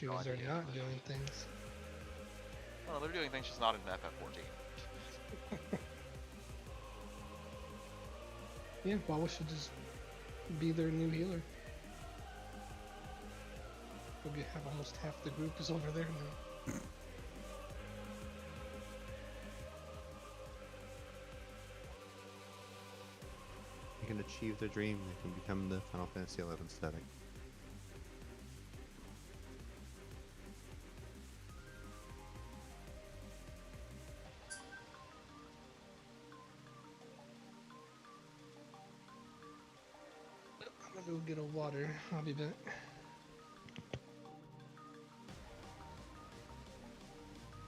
issues no are idea. not doing things. Well, they're doing things just not in FF14. Yeah, well, we should just be their new healer. We have almost half the group is over there now. They can achieve their dream. They can become the Final Fantasy XI aesthetic. I'm gonna go get a water. I'll be back.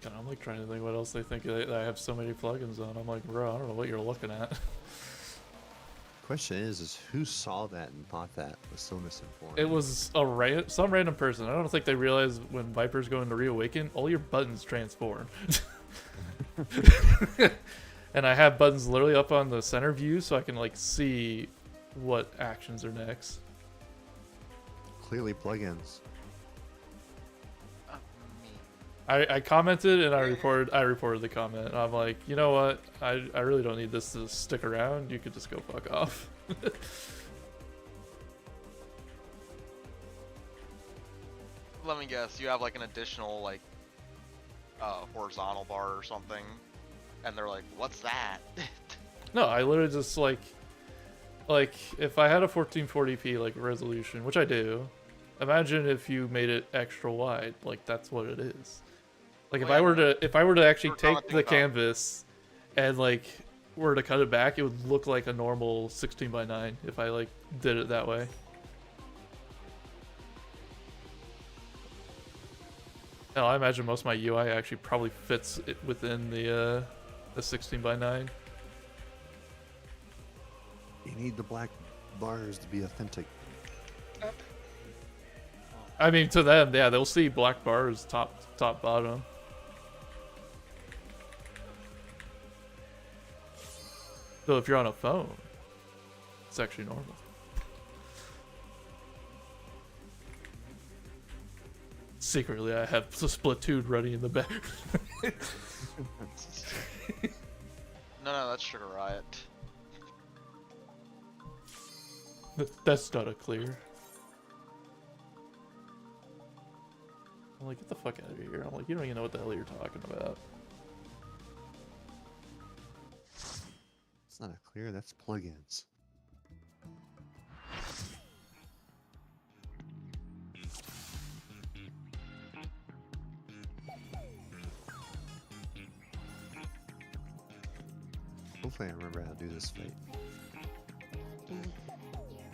God, I'm like trying to think what else they think that I have so many plugins on. I'm like, bro, I don't know what you're looking at. Question is who saw that and thought that was so misinformed? It was some random person. I don't think they realized when Vipers go into Reawaken, all your buttons transform. And I have buttons literally up on the center view so I can like see what actions are next. Clearly plugins. I commented and I reported the comment. And I'm like, you know what? I really don't need this to stick around. You could just go fuck off. Let me guess, you have like an additional like horizontal bar or something, and they're like, "What's that?" No, I literally just like if I had a 1440p like resolution, which I do, imagine if you made it extra wide. Like that's what it is. Like if I were to actually take the canvas and like were to cut it back, it would look like a normal 16:9 if I like did it that way. Hell, I imagine most of my UI actually probably fits it within the 16:9. You need the black bars to be authentic. I mean, to them, yeah, they'll see black bars top, bottom. So if you're on a phone, it's actually normal. Secretly, I have Splatoon running in the back. No, that's Sugar Riot. That's not a clear. I'm like, get the fuck out of here. I'm like, you don't even know what the hell you're talking about. It's not a clear, that's plugins. Hopefully I remember how to do this fight.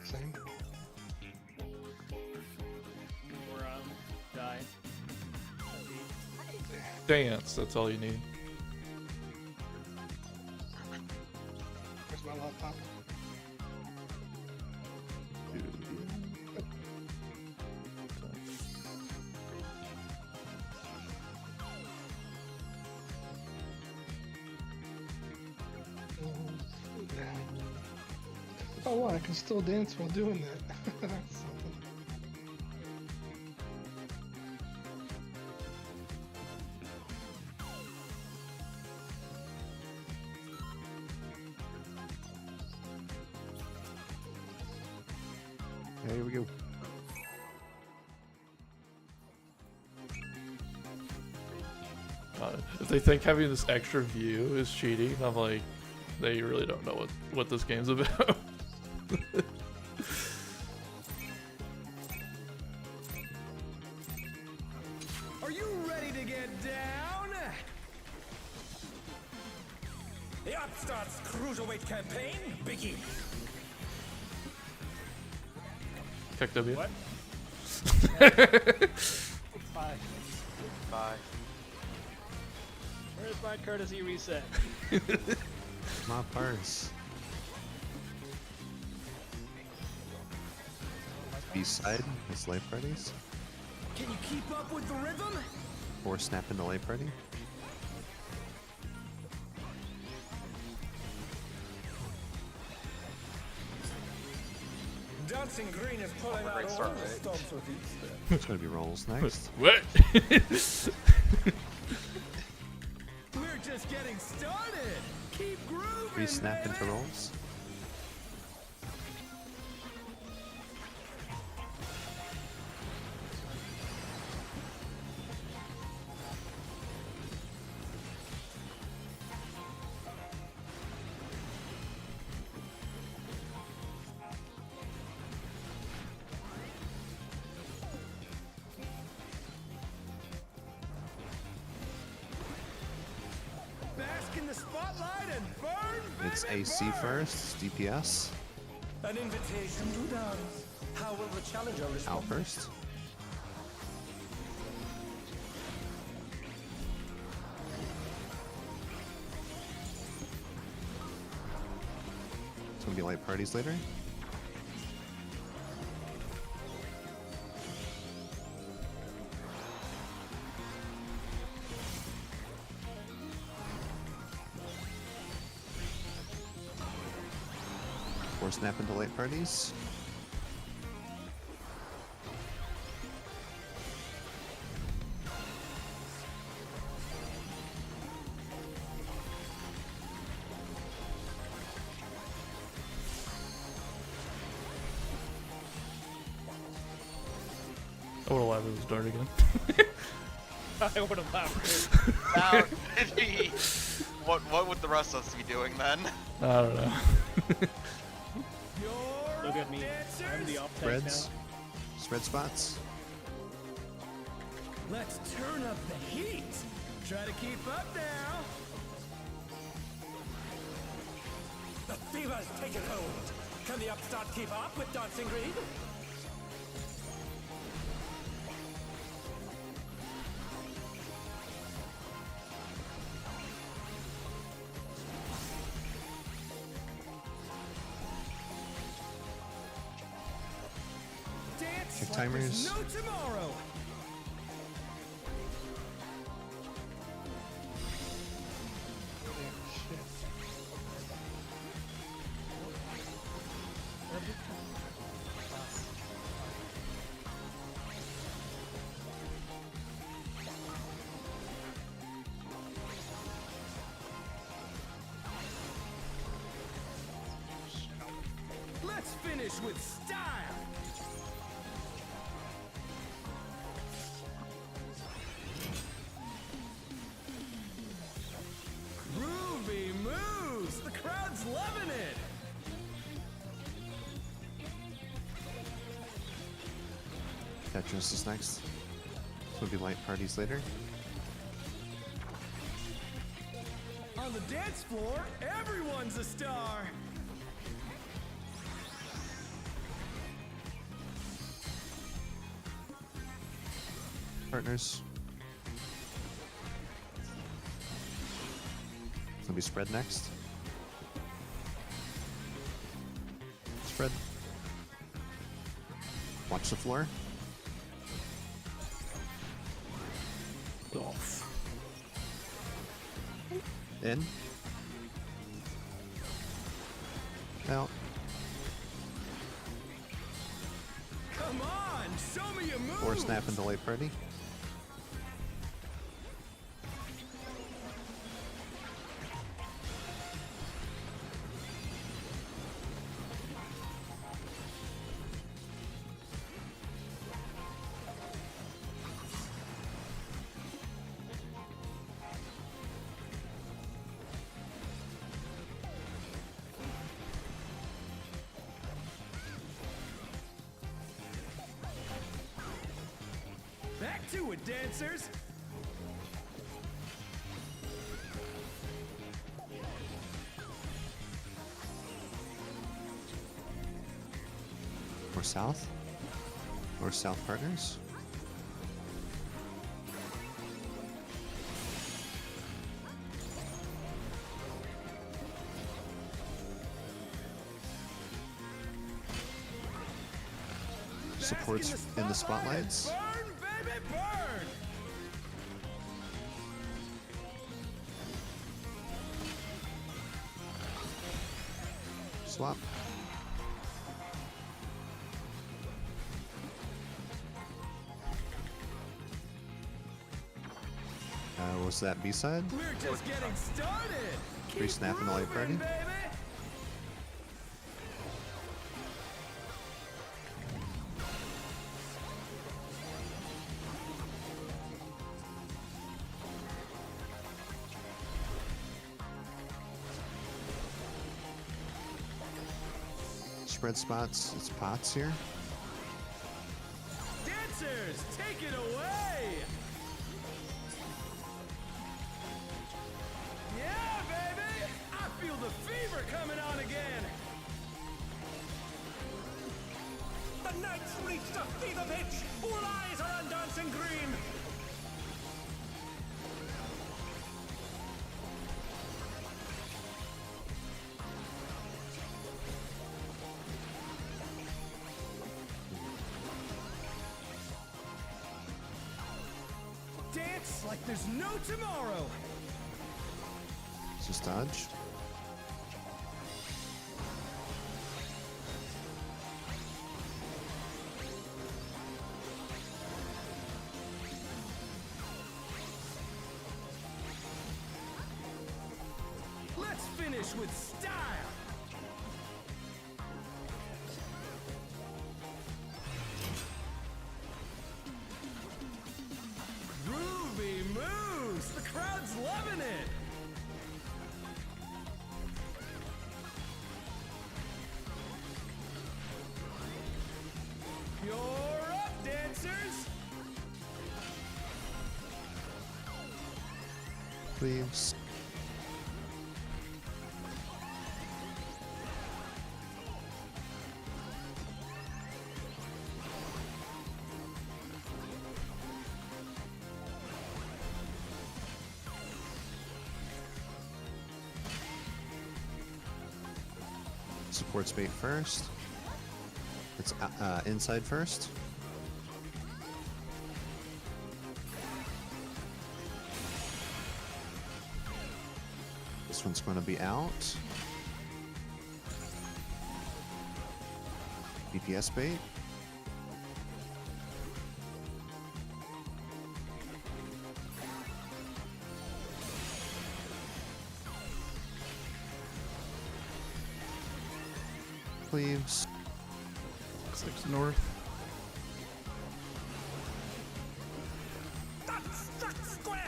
Same. Or die. Dance, that's all you need. Where's my laptop? Oh wow, I can still dance while doing that. That's something. Here we go. If they think having this extra view is cheating, I'm like, they really don't know what this game's about. Are you ready to get down? The Upstarts Cruiserweight campaign begins. Tech W. What? Bye. Bye. Where's my courtesy reset? My purse. B-side, is life readies. Can you keep up with the rhythm? Or snap into life ready. Dancing Green is pulling a great out start, all the right? stops with Easter. It's gonna be rolls next. What? We're just getting started. Keep grooving, Re-snap into baby. rolls. Bask in the spotlight and burn, baby, It's AC burn. first, DPS. An invitation to dance. How will the challenger respond? Out first. It's gonna be light parties later. Or snap into light parties. I would have laughed if it was dark again. I would have laughed. Now, what would the rest of us be doing then? I don't know. You're Look at up, me. dancers. I'm the off tank now. Spreads. Spread spots. Let's turn up the heat. Try to keep up now. The fever's taken hold. Can the upstart keep up with Dancing Green? Dance Check like timers. there's no tomorrow. Damn shit. Let's finish with style. Groovy moves. The crowd's loving it. Tetris is next. This will be light parties later. On the dance floor, everyone's a star. Partners. It's gonna be spread next. Spread. Watch the floor. In. Out. Come on, show me your moves. Or snap into light party. Back to it, dancers. Or south. Or south partners. Supports in the spotlights. Burn, baby, burn. Swap. Was that B-side? We're just getting started. Free Keep snap in the light grooving, party? baby. Spread spots. It's pots here. Dancers, take it away. Yeah, baby. I feel the fever coming on again. The night's reached a fever pitch. All eyes are on dancing green. Dance like there's no tomorrow. Just dodge. Let's finish with style. Groovy moves. The crowd's loving it. You're up, dancers. Please. Supports bait first. It's inside first. This one's going to be out. BPS bait. Please. 6 north. That's square.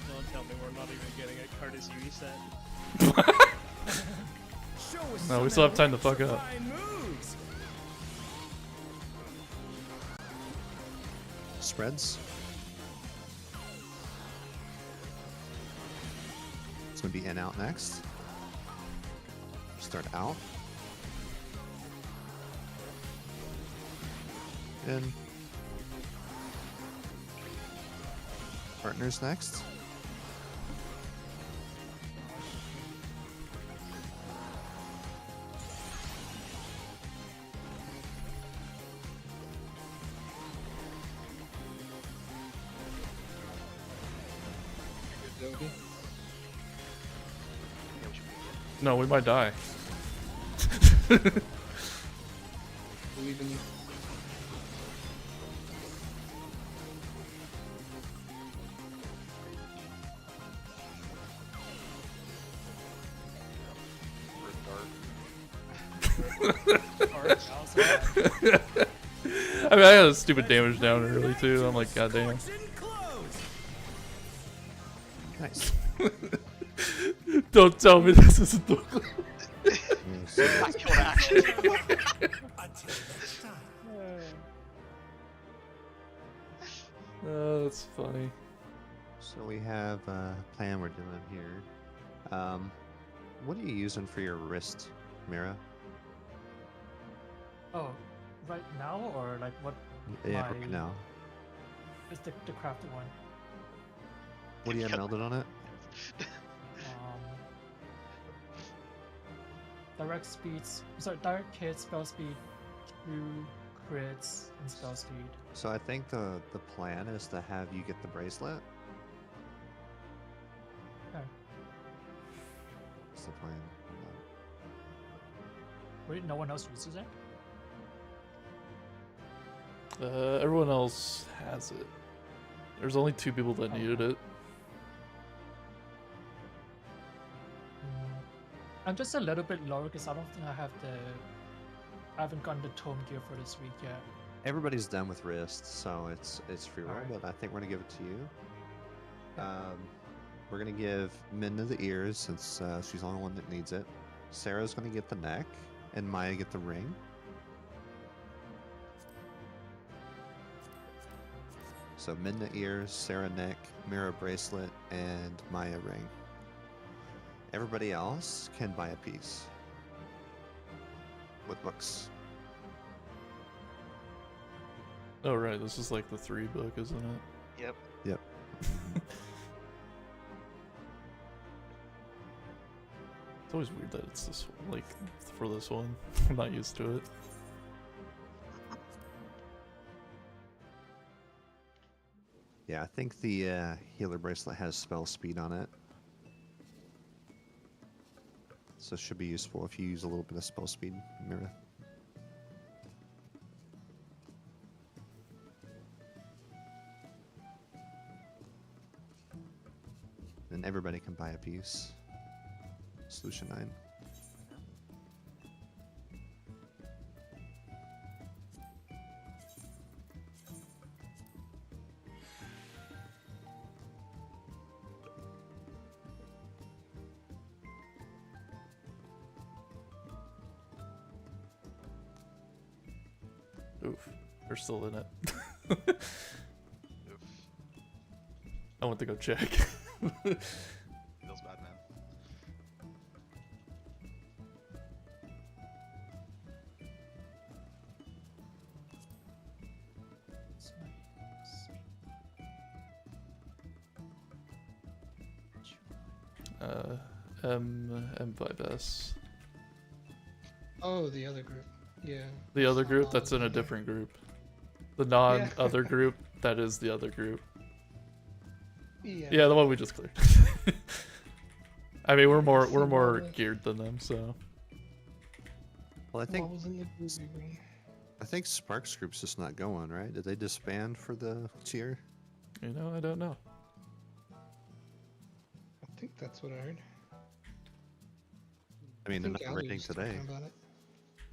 Don't tell me we're not even getting a courtesy reset. Show us No, we some still have time to fuck up. fine moves. Spreads. It's going to be in out next. Start out. In. Partners next. Adobe. No, we might die. Believe in you. I mean, I had a stupid damage down early too. I'm like, goddamn. Scorching close. Nice. Don't tell me this isn't the. Actual action. Until next time. Oh, that's funny. So we have a plan we're doing here. What are you using for your wrist, Mira? Oh, right now or like what? Yeah, My- right now. It's the crafted one. What do you have melded on it? Direct speeds. Sorry, direct hit, spell speed, 2 crits, and spell speed. So I think the plan is to have you get the bracelet. Okay. That's the plan. Wait, no one else uses it? Everyone else has it. There's only 2 people that needed it. I'm just a little bit lower because I don't think I have I haven't gotten the tome gear for this week yet. Everybody's done with wrist, so it's free roll. Alright. But I think we're gonna give it to you. We're gonna give Minna the ears since she's the only one that needs it. Sarah's gonna get the neck, and Maya get the ring. So Minna ears, Sarah neck, Mira bracelet, and Maya ring. Everybody else can buy a piece with books. Oh right, this is like the 3 book, isn't it? Yep. Yep. It's always weird that it's this like for this one. I'm not used to it. Yeah, I think the healer bracelet has spell speed on it. So it should be useful if you use a little bit of spell speed, Mira. And everybody can buy a piece. Solution 9. Oof, they're still in it. Oof. I went to go check. Feels bad, man. M7S. Oh, the other group. Yeah. The other It's not group all that's in a there. different group. The non-other group that is the other group. Yeah. Yeah, the one we just cleared. I mean, we're more Similar. geared than them, so Well, I think What was in the group? Sparks group's just not going, right? Did they disband for the tier? you know, I don't know. I think that's what I heard. I mean, they're think not Ali raiding was talking today. about it.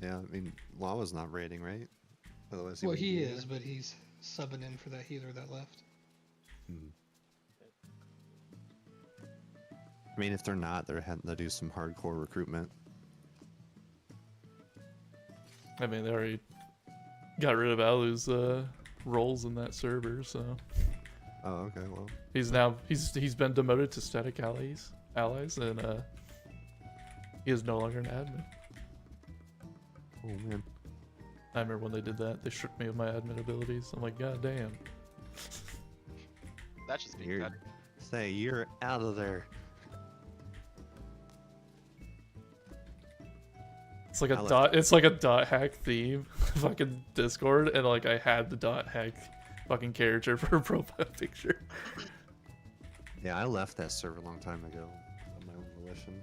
Yeah, I mean, Lawa's not raiding, right? Otherwise, Well, would he be is, there. but he's subbing in for that healer that left. Hmm. I mean, if they're not, they're having to do some hardcore recruitment. I mean, they already got rid of Alu's roles in that server, so Oh, okay, well. he's been demoted to static allies, and he is no longer an admin. Oh, man. I remember when they did that. They stripped me of my admin abilities. I'm like, god damn. That's just being You're, cut. say, you're out of there. It's like a I left dot. It's like a dot hack theme, fucking Discord, and like I had the dot hack fucking character for a profile picture. Yeah, I left that server a long time ago on my own volition.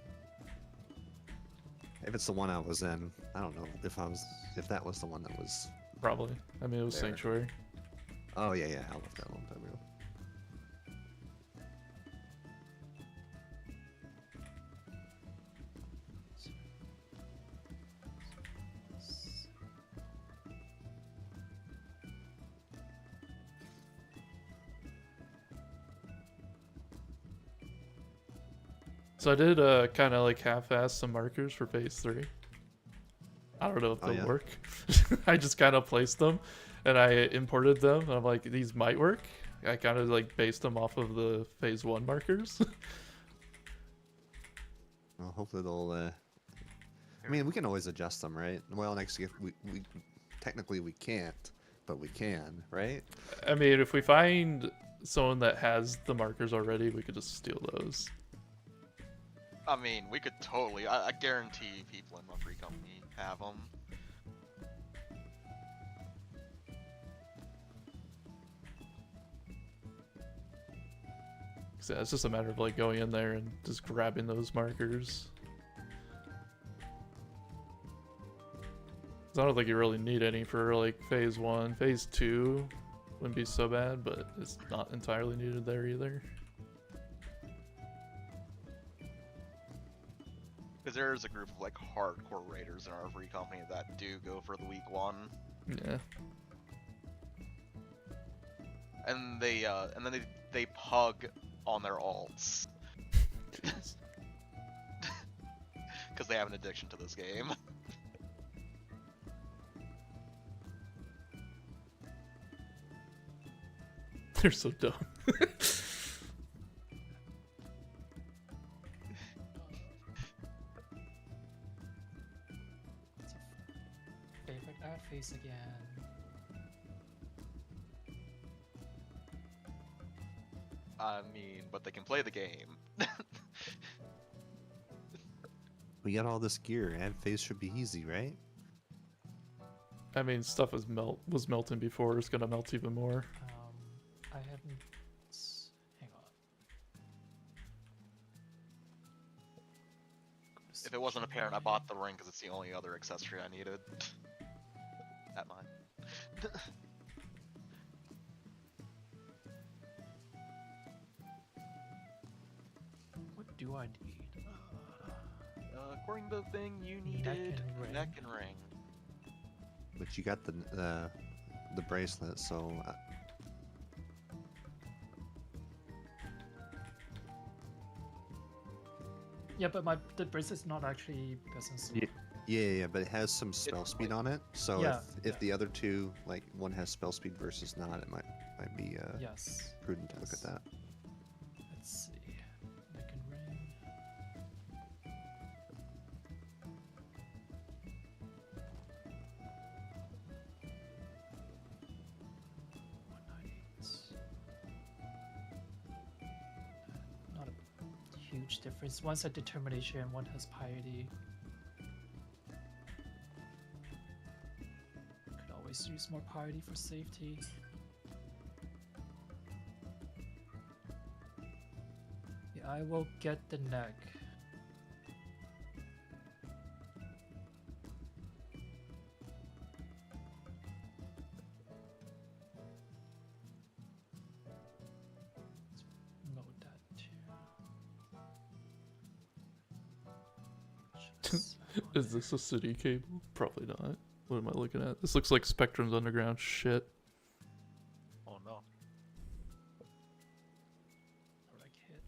If it's the one I was in, I don't know if that was the one that was. Probably. I mean, it was There. Sanctuary. Oh yeah, I left that a long time ago. So I did kind of like half-ass some markers for phase 3. I don't know if Oh, they'll yeah? work. I just kind of placed them, and I imported them. And I'm like, these might work. I kind of like based them off of the phase 1 markers. Well, hopefully they'll. I mean, we can always adjust them, right? Well, next if we technically we can't, but we can, right? I mean, if we find someone that has the markers already, we could just steal those. I mean, we could totally. I guarantee people in my free company have them. So yeah, it's just a matter of like going in there and just grabbing those markers. 'Cause I don't think you really need any for like phase 1. Phase 2 wouldn't be so bad, but it's not entirely needed there either. Because there is a group of like hardcore raiders in our free company that do go for the week 1, Yeah. and then they pug on their alts Jeez. because they have an addiction to this game. They're so dumb. Favorite ad face again. I mean, but they can play the game. We got all this gear. Ad phase should be easy, right? I mean, stuff was melting before. It's gonna melt even more. I haven't. Hang on. If it wasn't apparent, I bought the ring because it's the only other accessory I needed. At mine. What do I need? According to the thing, you Neck needed and ring. neck and ring. But you got the bracelet, so Yeah, but the bracelet's not actually business. yeah, but it has some spell speed on it. So Yeah, if yeah. the other two, like one has spell speed versus not, it might be Yes. prudent to look at Yes. that. Let's see. Neck and ring. Not a huge difference. One's a determination, one has piety. Could always use more piety for safety. Yeah, I will get the neck. Let's note that too. Is this a city cable? Probably not. What am I looking at? This looks like Spectrum's underground shit. Oh no. Like hit.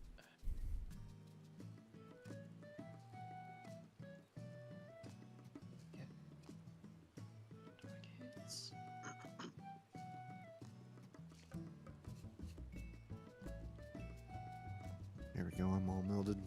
Yeah. Direct hits. There we go. I'm all melded.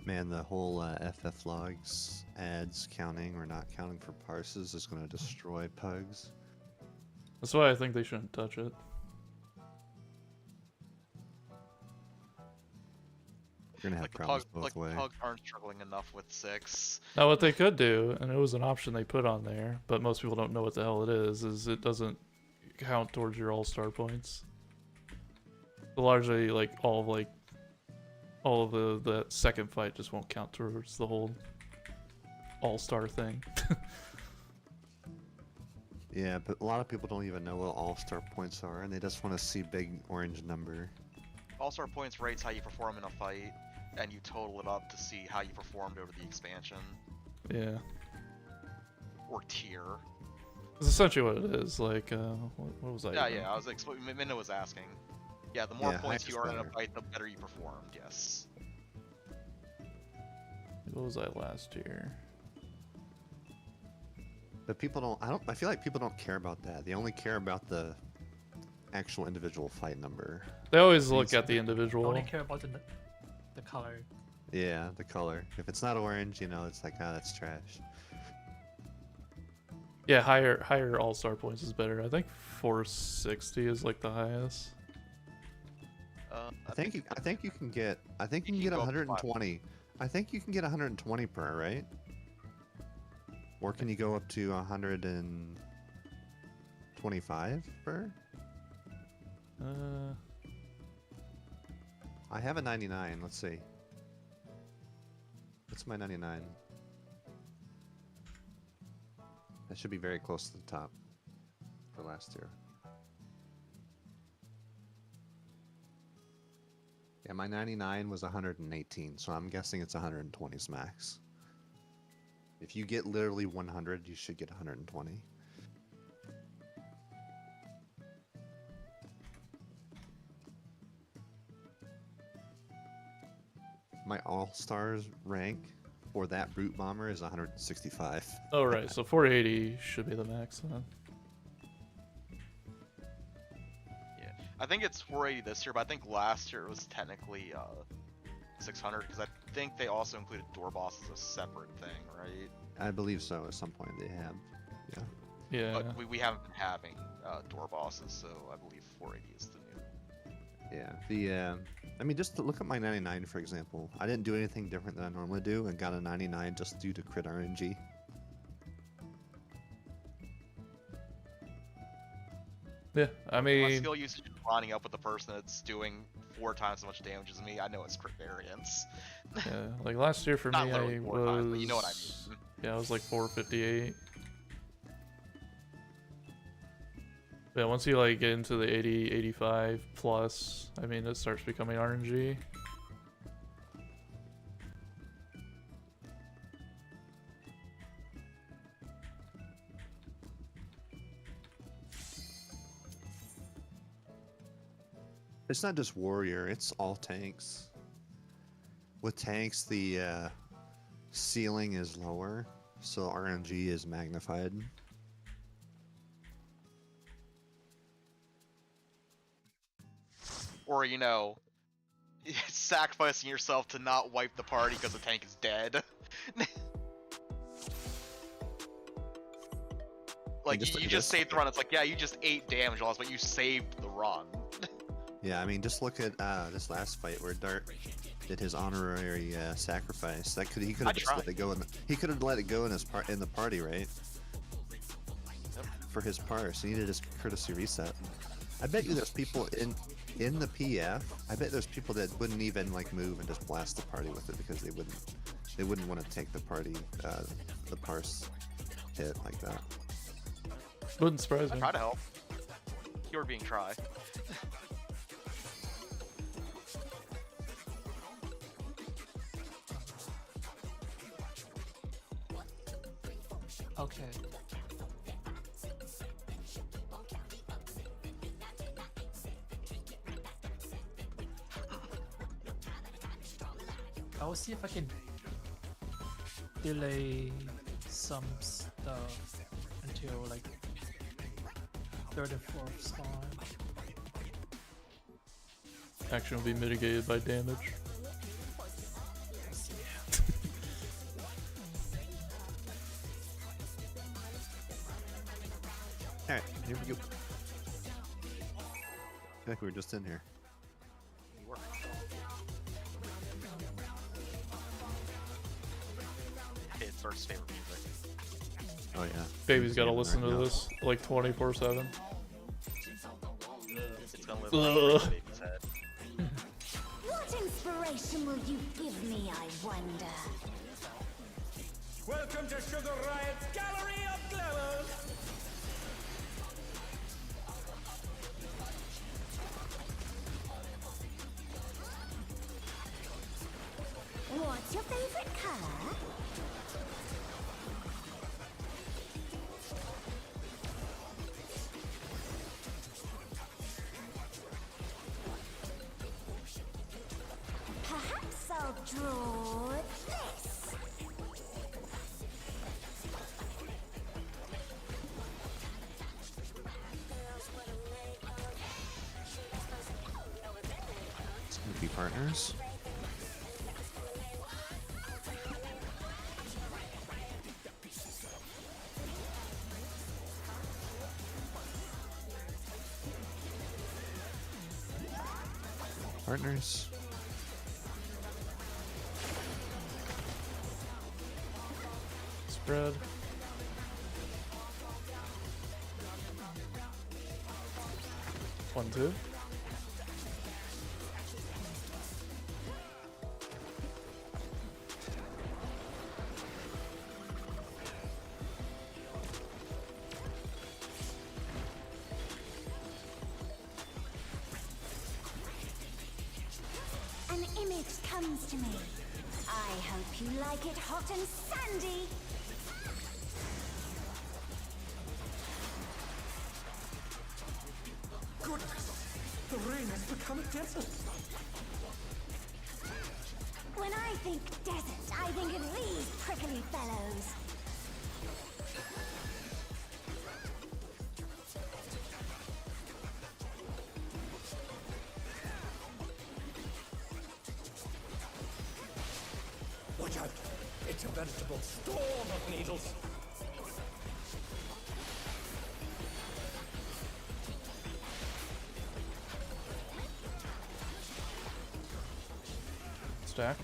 Man, the whole FF logs ads counting or not counting for parses is going to destroy pugs. That's why I think they shouldn't touch it. You're gonna have Like the problems pug, both like ways. the pugs aren't struggling enough with 6. Now, what they could do, and it was an option they put on there, but most people don't know what the hell it is it doesn't count towards your all-star points. So largely, like all of the second fight just won't count towards the whole all-star thing. Yeah, but a lot of people don't even know what all-star points are, and they just want to see big orange number. All-star points rates how you perform in a fight, and you total it up to see how you performed over the expansion. Yeah. Or tier. It's essentially what it is. Like, what was I? Yeah, even- yeah. I was Minna was asking. Yeah, the more Yeah, points you higher is earn in a better. fight, the better you performed. Yes. What was I last year? But people don't. I feel like people don't care about that. They only care about the actual individual fight number. They always look These- at the I individual. only care about the color. Yeah, the color. If it's not orange, you know, it's like, ah, that's trash. Yeah, higher all-star points is better. I think 460 is like the highest. I think you can get. I think you can You get can go up to 120. I think you can get 120 per, right? Or can you go up to 125 per? I have a 99. Let's see. What's my 99? That should be very close to the top for last year. Yeah, my 99 was 118, so I'm guessing it's 120's max. If you get literally 100, you should get 120. My all-stars rank for that brute bomber is 165. Oh right, so 480 should be the max then. Yeah, I think it's 480 this year, but I think last year it was technically 600 because I think they also included door bosses as a separate thing, right? I believe so. At some point they have. Yeah. Yeah. But we haven't been having door bosses, so I believe 480 is the new. Yeah. The I mean, just to look at my 99 for example. I didn't do anything different than I normally do, and got a 99 just due to crit RNG. Yeah, I My mean, skill usage is lining up with the person that's doing 4 times as much damage as me. I know it's crit variance. yeah, like last year for Not me, literally I 4 was. times, but you know what I mean. Yeah, I was like 458. Yeah, once you like get into the 80, 85 plus, I mean, it starts becoming RNG. It's not just warrior; it's all tanks. With tanks, the ceiling is lower, so RNG is magnified. Or, you know, sacrificing yourself to not wipe the party because the tank is dead. Like, you just saved the run. It's like, yeah, you just 8 damage loss, but you saved the run. Yeah, I mean, just look at this last fight where Dart did his honorary sacrifice. He could have just let it go. He could have let it go in the party, right? Yep. For his parse, he needed his courtesy reset. I bet you there's people in the PF. I bet there's people that wouldn't even like move and just blast the party with it because they wouldn't want to take the party the parse hit like that. Wouldn't surprise I me. try to help. You're being try. Okay. I will see if I can delay some stuff until like 3rd and 4th spawn. Action will be mitigated by damage. Alright, here we go. I feel like we were just in here. You were. It's Bert's favorite music. Oh yeah. Baby's got to Right listen to now. this like 24/7. It's gonna live Ugh. in baby's head. What inspiration will you give me, I wonder? Welcome to Sugar Riot's Gallery of Glamours! What's your favorite color? draw this. It's gonna be partners. Partners. Spread. One, two. An image comes to me. I hope you like it hot and sandy. Goodness! The rain has become a desert. When I think desert, I think of these prickly fellows. Watch out! It's a veritable storm of needles. Stack.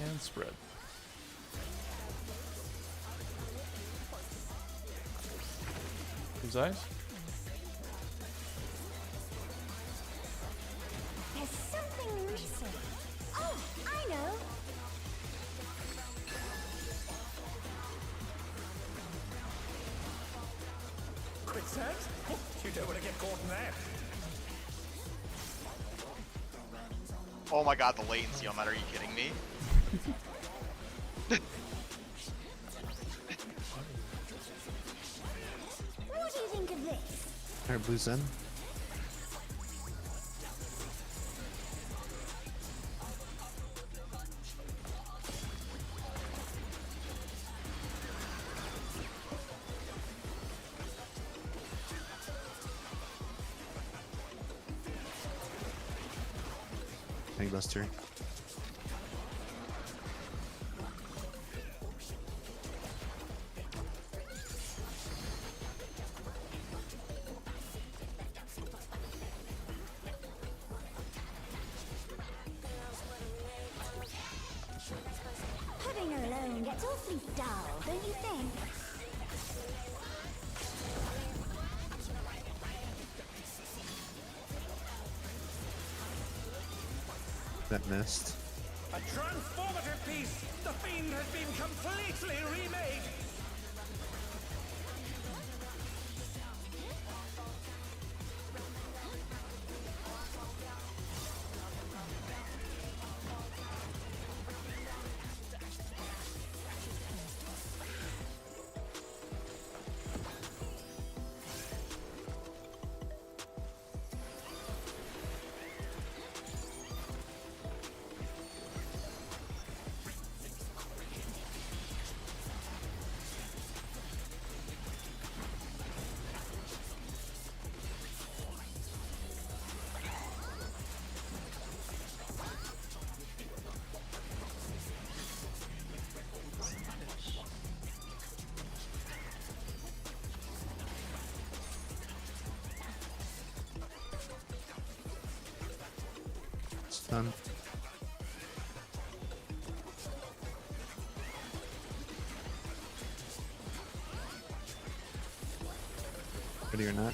And spread. Whose eyes? There's something missing. Oh, I know. Quicksand? Oh, you don't want to get caught in that. Oh my god, the latency on that, are you kidding me? What do you think of this? Alright, blue's in. Buster. Putting her alone gets awfully dull, don't you think? That missed. A transformative piece! The Fiend has been completely remade! Stun. Ready or not?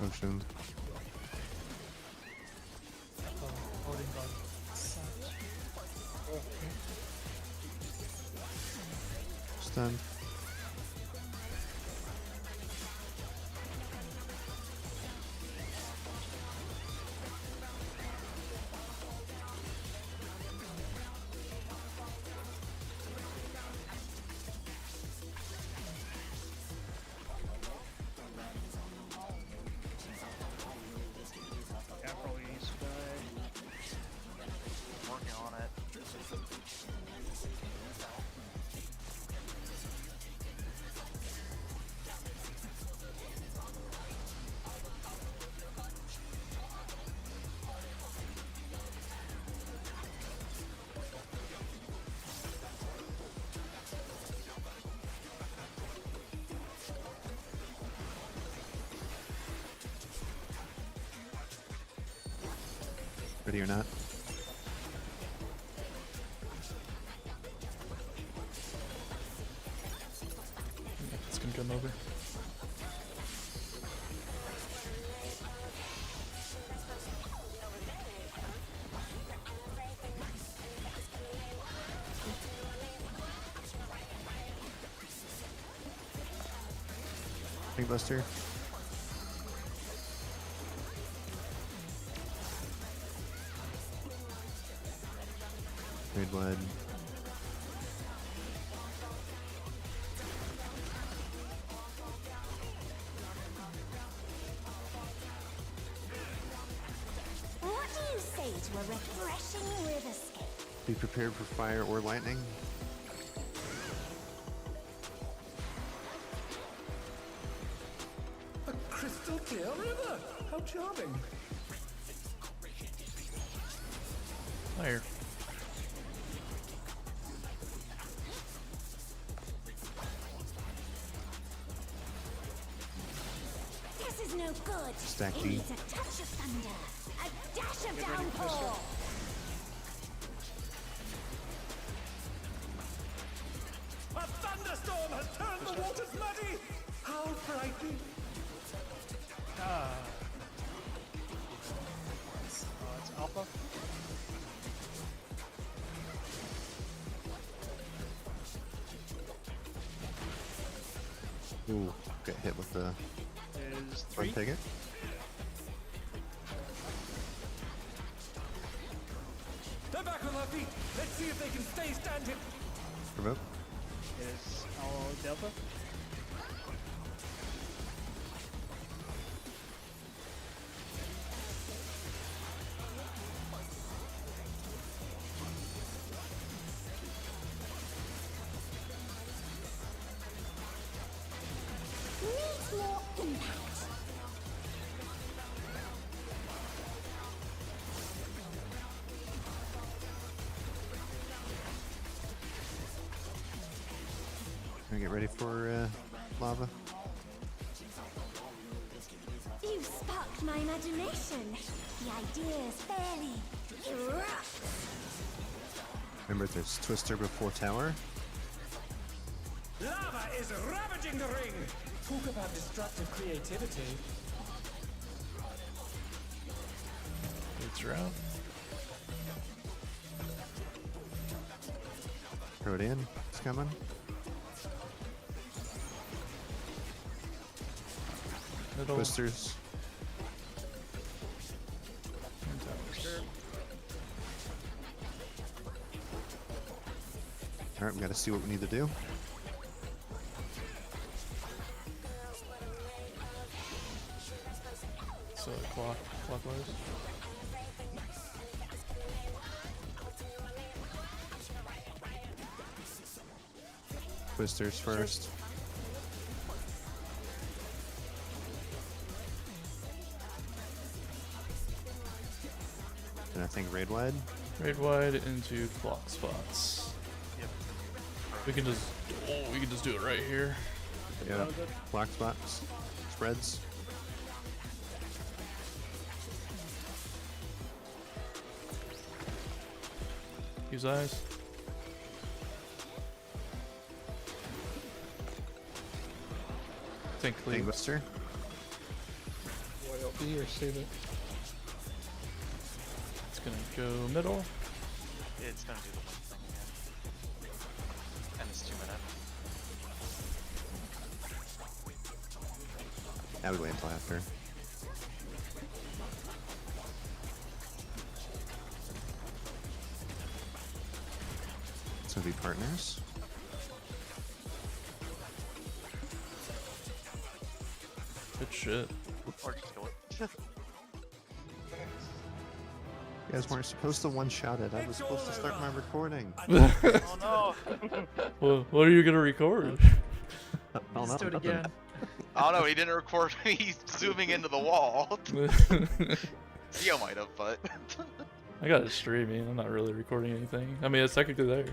Potion. Holding on. Stun. Ready or not? It's gonna come over. Ring Buster. Red Blood. What do you say to a refreshing riverscape? Be prepared for fire or lightning. A crystal clear river. How charming. Fire. This is no good. Stack It D. needs a touch of thunder, a dash of downpour. A thunderstorm has turned the waters muddy. How frightening. Ah. It's Alpha. Ooh, get hit with the Is one 3. ticket. They're back on their feet. Let's see if they can stay standing. Provoke. Is all Delta. Needs more impact. Gonna get ready for lava. You sparked my imagination. The ideas fairly erupt. Remember, there's Twister before tower. Lava is ravaging the ring. Talk about destructive creativity. It's around. Throw it in. It's coming. Middle. Twisters. And towers. Alright, we gotta see what we need to do. So clockwise. Twisters first. And I think raid wide. Raid wide into clock spots. Yep. We can just do it right here. Yeah. Block spots. Spreads. Use eyes. Think clean. Buster. Royal B or save it. It's gonna go middle. It's gonna do the one thing again. And it's 2 minutes. Now we wait until after. It's gonna be partners. Good shit. Or just kill it. You guys weren't supposed to one-shot it. I was supposed to start my recording. Oh no! Well, what are you gonna record? Oh, Let's do it nothing. again. Oh no, he didn't record me zooming into the wall. Theo might have, but I got it streaming. I'm not really recording anything. I mean, it's technically there.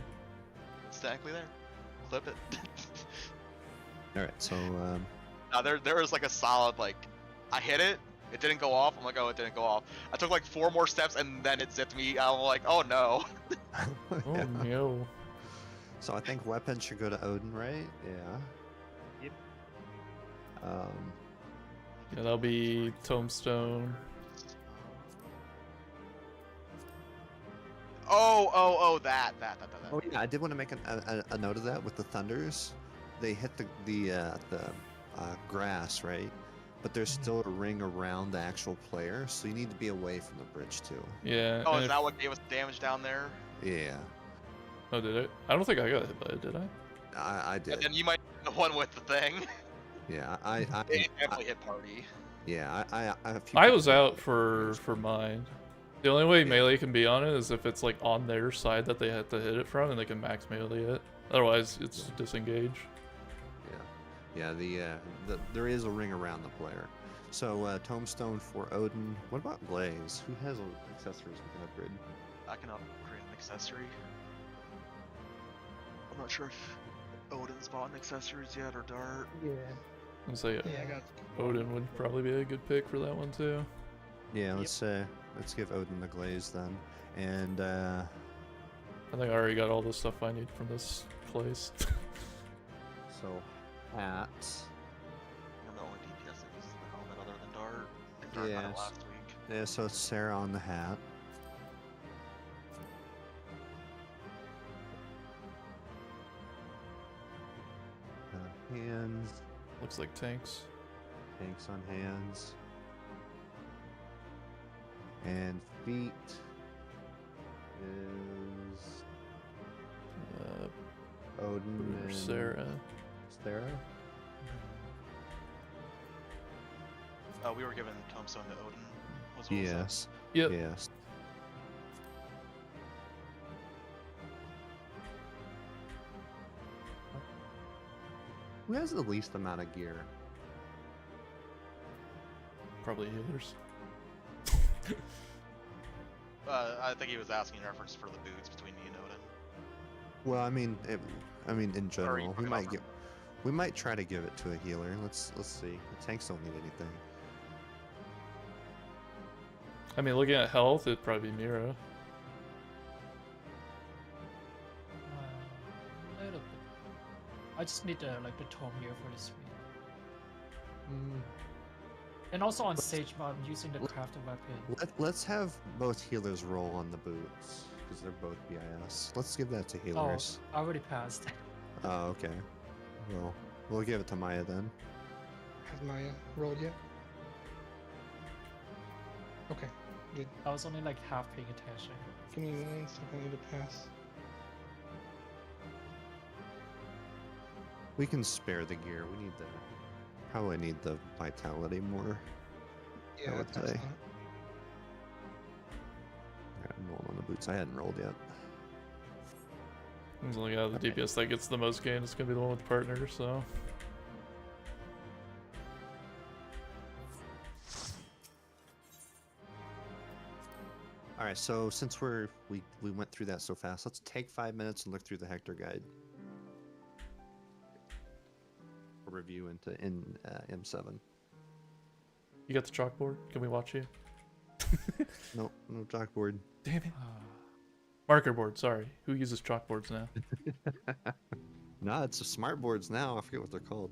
it's technically there. Clip it. All right, so Now there was like a solid like, I hit it, It didn't go off. I'm like, oh, it didn't go off. I took like 4 more steps and then it zipped me. I'm like, oh no. Oh Yeah. no. So I think weapons should go to Odin, right? Yeah. Yep. Yeah, that'll be Tombstone. Oh, that. Oh yeah, I did want to make a note of that with the thunders. They hit the grass, right? But there's still a ring around the actual player, so you need to be away from the bridge too. Yeah. Oh, and is if- that what gave us damage down there? Yeah, Oh, did it? I don't think I got hit by it, did I? I And did. then you might be the one with the thing. Yeah, It definitely hit party. yeah, a few I people- was out for mine. The only way melee can be on it is if it's like on their side that they have to hit it from, and they can max melee it. Otherwise, it's disengage. Yeah, there is a ring around the player. So Tombstone for Odin. What about Blaze? Who has accessories we can upgrade? I can upgrade an accessory. I'm not sure if Odin's bought an accessories yet or Dart. Yeah. And say Yeah, I got. Odin would probably be a good pick for that one too. Yeah, let's give Odin the Glaze then. And I think I already got all the stuff I need from this place. so hats. I'm the only DPS that uses the helmet other than Dart. And Dart got it Yes. last week. Yeah, so it's Sarah on the hat. Hands, Looks like tanks. tanks on hands, and feet is Odin and Sarah. Sarah. We were given Tombstone to Odin. Was what was that? Yes. Yep. Yes. Who has the least amount of gear? Probably healers. I think he was asking in reference for the boots between me and Odin. Well, I mean, in general, you we took it might off give, we might try to give it to a healer. Let's see. The tanks don't need anything. I mean, looking at health, it'd probably be Mira. A little bit. I just need like the tome here for this week. And also on Sage mode, I'm using the crafted weapon. Let's have both healers roll on the boots because they're both BIS. Let's give that to healers. I already passed. Oh, okay. Well, we'll give it to Maya then. Has Maya rolled yet? Okay, good. I was only like half paying attention. Give me 1 second, I need to pass. We can spare the gear. We need the probably need the vitality more. Yeah, would that's say. not. I'm rolling on the boots. I hadn't rolled yet. Seems like out of the DPS that gets the most gain, it's gonna be the one with the partner, so. All right. So since we went through that so fast, let's take 5 minutes and look through the Hector guide. A review in M7. You got the chalkboard? Can we watch you? No chalkboard. Damn it. Marker board, sorry. Who uses chalkboards now? No, it's the smart boards now. I forget what they're called.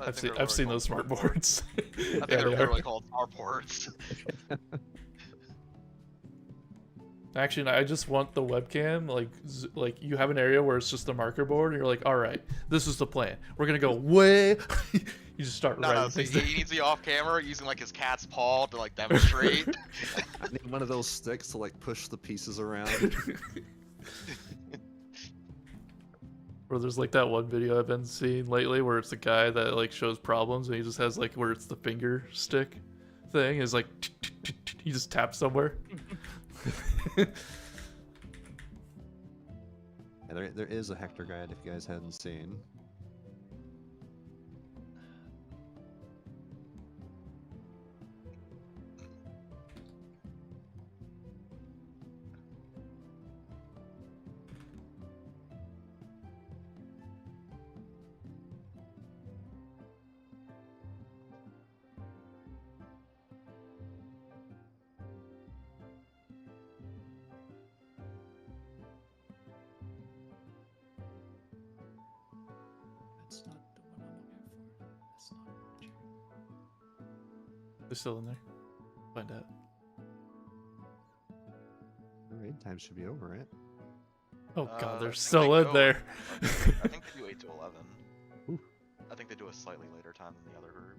I I've think seen they're seen literally those smart called boards. I think Yeah, they're they are. literally called starports. Actually, no, I just want the webcam, like you have an area where it's just a marker board, and you're like, all right, this is the plan. We're gonna go way. You just start No, writing so things he down. needs to be off camera using like his cat's paw to like demonstrate. I need one of those sticks to like push the pieces around. Or there's like that one video I've been seeing lately where it's a guy that like shows problems and he just has like where it's the finger stick thing is like he just taps somewhere. Yeah, there is a Hector guide if you guys hadn't seen. They're still in there. Find out. The raid time should be over, right? Oh I god, they're think still they in go- there. I think they do 8 to 11. Ooh. I think they do a slightly later time than the other group.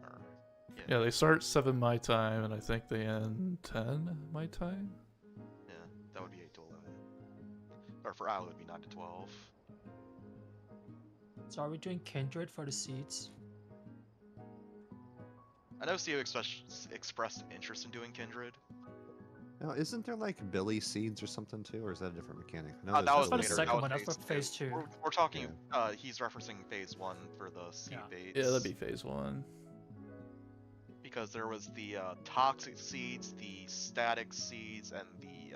Or, Yeah, they start 7 my time, and I think they end 10 my time. yeah, that would be 8 to 11. Or for Al, it would be 9 to 12. So are we doing Kindred for the seeds? I know CEO expressed interest in doing Kindred. Now, isn't there like Billy seeds or something too, or is that a different mechanic? I know That there's was for the Billy later. second That was one, that's for phase 2. We're talking. He's referencing phase 1 for the seed Yeah. baits. Yeah, that'd be phase 1. Because there was the toxic seeds, the static seeds, and the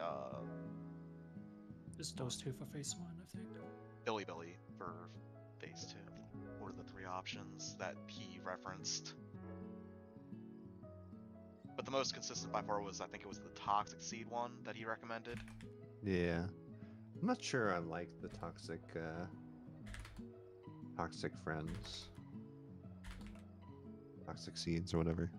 Just those 2 for phase 1, I think. Billy for phase 2. Were the 3 options that he referenced. But the most consistent by far was, I think it was the toxic seed one that he recommended. Yeah. I'm not sure I like the toxic friends. Toxic seeds or whatever.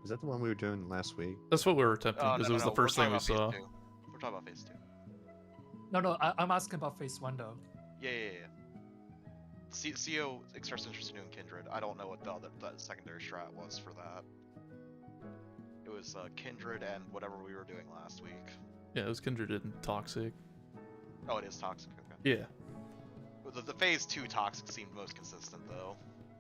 Is that the one we were doing last week? That's what we were attempting, because it was the we're first thing talking we about saw. phase 2. We're talking about phase 2. No, I'm asking about phase 1 though. Yeah. CO expressed interest in doing Kindred. I don't know what the secondary strat was for that. It was Kindred and whatever we were doing last week. Yeah, it was Kindred and Toxic. Oh, it is Toxic, okay. Yeah. The phase 2 Toxic seemed most consistent, though.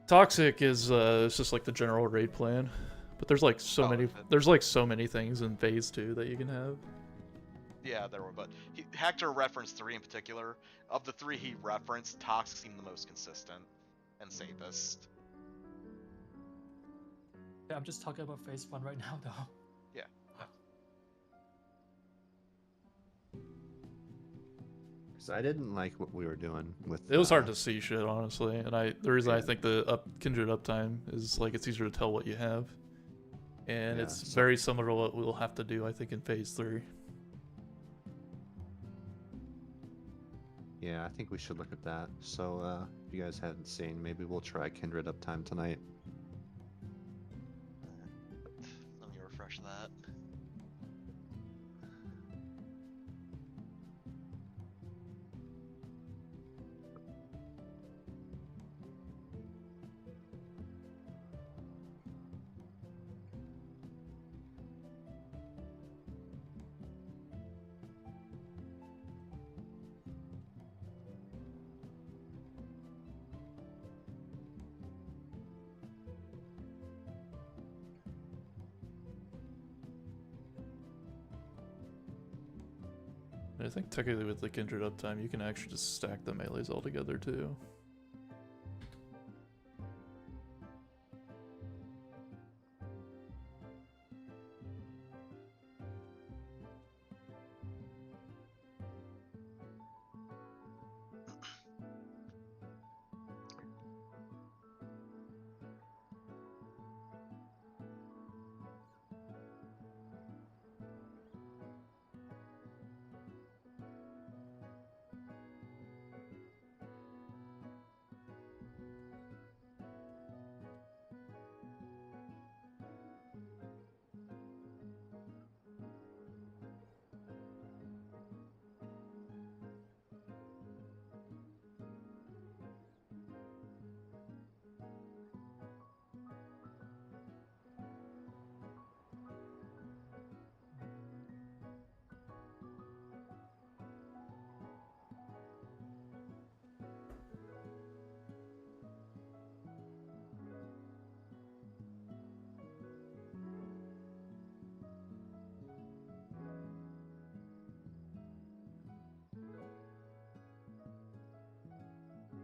Toxic is it's just like the general raid plan. But there's like so many things in phase 2 that you can have. Yeah, there were, but Hector referenced 3 in particular. Of the 3 he referenced, Toxic seemed the most consistent and safest. Yeah, I'm just talking about phase 1 right now though. Yeah. So I didn't like what we were doing with. It was hard to see shit, honestly, and the reason I think the Kindred uptime is like it's easier to tell what you have, and Yeah, it's so- very similar to what we'll have to do, I think, in phase 3. Yeah, I think we should look at that. So, if you guys hadn't seen, maybe we'll try Kindred uptime tonight. Let me refresh that. And I think technically with the Kindred uptime, you can actually just stack the melees all together too.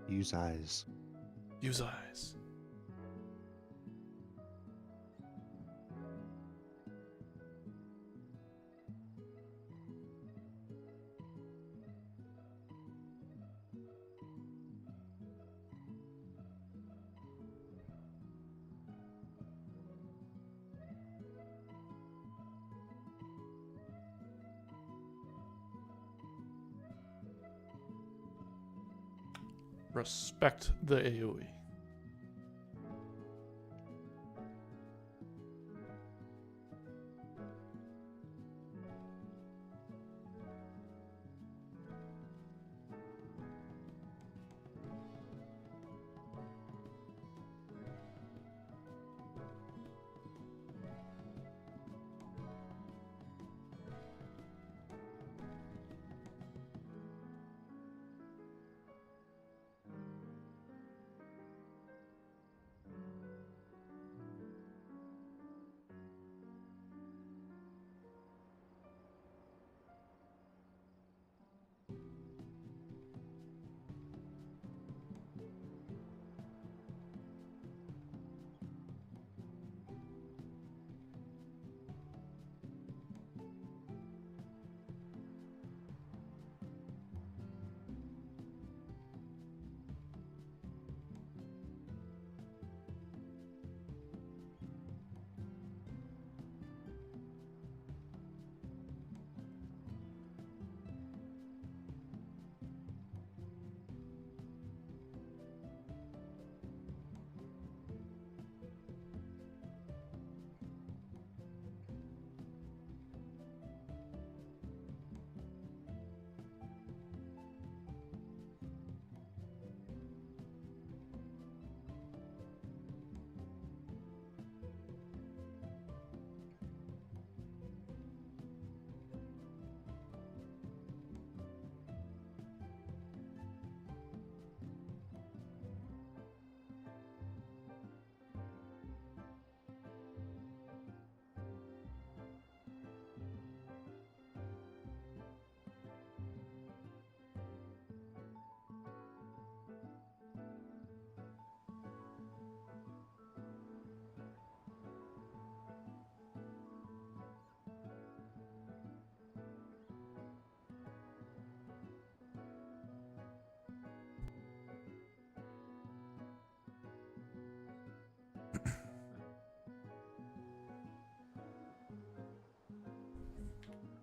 Use eyes. Use eyes. Respect the AoE.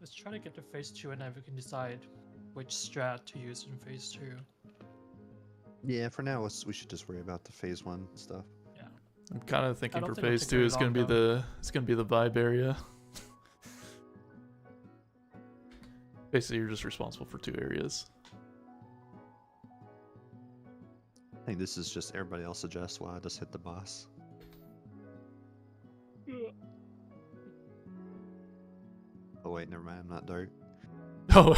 Let's try to get to phase 2 and then we can decide which strat to use in phase 2. Yeah, for now, we should just worry about the phase 1 stuff. Yeah. I'm kind of thinking don't for think it'll phase take 2 very is gonna long, be though. the vibe area. Basically, you're just responsible for 2 areas. I think this is just everybody else suggests why I just hit the boss. Oh wait, never mind. I'm not dark. Oh.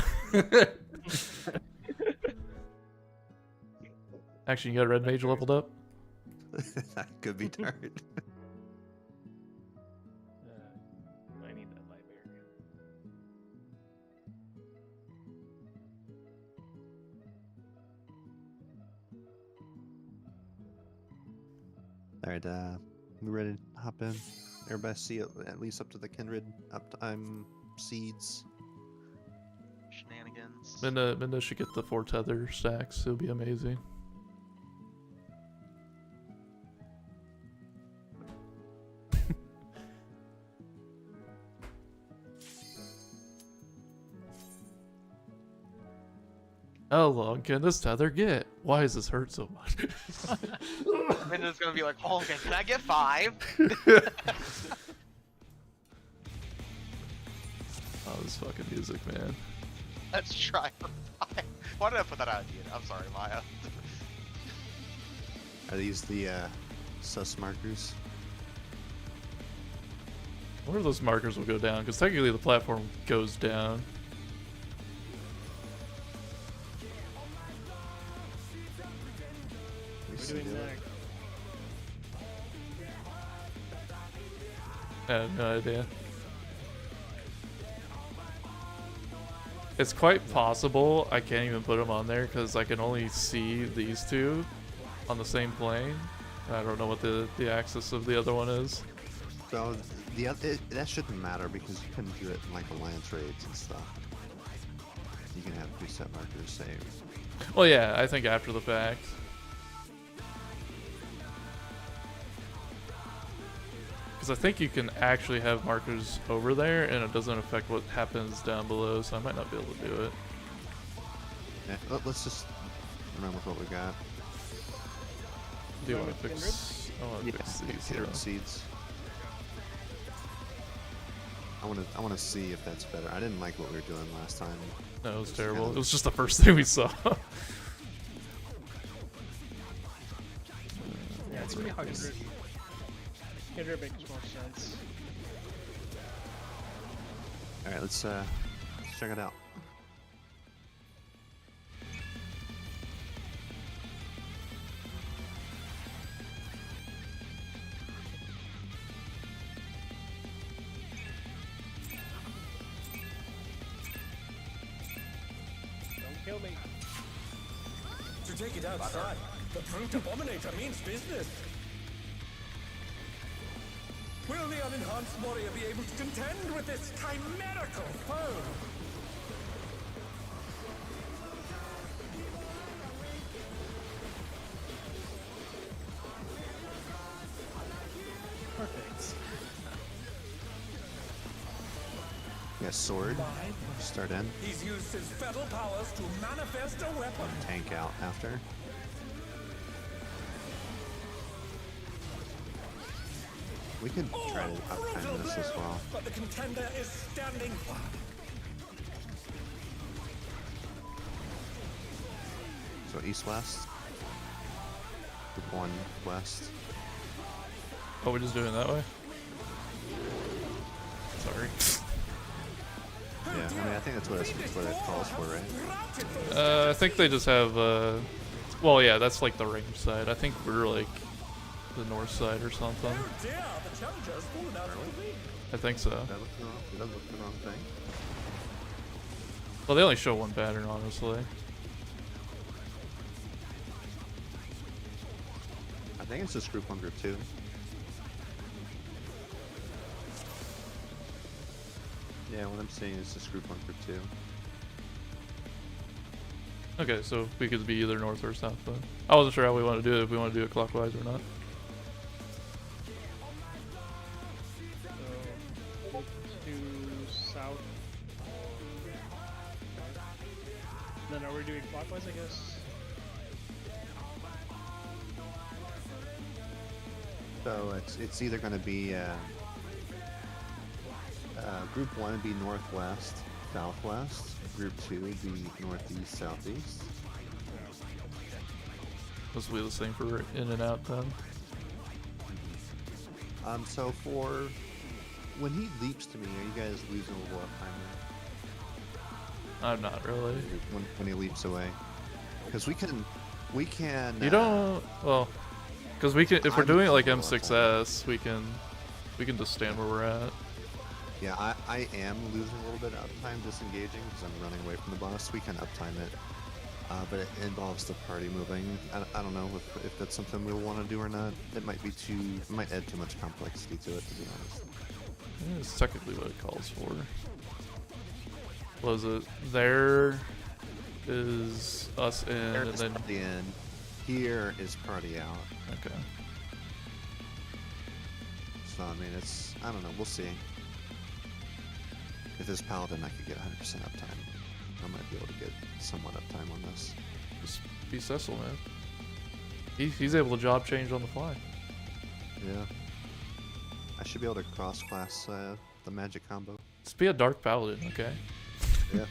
Actually, you got red mage leveled up. That could be dark. I need that library. All right, we ready to hop in? Everybody see it, at least up to the kindred uptime seeds. Shenanigans. Minda should get the 4 tether stacks. It'll be amazing. How long can this tether get? Why does this hurt so much? Minda's gonna be like, Holgen, can I get 5? Oh, this fucking music, man. Let's try for 5. Why did I put that idea in? I'm sorry, Maya. Are these the sus markers? I wonder if those markers will go down, because technically the platform goes down. We're doing next. I have no idea. It's quite possible I can't even put them on there because I can only see these 2 on the same plane. I don't know what the axis of the other one is. So that shouldn't matter because you can do it in like alliance raids and stuff. You can have preset markers saved. Well, yeah, I think after the fact. Because I think you can actually have markers over there and it doesn't affect what happens down below, so I might not be able to do it. Yeah, let's just remember what we got. Do you want to fix? I want to fix these. kindred Yeah. seeds. I want to see if that's better. I didn't like what we were doing last time. No, it was It's terrible. kinda- It was just the first thing we saw. Yeah, It's really hard to see. Kindred makes more sense. All right, let's check it out. Don't kill me. To take it outside, the brute abominator means business. Will the unenhanced warrior be able to contend with this chimerical foe? Perfect. Yeah, sword. Start in. He's used his feral powers to manifest a weapon. Tank out after. We could try to uptime this as well. But the contender is standing firm. So east-west. Group 1 west. Oh, we're just doing it that way? Sorry. Yeah, I mean, I think that's what it calls for, right? I think they just have, well, yeah, that's like the range side. I think we're like the north side or something. Oh dear, the challenger has fallen out of the league. I think so. Did I look the wrong? Did I look the wrong thing? Well, they only show one pattern, honestly. I think it's just group 1, group 2. Yeah, what I'm saying is just group 1, group 2. Okay, so we could be either north or south, but I wasn't sure how we want to do it, if we want to do it clockwise or not. So, let's do south. Then are we doing clockwise, I guess? So it's either going to be group 1 would be northwest, southwest. Group 2 would be northeast, southeast. This will be the same for in and out then. So for when he leaps to me, are you guys losing a little uptime I'm not really. there? When he leaps away, because we can. You don't. Well, because we can. If we're I'm doing it like losing a little M6S, we can just stand where we're at. Yeah, I am losing a little bit of uptime disengaging because I'm running away from the boss. We can uptime it, but it involves the party moving. I don't know if that's something we'll want to do or not. It might be it might add too much complexity to it, to be honest. It's technically what it calls for. Was it there is us in There and is then party in. Here is party out. okay. So I mean, I don't know. We'll see. If this paladin, I could get 100% uptime. I might be able to get somewhat uptime on this. Just be Cecil, man. He's able to job change on the fly. Yeah. I should be able to cross-class the magic combo. Just be a dark paladin, okay? Yeah.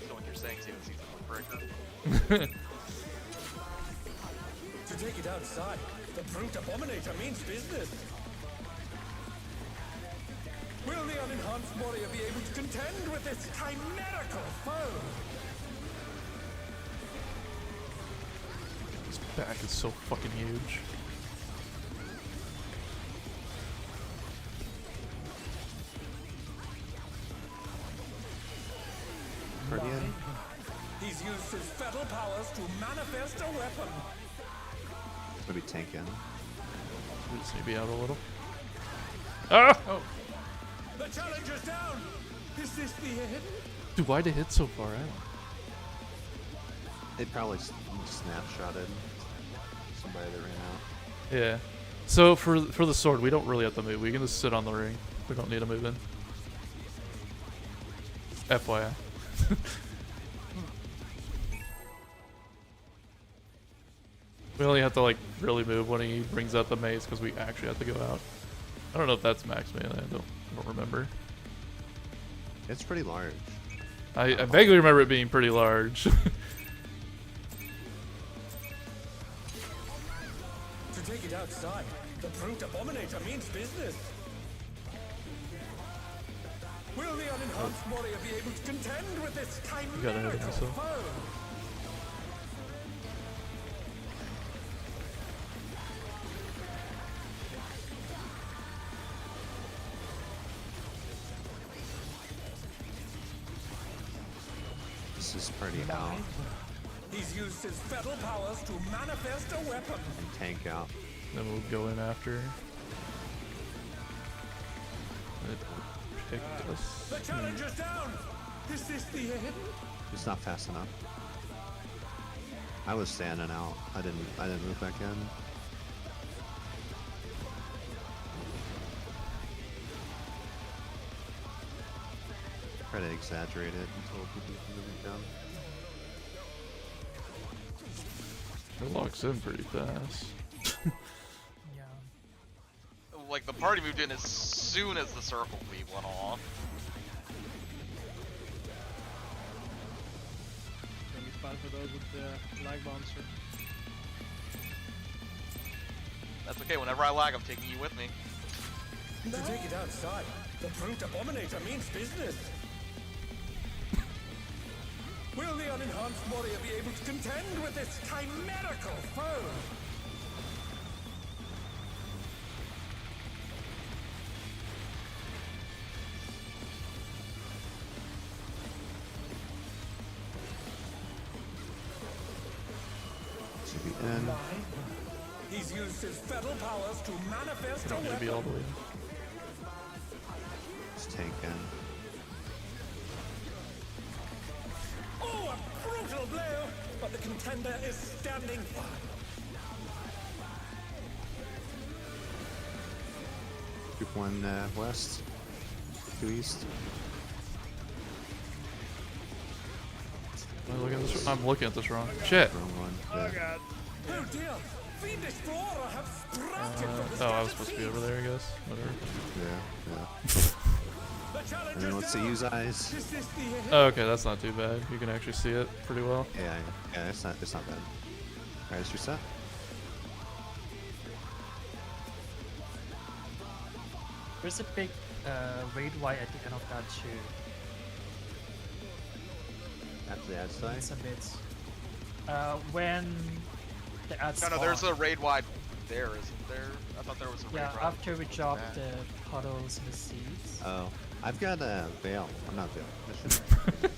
So what you're saying is even sees the breaker. To take it outside, the brute abominator means business. Will the unenhanced warrior be able to contend with this chimerical foe? His back is so fucking huge. Party in. He's used his fatal powers to manifest a weapon. Maybe tank in. We just need to be out a little. Ah! Oh, The challenger's down. Is this the end? Dude, why'd it hit so far out? It probably snapshotted somebody that ran out. Yeah. So for the sword, we don't really have to move. We can just sit on the ring. We don't need to move in. FYI. We only have to like really move when he brings out the mace because we actually have to go out. I don't know if that's max melee. I don't remember. It's pretty large. I vaguely remember it being pretty large. To take it outside, the brute abominator means business. Will the unenhanced warrior be able to contend with this gotta hit chimerical himself. foe? This is party out He's used his fatal powers to manifest a weapon. and tank out. Then we'll go in after. It picked us. The challenger's down. Is this the end? It's not fast enough. I was standing out. I didn't move back in. Try to exaggerate it until people can move it down. It locks in pretty fast. yeah. Like the party moved in as soon as the circle weave went off. Gonna be fun for those with the lag monster. That's okay, whenever I lag, I'm taking you with me. To take it outside, the brute abominator means business. Will the unenhanced warrior be able to contend with this chimerical foe? Should be in. He's used his fatal powers to manifest We a don't need to be all the weapon. way. Just tank in. Oh, a brutal blow! But the contender is standing fine. one west, 2 east. I'm looking at this wrong. Shit. Wrong one. Oh Yeah. god. Oh dear! Fiendish flora have sprouted from the Oh, I was scattered supposed to be seeds. over there, I guess. Whatever. Yeah. The challenge And then is let's see, down. use eyes. Is this the Oh, okay, that's not too bad. You can actually see it pretty well. Yeah, it's not bad. Alright, it's reset. There's a big raid white at the end of that too. After the ad side. It's a bit. When the ad No, spawn. there's a raid wide there, isn't there? I thought there was a raid Yeah, right after we drop that. the puddles in the seeds. Oh, I've got a veil. I'm not veil. Mission.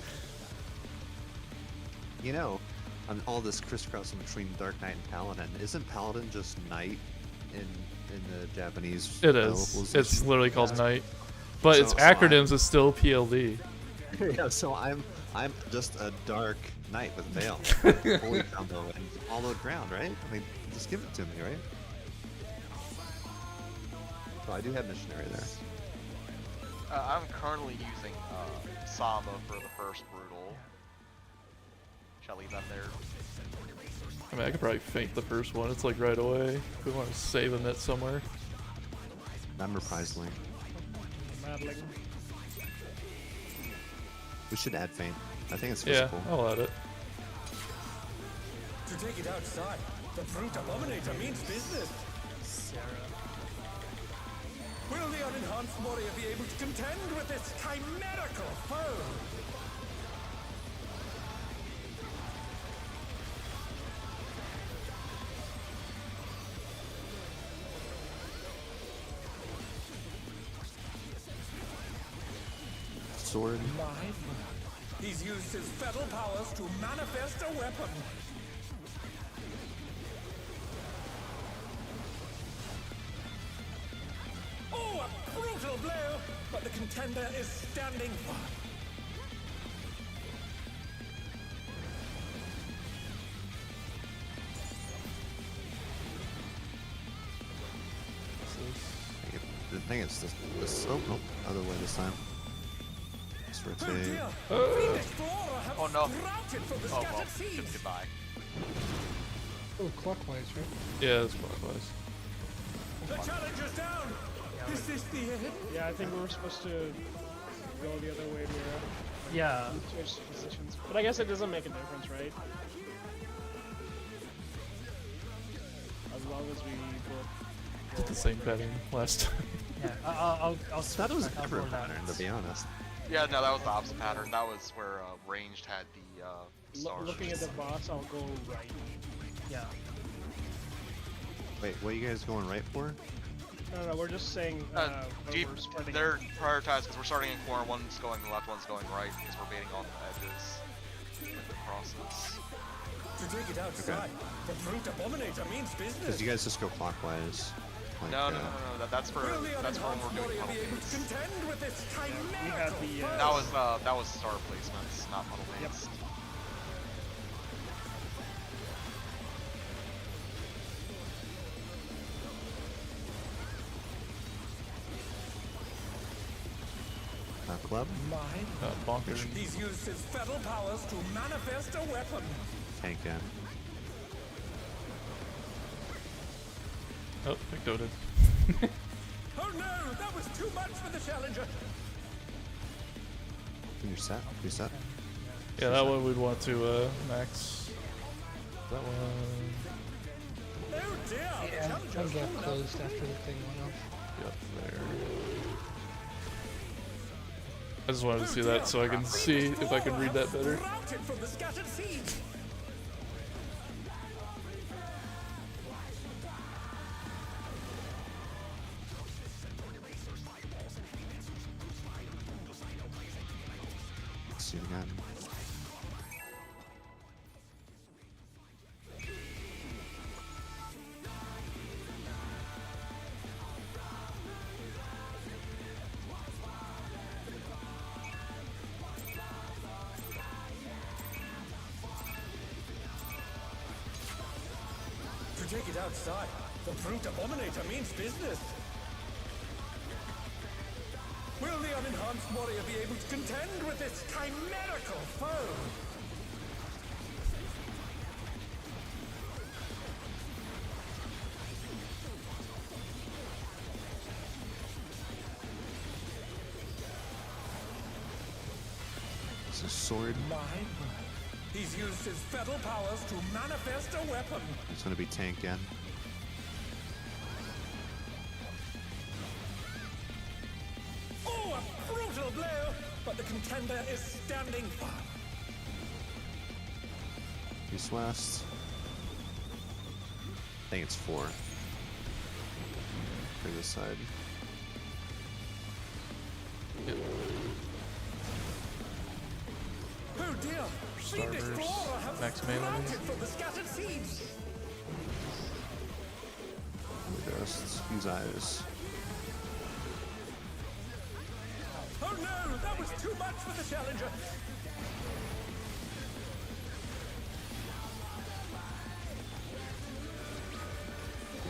You know, on all this crisscrossing between Dark Knight and Paladin, isn't Paladin just Knight in the Japanese? It is. It's literally called Knight. But its So acronyms is still PLD. Yeah, so I'm just a dark knight with veil, holy combo, and hollowed ground, right? I mean, just give it to me, right? So I do have missionary there. I'm currently using Samba for the first brutal. Shall I leave that there? I mean, I could probably feint the first one. It's like right away. If we want to save a net somewhere. I'm reprised link. Madling. We should add feint. I think it's Yeah, physical. I'll add it. To take it outside, the brute abominator means business. Sarah. Will the unenhanced warrior be able to contend with this chimerical foe? Sword. He's used his fetal powers to manifest a weapon. Oh, a brutal blow! But the contender is standing firm. The thing is, this oh, no, other way this time. Let's rotate. Fiendish flora have Oh, no. sprouted from the Oh well, scattered seeds. goodbye. Oh, clockwise, right? Yeah, it's clockwise. The challenge is down. Is this the end? Yeah, I think we were supposed to go the other way here. Yeah. Switch positions. But I guess it doesn't make a difference, right? As long as we both Did the same pattern last time. Yeah. I'll I switch thought it was a back up different for that. pattern, to be honest. Yeah, no, that was the opposite pattern. That was where ranged had the stars. looking at the boss, I'll go right. Yeah. Wait, what are you guys going right for? No, we're just saying Deep, we're spreading. they're prioritized because we're starting in corner. One's going left, one's going right because we're baiting on the edges, like the crosses. To take it outside, the brute abominator means Because business. you guys just go clockwise. Like, No. That's for Will the that's for when unenhanced we're doing warrior puddle be able to baits. contend with this we have chimerical the, foe? That was star placements, not puddle baits. club? Bonkers. He's used his fetal powers to manifest a weapon. Tank gun. Oh, McDoted. Oh no, that was too much for the challenger. Can you set? Can you set? Yeah, that one we'd want to max. That one. Oh dear, the Yeah, challenger I has got fallen out. closed after the thing went off. Yep, there. I just wanted to see that so I can see if I can read that better. Sprouted from the scattered seeds. Let's see again. To take it outside, the brute abominator means business. enhanced warrior be able to contend with this chimerical foe? It's a sword. My word. He's used his fetal powers to manifest a weapon. It's gonna be tank again. Oh, a brutal blow! But the contender is standing firm. East west. I think it's 4. For this side. Oh dear! Fiendish Starters, Flora have max melee. sprouted from the scattered seeds. Ghosts. Use eyes. Oh no! That was too much for the challenger.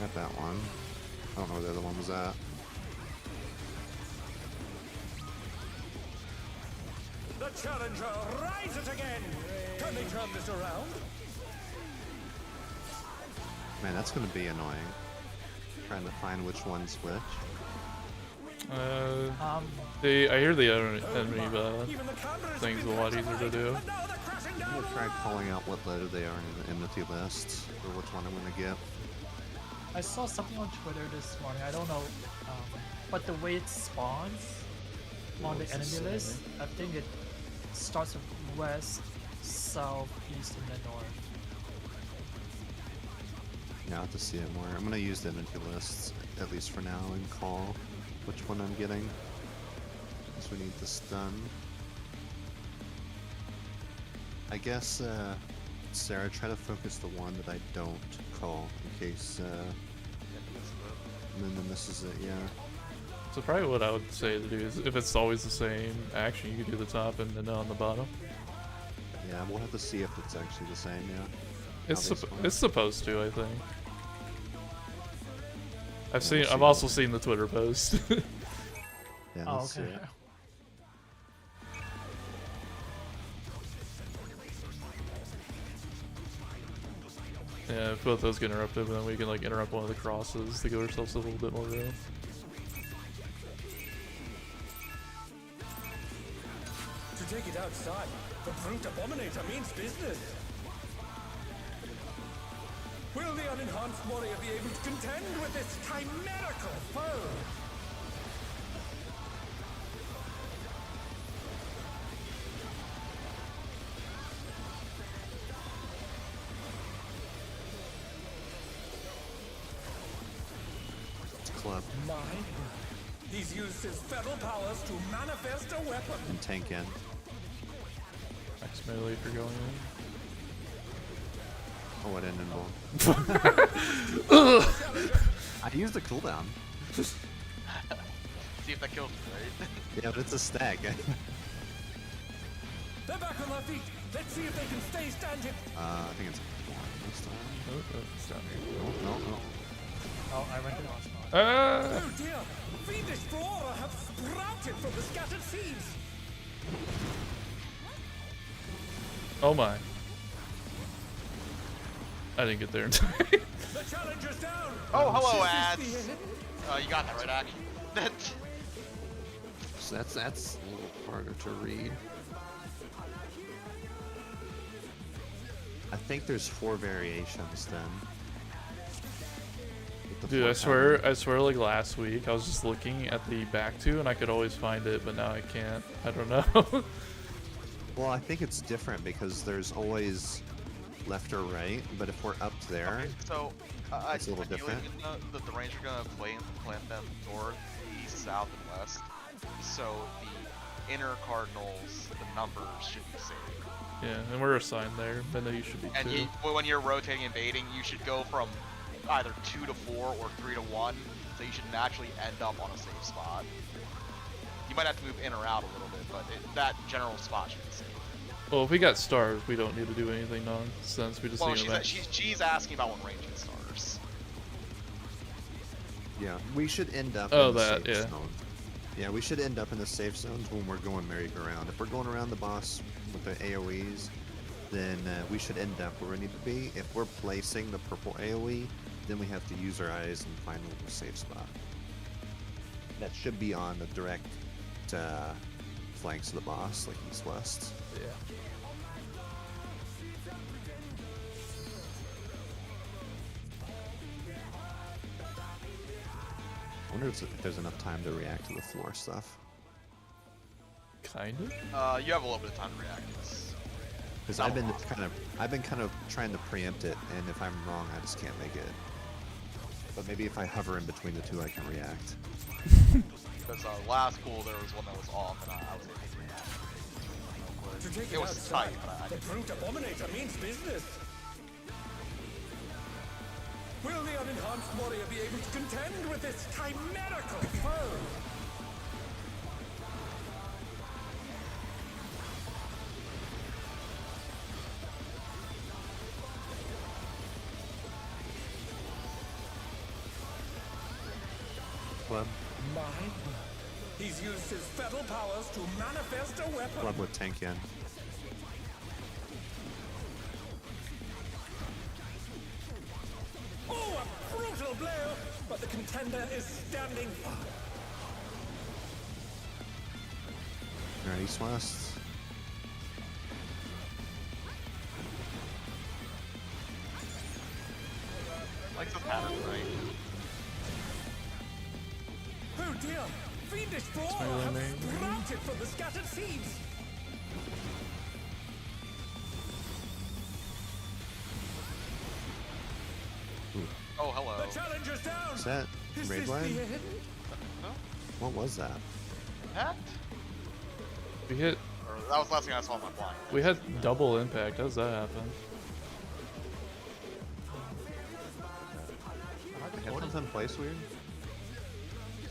Got that one. I don't know where the other one was at. The challenger rises again. Can they turn this around? Man, that's gonna be annoying. Trying to find which one's which. I hear the enemy Even the counter is thing's a lot easier to do. and now they're crashing I'm down. gonna try calling out what letter they are in the enmity list, or which one I'm gonna get. I saw something on Twitter this morning. I don't know, but the way it spawns on the What's it enemy say? list, I think it starts with west, south, east, and then north. Yeah, I'll have to see it more. I'm gonna use the enmity lists, at least for now, and call which one I'm getting. Because we need this done. I guess, Sarah, try to focus the one that I don't call, in case, and then this is it, yeah. So probably what I would say to do is, if it's always the same action, you could do the top and then on the bottom. Yeah, we'll have to see if it's actually the same, yeah. It's supposed to, I think. we'll I've see. also seen the Twitter post. Yeah, Oh, let's see okay. it. Yeah, if both those get interrupted, then we can like interrupt one of the crosses to give ourselves a little bit more room. To take it outside, the brute abominator means business. Will the unenhanced warrior be able to contend with this chimerical foe? It's club My word. He's used his fetal powers to manifest a weapon. and tank in. Max melee if you're going in. Oh, I didn't involve. I used the cooldown. See if that kills you, right? Yeah, but it's a stack. They're back on their feet. Let's see if they can stay standing. I think it's 1 this time. Oh, it's down here. No. Oh, I went to the last spot. Ah! Oh dear! Fiendish Flora have sprouted from the scattered seeds. Oh my. I didn't get there in time. The challenger's down. Oh, hello, This is ads. the end. You got that right, Ack. So that's a little harder to read. I think there's 4 variations then. With the Dude, 4 I swear like last week I was just looking at the back two and I could always find it, but now I can't. I don't know. Well, I think it's different because there's always left or right, but if we're up there, Okay, so It's a little different. The range are gonna plant them north, east, south, and west. So the inner cardinals, the numbers should be the same. Yeah, and we're assigned there, and then you should be And too. when you're rotating and baiting, you should go from either 2 to 4 or 3 to 1. So you should naturally end up on a safe spot. You might have to move in or out a little bit, but that general spot should be safe. Well, if we got stars, we don't need to do anything nonsense. We just Well, need to she's asking about when range gets stars. yeah, we should end up Oh, in the that, safe yeah. zone. Yeah, we should end up in the safe zones when we're going merry-go-round. If we're going around the boss with the AoEs, then we should end up where we need to be. If we're placing the purple AoE, then we have to use our eyes and find a little safe spot. That should be on the direct flanks of the boss, like east-west. Yeah. I wonder if there's enough time to react to the floor stuff. Kind of. You have a little bit of time to react to this. Because I've been kind of trying to preempt it, and if I'm wrong, I just can't make it. But maybe if I hover in between the two, I can react. Because last pool there was one that was off, and I was able to react. To take It was outside, tight, but I the didn't. brute abominator means business. Will the unenhanced warrior be able to contend with this chimerical foe? Club. Mine. He's used his fatal powers to manifest a weapon. Club with tank in. Oh, a brutal blow! But the contender is standing firm. Alright, east-west. Like the pattern, right? Oh dear! Fiendish my floor real have name. sprouted from the scattered seeds! Oh, hello. The challenger's down! Is that Is raid this line? the end? No? What was that? Impact? We hit. Or that was the last thing I saw on my blind. We had double impact. How does that happen? The headphones in place weird?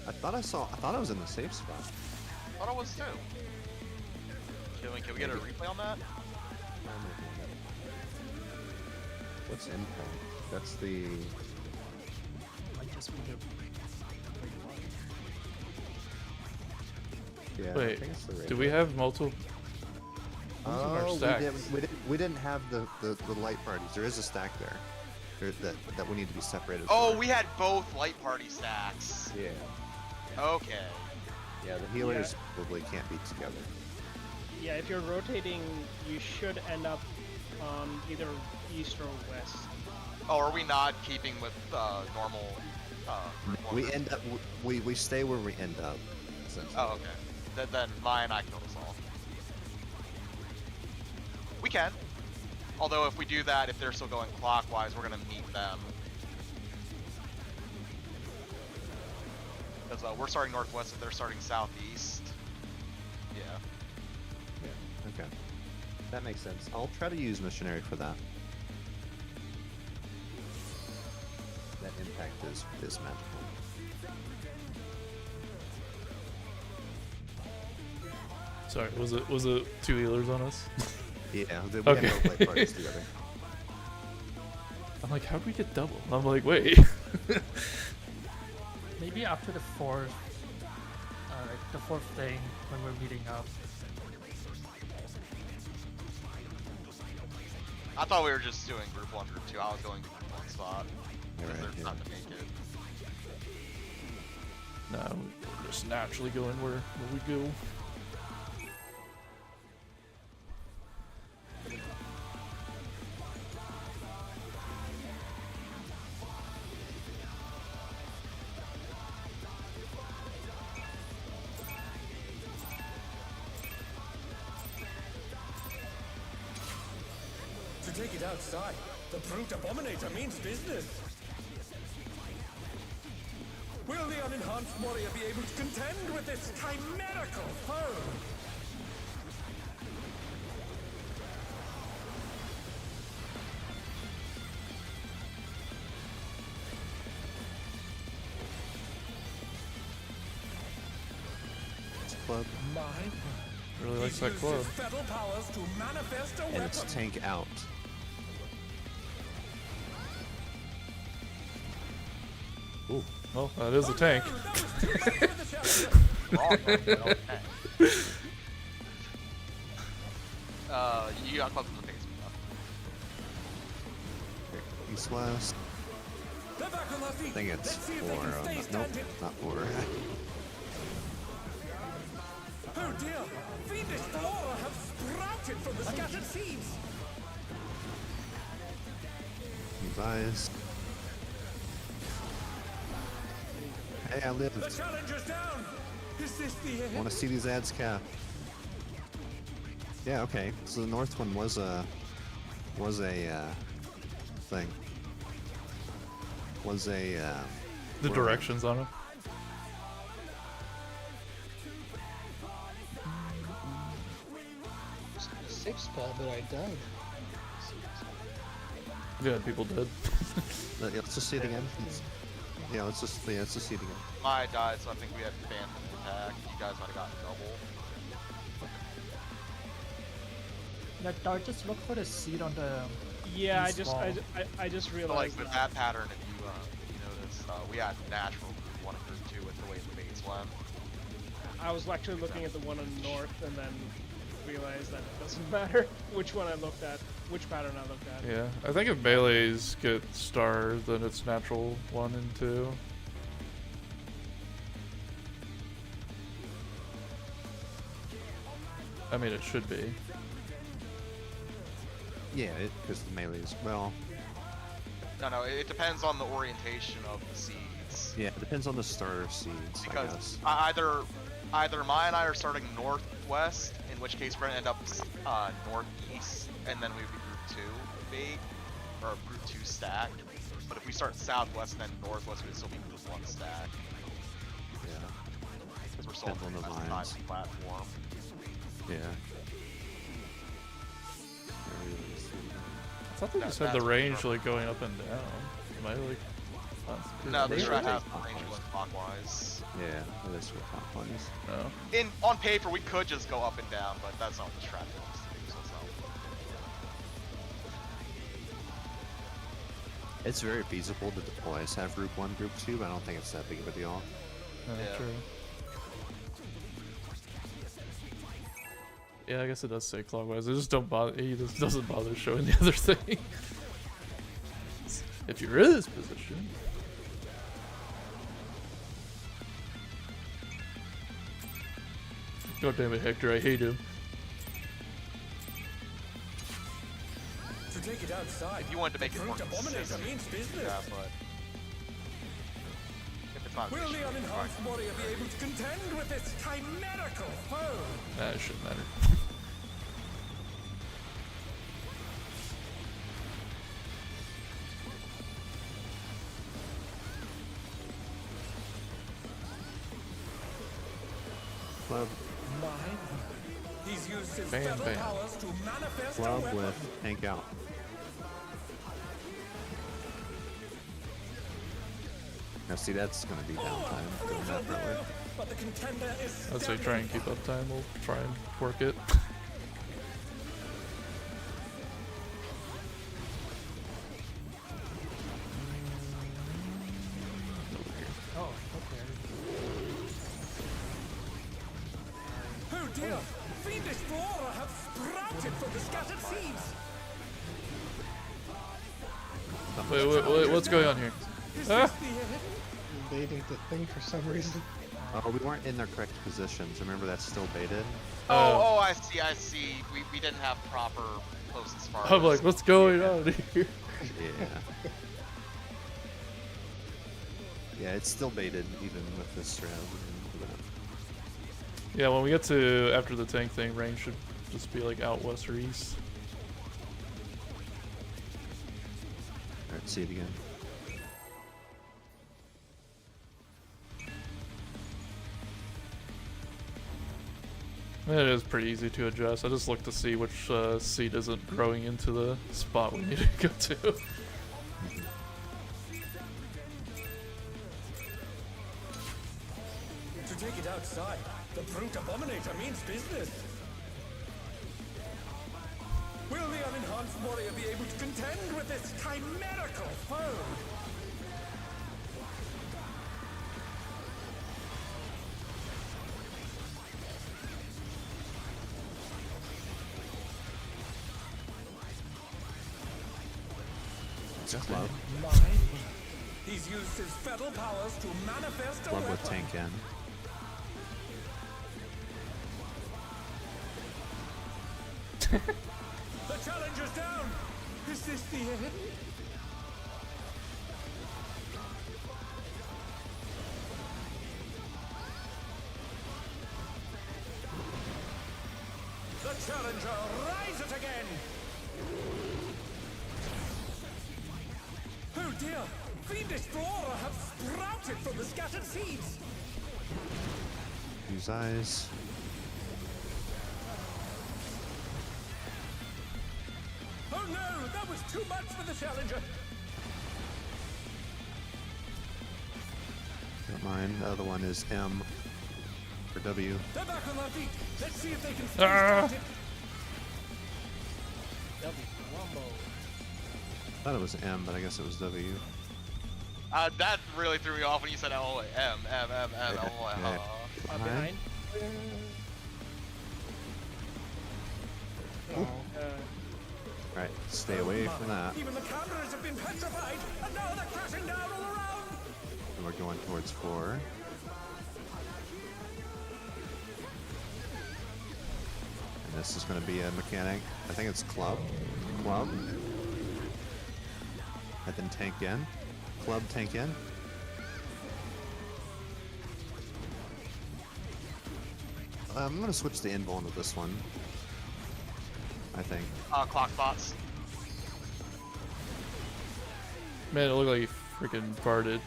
I thought I was in the safe spot. I thought I was too. Can we get a replay on that? What's impact? That's the... Might just be the Yeah, I Wait, think it's the raid do we have multiple? our Oh, stacks? we didn't have the light parties. There is a stack there. That we need to be separated. Oh, for. we had both light party stacks. Yeah. Okay. Yeah, the healers probably can't be together. Yeah, if you're rotating, you should end up either east or west. Oh, are we not keeping with normal? We end up. We stay where we end up. Essentially. Oh, okay. Then mine, I can kill us all. We can. Although if we do that, if they're still going clockwise, we're gonna meet them. Because we're starting northwest, if they're starting southeast. Yeah. Yeah. Okay. That makes sense. I'll try to use missionary for that. That impact is magical. Sorry, was it two healers on us? Yeah, we Okay. have no light parties together. I'm like, how do we get double? I'm like, wait. maybe after the fourth thing when we're meeting up. I thought we were just doing group 1, group 2. I was going to group 1 spot. Because Alright, there's yeah. not to make it. No, we're just naturally going where we go. To take it outside, the brute abominator means business. Will the unenhanced warrior be able to contend with this chimerical foe? Club. Mine. Really likes that He's club. used his fatal powers to manifest a And weapon. it's tank out. Ooh. Well, that is a tank. No, that was too late for the challenger. wrong, but okay. You got close to the basement though. East west. They're back on their I feet. think it's Let's see if 4. they can stay Nope, standing. not 4. Oh dear! Fiendish flora have sprouted from the scattered seeds. Advise. Hey, I The lived. challenger's down. Is this the I end? want to see these ads cap. Yeah, okay. So the north one was a thing. Was a The where- directions on them. Safe spot, but I died. Yeah, people did. Yeah, let's just see it again. Yeah, let's just see it again. I died, so I think we had phantom attack. You guys might have gotten double. Like, Dart, just look for the seed on the. Yeah, east wall. I just So realized like with that pattern, if you notice, we had natural group 1 and group 2 with the way the baits went. I was actually looking at the one on the north and then realized that it doesn't matter which one I looked at, which pattern I looked at. Yeah, I think if melees get stars, then it's natural 1 and 2. I mean, it should be. Yeah, because the melee's well. No, it depends on the orientation of the seeds. Yeah, it depends on the starter seeds. I Because guess. either Maya and I are starting northwest, in which case we're gonna end up northeast, and then we would be group 2 bait, or group 2 stack. But if we start southwest and then northwest, we'd still be group 1 stack. Yeah. Because we're still Depends on the on the lines. platform. Yeah. I thought they just had the range like going up and down. Am I like? No, the They strat has rotate the range going clockwise. Yeah, it is what clockwise. No. On paper, we could just go up and down, but that's not what the strat wants to do, so it's not. It's very feasible to deploy as have group 1, group 2, but I don't think it's that big of a deal. Yeah. True. Yeah, I guess it does say clockwise. It just don't bother. He just doesn't bother showing the other thing. If you're in this position. God damn it, Hector! I hate him. To take it outside. If you wanted to make it more Brute abominator consistent, means business. yeah, but if it's not an Will issue, the it's fine. unenhanced warrior be able to contend with this chimerical foe? It shouldn't matter. Club, Mine. He's used his Bam, feral bam. powers to manifest a club weapon. with tank out. Now see, that's gonna be downtime. Doing that that way. But the contender is I'd say try and keep up time. We'll try and work it. Oh, okay. Oh dear! Fiendish flora have sprouted from the scattered seeds. Wait, what's going on here? Is Ah! this the end? Invading the thing for some reason. Oh, we weren't in their correct positions. Remember, that's still baited. Oh, I see. We didn't have proper closest far. I'm like, what's going on here? Yeah. Yeah, it's still baited even with this round. Yeah, when we get to after the tank thing, range should just be like out west or east. Alright, see it again. It is pretty easy to adjust. I just look to see which seed isn't growing into the spot we need to go to. To take it outside, the brute abominator means business. Will the unenhanced warrior be able to contend with this chimerical foe? That's Club. He's used his fetal powers to manifest a Club with weapon. tank in. The challenger's down. Is this the end? The challenger rises again. Oh dear! Fiendish Flora have sprouted from the scattered seeds. Use eyes. Oh no! That was too much for the challenger. Got mine. The other one is M for W. They're back on their feet. Let's see if they can stay Ah. started. Thought it was M, but I guess it was W. That really threw me off when you said M, M, M, M, M. Yeah, I'm like, yeah. Behind. Right, stay away from that. Even the cameras have been petrified, and now they're crashing down all around. And we're going towards 4. And this is going to be a mechanic. I think it's Club. Club. And then tank in. Club, tank in. I'm going to switch the invuln with this one. I think. clock bots. Man, it looked like he freaking farted.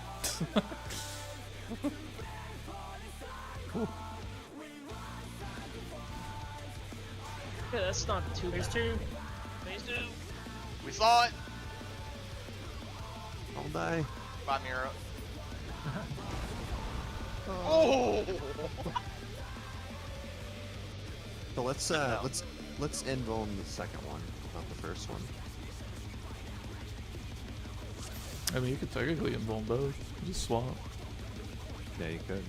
Yeah, that's not too bad. Phase 2. We saw it. I'll die. Bye, Mira. Oh! So let's invuln the second one, not the first one. I mean, you could technically involve both. Just swap. Yeah, you could.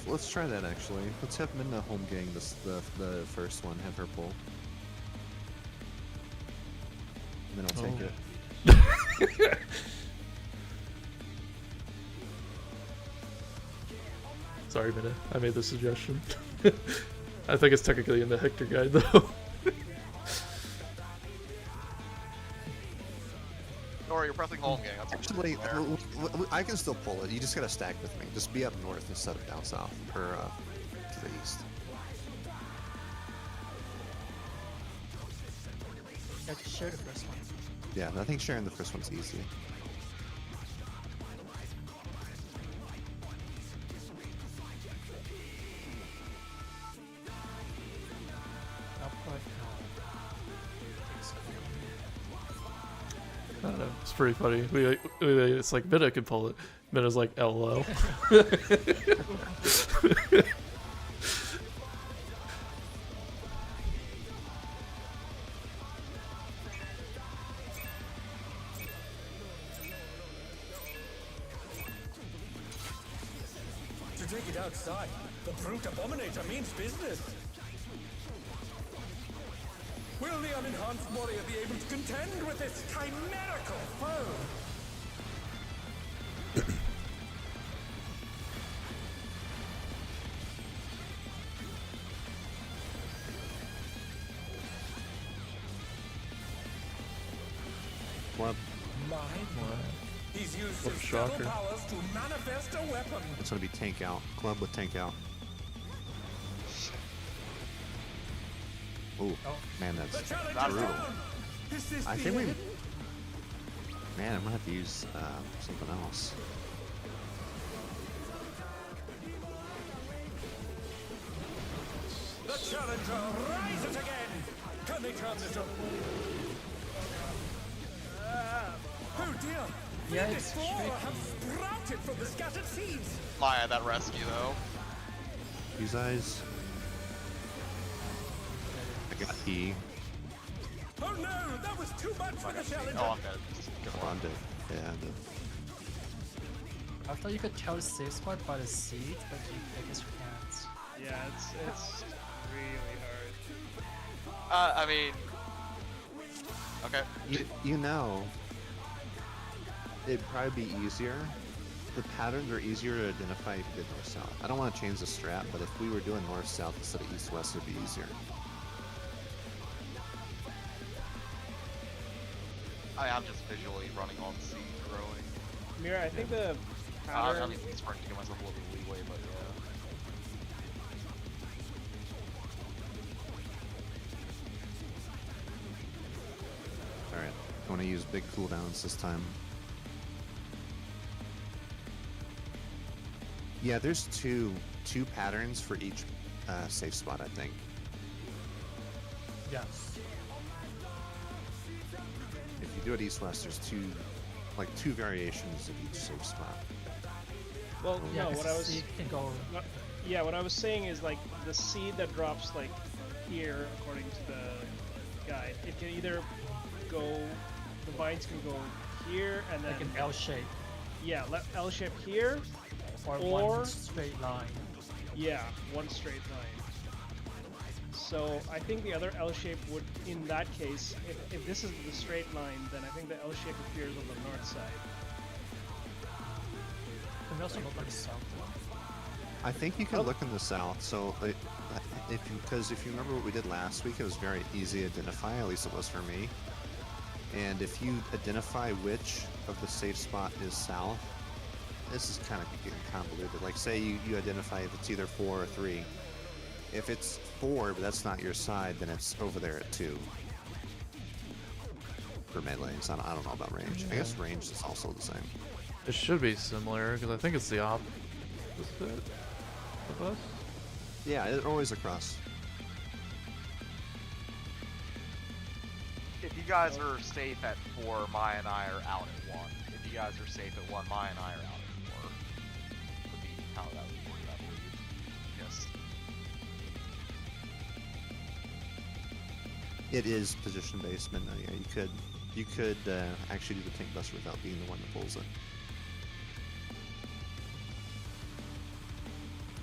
Let's try that actually. Let's have Minna home gang the first one. Have her pull, and then I'll take it. Sorry, Minna. I made the suggestion. I think it's technically in the Hector guide, though. Or you're pressing home gang. That's Actually, I can still pull it. You just gotta stack with me. Just be up north instead of down south, or to the east. Yeah, just share the first one. Yeah, I think sharing the first one's easy. I don't know. It's pretty funny. It's like Minna can pull it. Minna's like, LOL. To take it outside, the brute abominator means business. Will the unenhanced warrior be able to contend with this chimerical foe? Club. He's used What a his shocker. spell powers to manifest a weapon. It's gonna be tank out. Club with tank out. Ooh, man, The that's challenger's brutal. down. Is this I the think we. end? Man, I'm gonna have to use something else. The challenger rises again. Can they turn this up? Oh dear! Yeah, Fiendish it's Flora shaky. have sprouted from the scattered seeds. Maya, that rescue though. Use eyes. I got E. Oh no! That was too much for the challenger. Oh, I'm dead. Good Oh, one. I'm dead. Yeah, I'm dead. I thought you could tell the safe spot by the seed, but I guess you can't. Yeah, it's really hard. I mean, Okay. You know, it'd probably be easier. The patterns are easier to identify if you did north-south. I don't want to change the strat, but if we were doing north-south instead of east-west, it'd be easier. I'm just visually running on C growing. Mira, I think the I pattern. mean, it's starting to give myself a little bit of leeway, but yeah. Alright, I want to use big cooldowns this time. Yeah, there's two patterns for each safe spot, I think. Yes. If you do it east-west, there's two variations of each safe spot. Well, Yeah, no, 'cause what I was. C can go. Yeah, what I was saying is like the seed that drops like here, according to the guide, it can either go. The vines can go here and then Like an L shape yeah, L shape here. or Or- one straight line. Yeah, one straight line. So I think the other L shape would, in that case, if this is the straight line, then I think the L shape appears on the north side. Can we also look on the south one? I think you can look in the south. So, because if you remember what we did last week, it was very easy to identify. At least it was for me. And if you identify which of the safe spot is south, this is kind of getting convoluted. Like, say you identify if it's either 4 or 3. If it's 4, but that's not your side, then it's over there at 2. For melees, I don't know about range. I guess range is also the same. It should be similar because I think it's the opposite of us. Yeah, it's always across. If you guys are safe at 4, Maya and I are out at 1. If you guys are safe at 1, Maya and I are out at 4. Would be how that would work, I believe. Yes. It is position based, but yeah, you could actually do the tank buster without being the one that pulls it.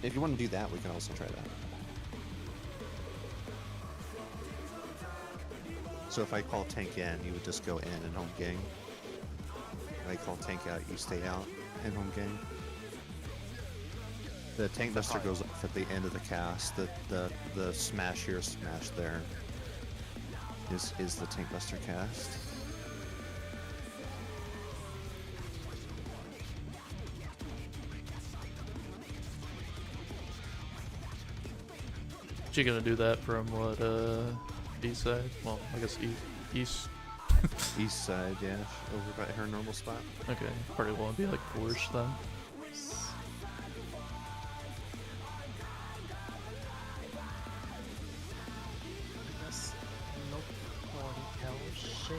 If you want to do that, we can also try that. So if I call tank in, you would just go in and home gang. If I call tank out, you stay out and home gang. The tank buster goes off at the end of the cast. The smash here, smash there is the tank buster cast. You're gonna do that from what, east side? Well, I guess east. East side, yeah, over by her normal spot. Okay, probably won't be like forced then. Let's look for the L shape.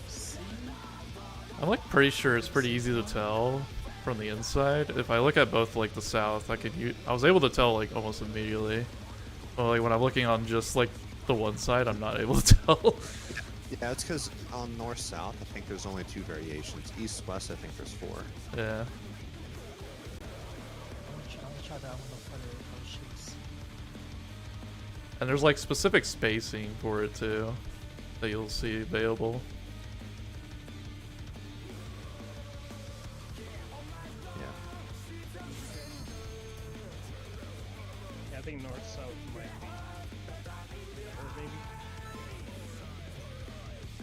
C. I'm like pretty sure it's pretty easy to tell from the inside. If I look at both like the south, I was able to tell like almost immediately. Well, like when I'm looking on just like the one side, I'm not able to tell. Yeah, it's because on north-south, I think there's only 2 variations. East-west, I think there's 4. Yeah. Let me try that one. Look for the L shapes. And there's like specific spacing for it too that you'll see available. Yeah. Yeah, I think north south might be better, maybe.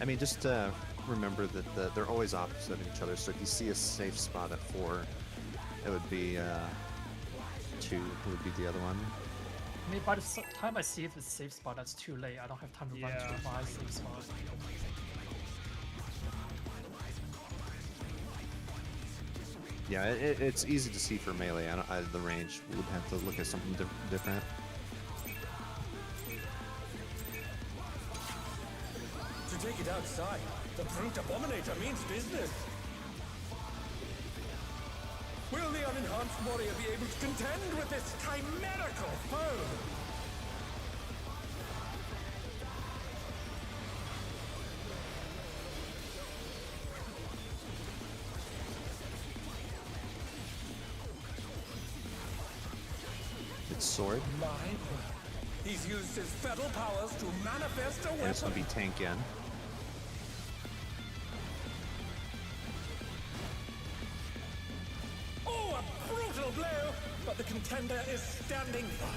I mean, just remember that they're always opposite of each other. So if you see a safe spot at 4, it would be 2 would be the other one. I mean, by the time I see if it's a safe spot, that's too late. I don't have time to run Yeah. to my safe spot. Yeah, it's easy to see for melee. The range would have to look at something different. To take it outside, the brute abominator means business. Will the unenhanced warrior be able to contend with this chimerical foe? It's sword, My word. He's used his feral powers to manifest a and this would weapon. be tank in. final blow, but the contender is standing firm.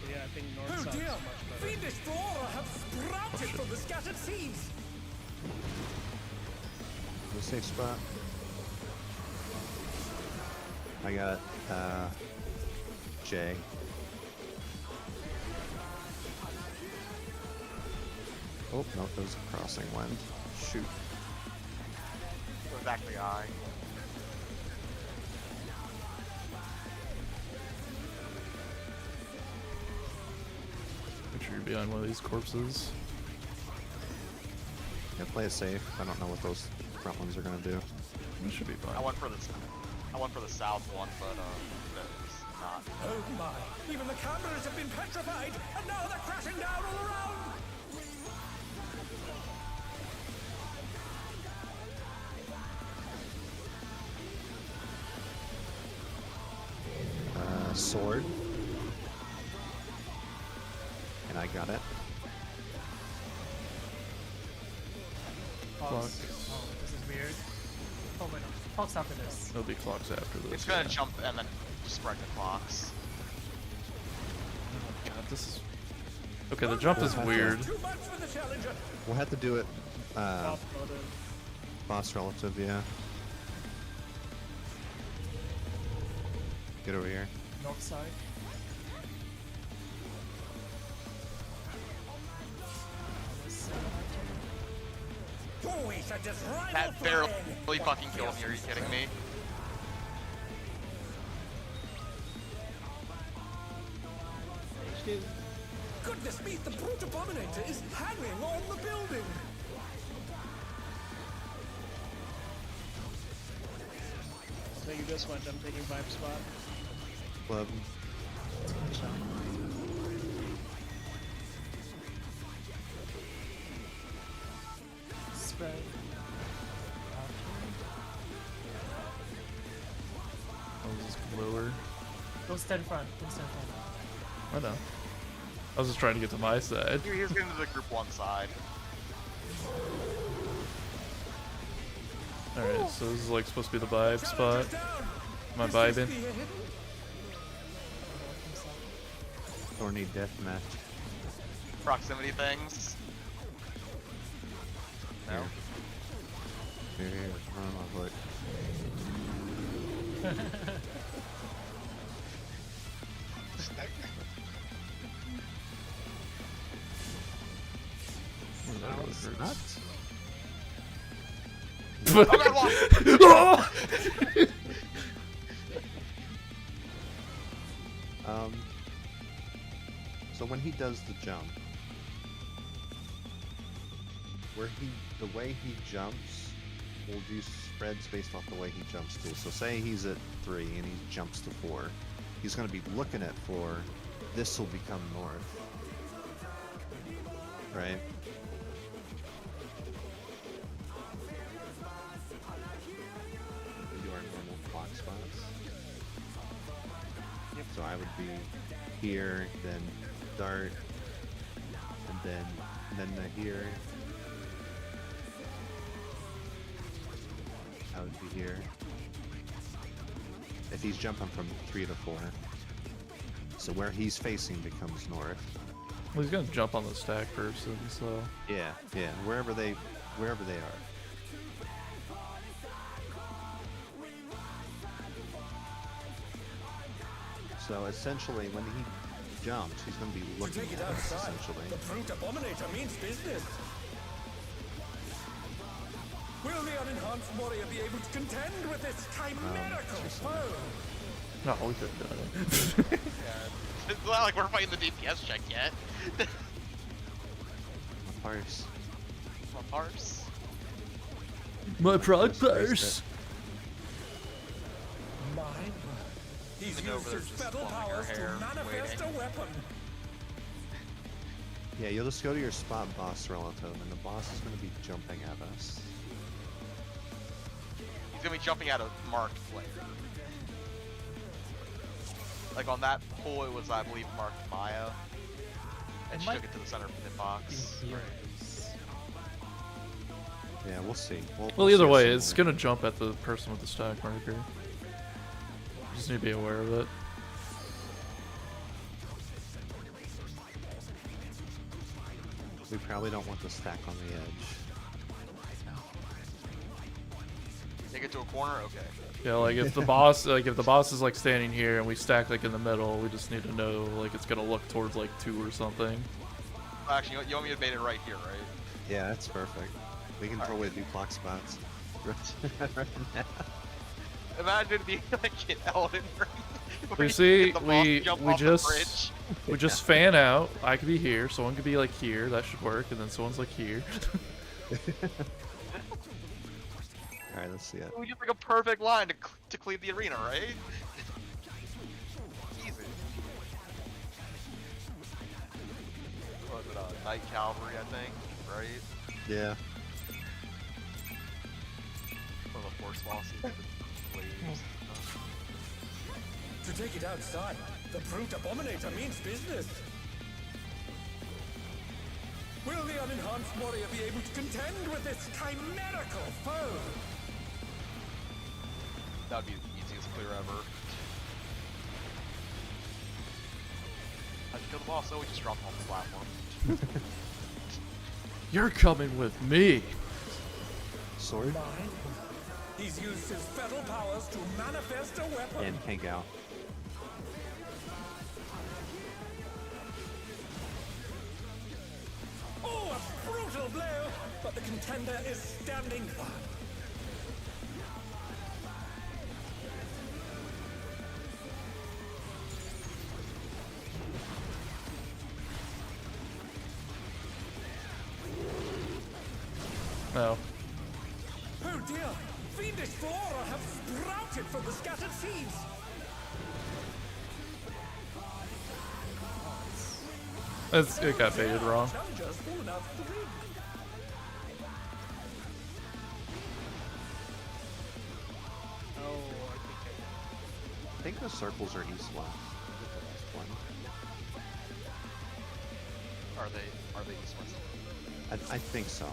Yeah, I think north Oh south dear! is much better. Fiendish flora have sprouted from the scattered seeds! The safe spot. I got Jay. Oh no, it was a crossing wind. Shoot. Go back to the eye. Make sure you're behind one of these corpses. Yeah, play it safe. I don't know what those front ones are gonna do. This should be fine. I went for the south one, but that was not. Oh my! Even the cameras have been petrified, and now they're crashing down all around! Sword. And I got it. Fox. Clocks. Oh, this is weird. Oh wait, no. Fox after this. There'll be clocks after this. It's gonna yeah. jump and then spread the clocks. God, this is. Okay, the jump is weird. Too much for the challenger! We'll have to do it Top loaded. boss relative, yeah. Get over here. North side. Oh, we should just ride That barely fucking killed me. Are you kidding me? HQ. Goodness me, the brute abominator is hanging on the building! I'll take you this much. I'm taking vibe spot. Club. Spread. I'll just lower. Go stand front. Go stand front. I know. I was just trying to get to my side. He was getting to the group one side. Alright, so this is like supposed to be the vibe spot. Am I vibing? Thorny deathmatch. Proximity things. No. Here, run my foot. Nuts. Oh god, walk! So when he does the jump, the way he jumps, we'll do spreads based off the way he jumps too. So say he's at 3 and he jumps to 4, he's going to be looking at 4. This will become north, right? We do our normal clock spots. Yep. So I would be here, then dart, and then the here. I would be here. If he's jumping from 3 to 4. So where he's facing becomes north. Well, he's gonna jump on the stack person, so. Yeah, wherever they are. So essentially, when he jumps, he's going to be To looking take it at us, outside, essentially. the brute abominator means business. Will the unenhanced warrior be able to contend with this chimerical foe? No, we could have done it. It's not like we're fighting the DPS check yet. Parse. My parse. My prog Just waste purse! My word. He's Even over used there his just feather plumbing her powers to hair, manifest waiting. a weapon. Yeah, you'll just go to your spot boss relative, and the boss is going to be jumping at us. He's gonna be jumping at a marked player. Like on that pull, it was, I believe, marked Maya. And It she might took it to the center of the hitbox. Here. Yeah, we'll see. Well, see either it way, somewhere. it's gonna jump at the person with the stack marker. Just need to be aware of it. We probably don't want the stack on the edge. Take it to a corner? Okay. Yeah, like if the boss, is like standing here and we stack like in the middle, we just need to know like it's gonna look towards like 2 or something. Actually, you want me to bait it right here, right? Yeah, that's perfect. We can totally do clock spots. Right now. Imagine it being like an Elden Ring. where We you see, get the boss to we jump off the just bridge. we just fan out. I could be here, someone could be like here, that should work, and then someone's like here. Alright, let's see it. We get like a perfect line to clean the arena, right? Easy. What was it, Night Cavalry, I think, right? Yeah. One of the force bosses. Blades. To take it outside, the brute abominator means business. Will the unenhanced warrior be able to contend with this chimerical foe? That'd be the easiest clear ever. How'd you kill the boss? Oh, we just dropped him off the platform. You're coming with me. Sword He's used his fetal powers to manifest a weapon. and tank out. Oh, a brutal blow! But the contender is standing firm. No. Oh dear! Fiendish flora have sprouted from the scattered seeds! It got baited wrong. Challengers full enough to win. Oh, I think the circles are east-west. The last one. Are they east west? I think so.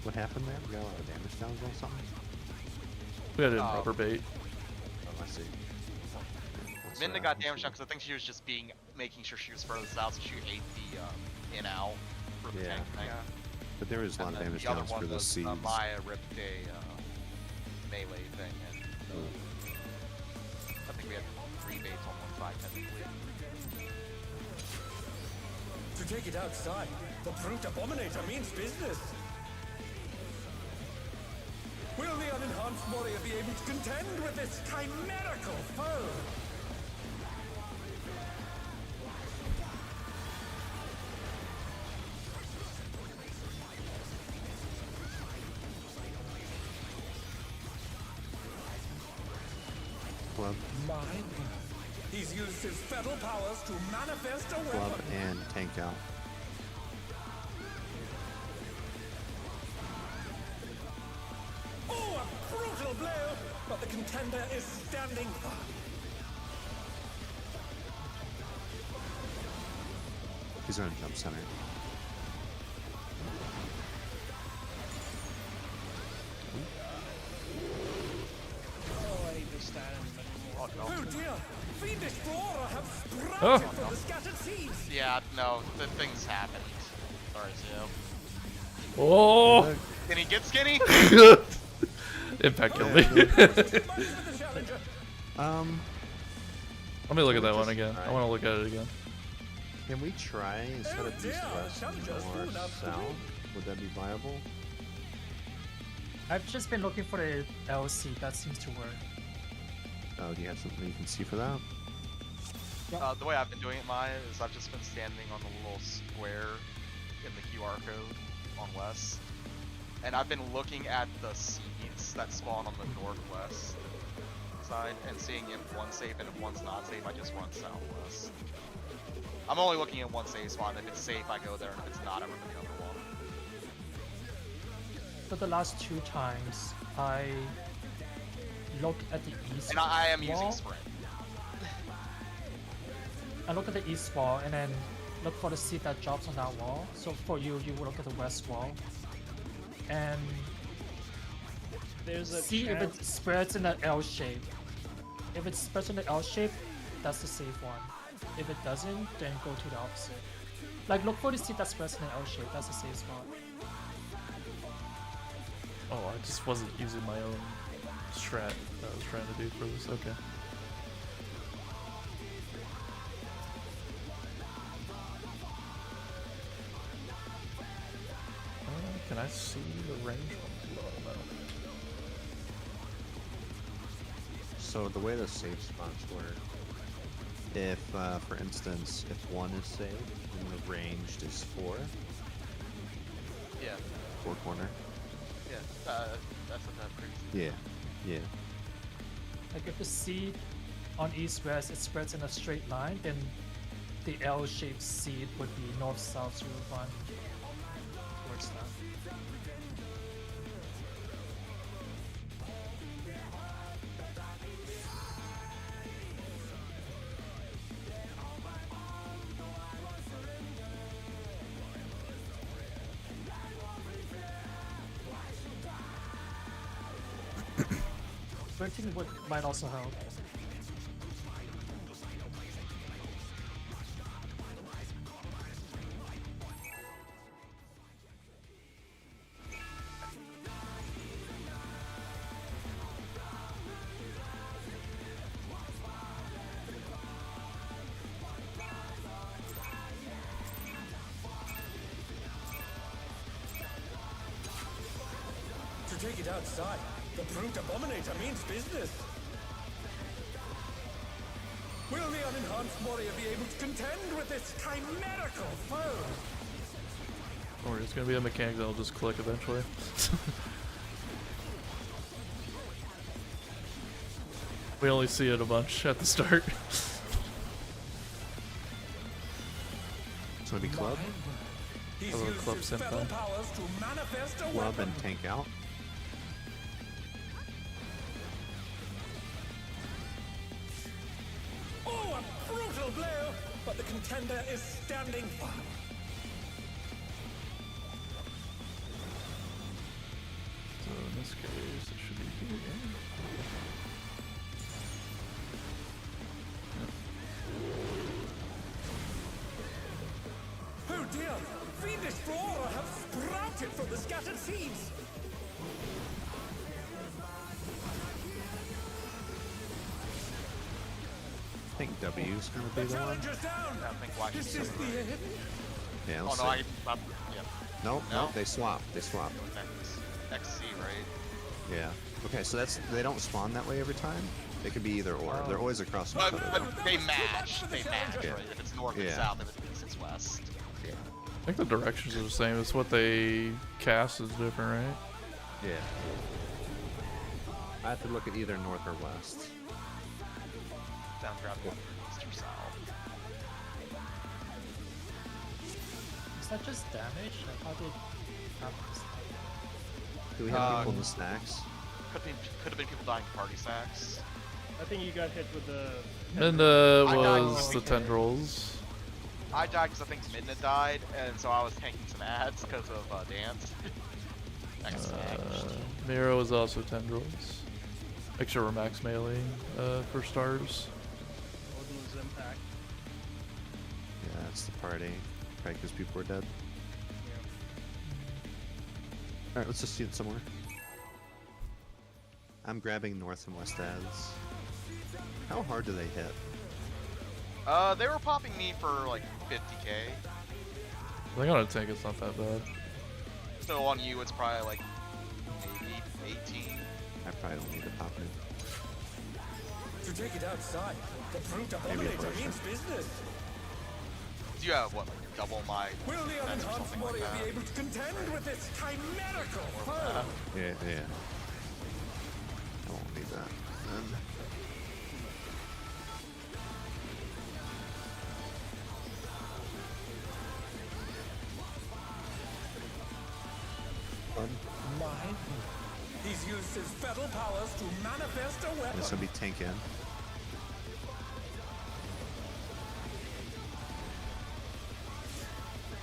What happened there? We got a lot of damage down or something? We got it in rubber bait. Oh, I see. What's Minna that? got Let's damage see. down because I think she was just making sure she was furthest out, so she ate the in-out for the Yeah. tank thing. But there is a lot And of then damage the other down for one the was seeds. Maya ripped a melee thing, and I think we had 3 baits on one side technically. To take it outside, the brute abominator means business. Will the unenhanced warrior be able to contend with this chimerical foe? Club, My word. He's used his fetal powers to manifest a club, weapon. and tank out. Oh, a brutal blow! But the contender is standing firm. He's gonna jump center. oh, I need to stand in the middle. Oh, no. Oh dear! Fiendish flora have sprouted Oh. from the scattered seeds. Yeah, no, the things happened. Sorry, Zio. Oh! Skinny, get skinny! Impact killed me. Let me look at that one again. I want to look at it again. Can we try instead of dear, east-west, challengers full enough to north-south? win. Would that be viable? I've just been looking for the LC. That seems to work. Oh, do you have something you can see for that? The way I've been doing it, Maya, is I've just been standing on the little square in the QR code on west. And I've been looking at the seeds that spawn on the northwest side and seeing if one's safe, and if one's not safe, I just run southwest. I'm only looking at one safe spot, and if it's safe, I go there, and if it's not, I run to the other one. But the last 2 times, I look at the east And I am using wall. sprint. And look at the east wall, and then look for the seed that drops on that wall. So for you, you will look at the west wall, and There's a see if chance. it spreads in an L shape. If it spreads in an L shape, that's the safe one. If it doesn't, then go to the opposite. Like, look for the seed that spreads in an L shape. That's the safe spot. Oh, I just wasn't using my own strat that I was trying to do for this. Okay. Can I see the range ones? Well, no. So the way the safe spots work, if, for instance, if 1 is saved, then the ranged is 4. Yeah. 4 corner. Yeah. That's what that previously. Yeah. Yeah. Like, if the seed on east-west, it spreads in a straight line, then the L-shaped seed would be north-south, so you would run towards that. Sprinting might also help. To take it outside, the brute abominator means business. Will the unenhanced warrior be able to contend with this chimerical foe? Or it's gonna be a mechanic that'll just click eventually. We only see it a bunch at the start. So it'd be club, He's A little used club his synth feather then. powers to manifest a club weapon. and tank out. Oh, a brutal blow! But the contender is standing firm. So in this case, it should be here. Oh dear! Fiendish flora have sprouted from the scattered seeds! I think W is gonna be The the one. challenger's down! I think why This is the end. Yeah. Oh Let's no, see. I'm yeah. Nope. No? Nope. They swap. They swap. XC, right? Yeah. Okay. So they don't spawn that way every time. They could be either or. They're always across each But, other. but they match. They match, Yeah. right? If it's north and Yeah. south, if it's east and west. Yeah. I think the directions are the same. It's what they cast is different, right? Yeah. I have to look at either north or west. Down, grab one east or south. Is that just damage? Like, how did happen this time? Do we have people in the snacks? Could have been people dying to party sacks. I think you got hit with the. And I died was to the be- tendrils. I died because I think Midna died, and so I was tanking some ads because of dance. Miro was also tendrils. Make sure we're max melee for stars. Odin's impact. Yeah, that's the party. Right, because people were dead. Alright, let's just see it somewhere. I'm grabbing north and west ads. How hard do they hit? They were popping me for like 50k. I think on a tank it's not that bad. So on you, it's probably like maybe 18. I probably don't need to pop it. To take it outside, the brute Maybe a abominator portion. means business. Do you have what, like double my Will the defense or unenhanced something like warrior that? be able to contend with this chimerical foe? Yeah, yeah. I won't need that. Fun. He's used his fetal powers to manifest a weapon. This will be tank in.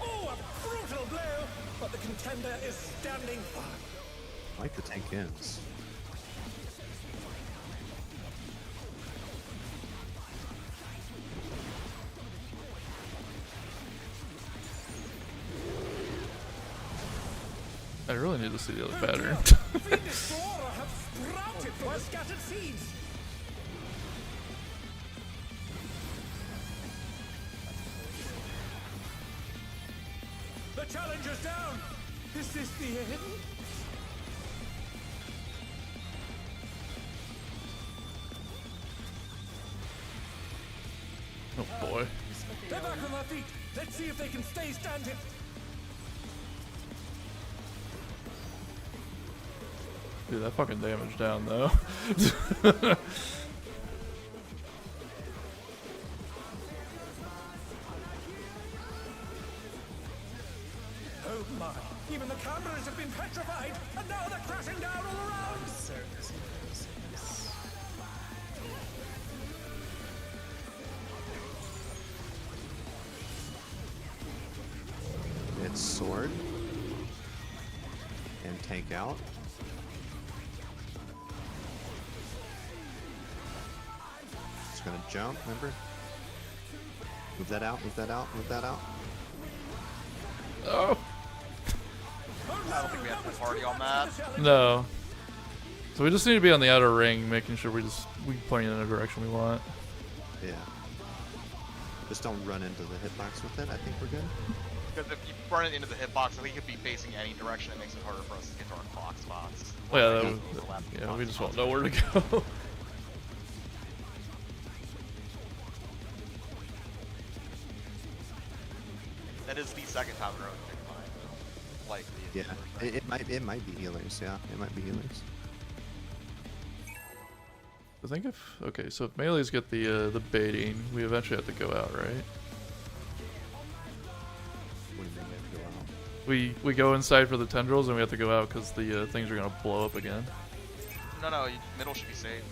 Oh, a brutal blow! But the contender is standing firm. I like the tank ins. I really need to see the other pattern. The Destroyer have sprouted from the scattered seeds. The challenger's down. Is this the end? Oh boy. They're back on their feet. Let's see if they can stay standing. Dude, that fucking damage down though. Oh my! Even the cameras have been petrified, and now they're crashing down all around. It's sword. And tank out. It's gonna jump, remember? Move that out, move that out, move that out. Oh I don't think we have to party on that. no. So we just need to be on the outer ring, making sure we point in the direction we want. Yeah. Just don't run into the hitbox with it. I think we're good. Because if you run it into the hitbox, I think it could be facing any direction. It makes it harder for us to get to our clock spots. Well, Like, yeah, we just won't know where to go. That is the second time in a row you picked mine. Likely. Yeah. It might be healers, yeah. It might be healers. I think okay, so if melees get the baiting, we eventually have to go out, right? What do you mean we have to go out? We go inside for the tendrils and we have to go out because the things are gonna blow up again. No, middle should be safe.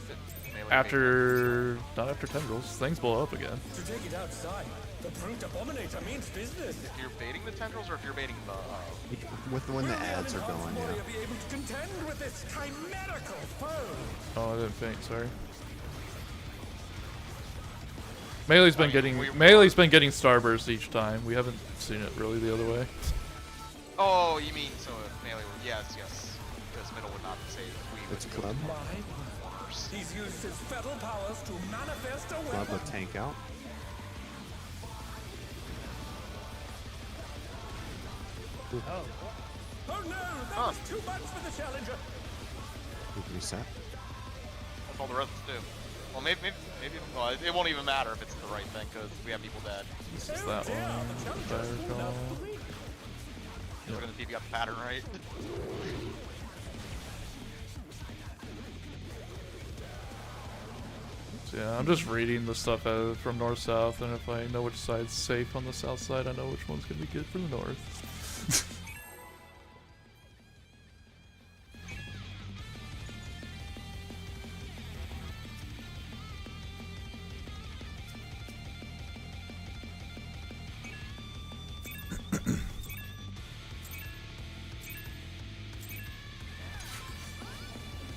Melee After not after tendrils, things blow up again. To take it outside, the brute abominator means business. if you're baiting the tendrils or if you're baiting the With when the ads are going, yeah. Be able to contend with this chimerical foe. Oh, I didn't faint. Sorry. Melee's been getting starburst each time. We haven't seen it really the other way. Oh, you mean so if melee would yes. Because middle would not be safe. We would It's go club. corners. He's used his fetal powers to manifest a Club weapon. with tank out. Oh, Oh no, that was too much for the challenger. Reset. That's all the rest do. Well, maybe well, it won't even matter if it's the right thing because we have people dead. This is that one. If I recall. We're gonna see if you got the pattern right. So yeah, I'm just reading the stuff from north-south, and if I know which side's safe on the south side, I know which one's gonna be good for the north.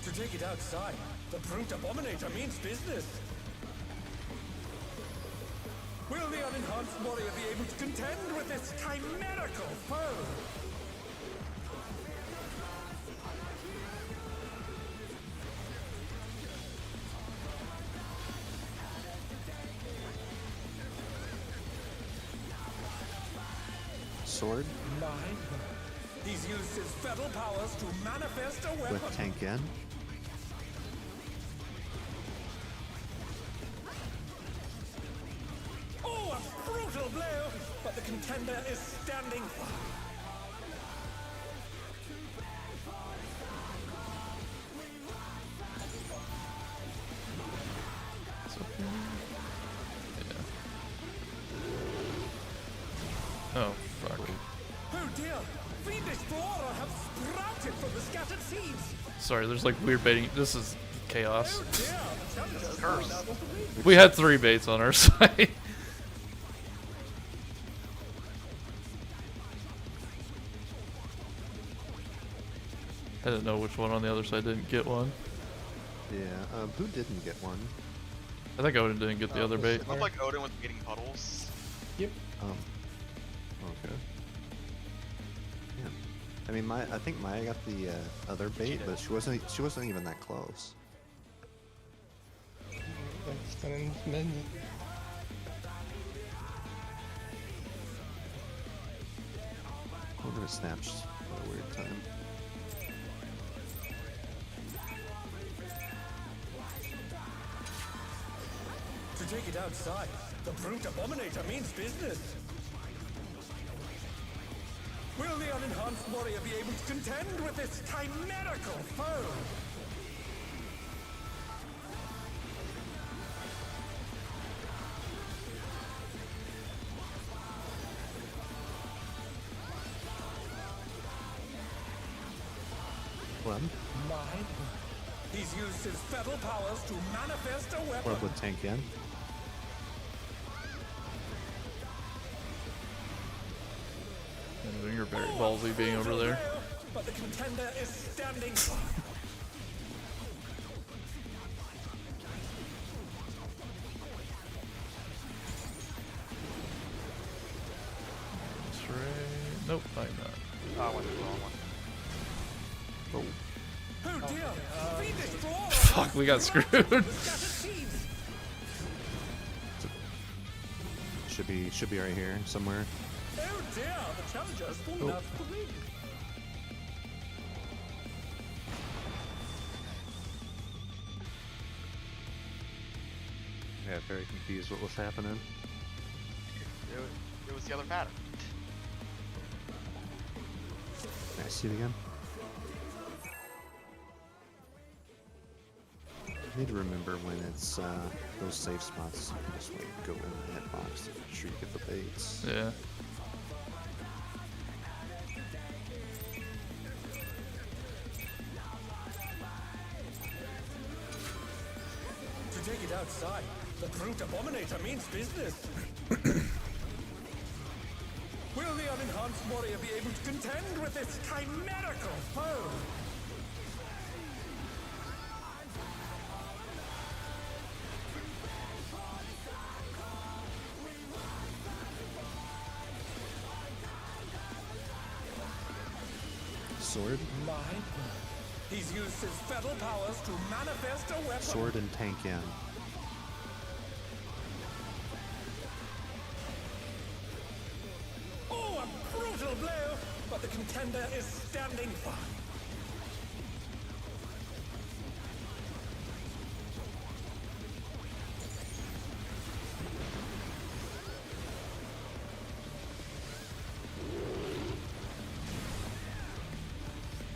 To take it outside, the brute abominator means business. Will the unenhanced warrior be able to contend with this chimerical foe? Sword He's used his fetal powers to manifest a weapon. with tank in. Oh, a brutal blow! But the contender is standing firm. It's okay. Yeah. Oh, fuck. Oh dear, Fiendish flora have sprouted from the scattered seeds. Sorry, there's like weird baiting. This is chaos. Oh dear, the challengers Curse. pulled out of the ring. We had 3 baits on our side. I didn't know which one on the other side didn't get one. Yeah. Who didn't get one? I think Odin didn't get the other bait. It looked like Odin was getting puddles. Yep. Okay. Yeah. I mean, I think Maya got the other bait, but she wasn't even that close. That's kind of menu. We're gonna snap at a weird time. To take it outside, the brute abominator means business. Will the unenhanced warrior be able to contend with this chimerical foe? Club. He's used his fetal powers to manifest a weapon. Club with tank in. You're very ballsy being over there. But the contender is standing. Nope, I'm not. Oh, I went to the wrong one. Oh dear! Fiendish flora. Fuck, we got screwed. Scattered seeds. Should be right here somewhere. Oh dear! The challenger's fallen out of the ring. Yeah, very confused what was happening. It was the other pattern. Can I see it again? I need to remember when it's those safe spots. You can just like go in the hitbox to make sure you get the baits. Yeah. To take it outside, the brute abominator means business. Will the unenhanced warrior be able to contend with this chimerical foe? Sword? He's used his fetal powers to manifest a weapon. Sword and tank in. Oh, a brutal blow! But the contender is standing fine.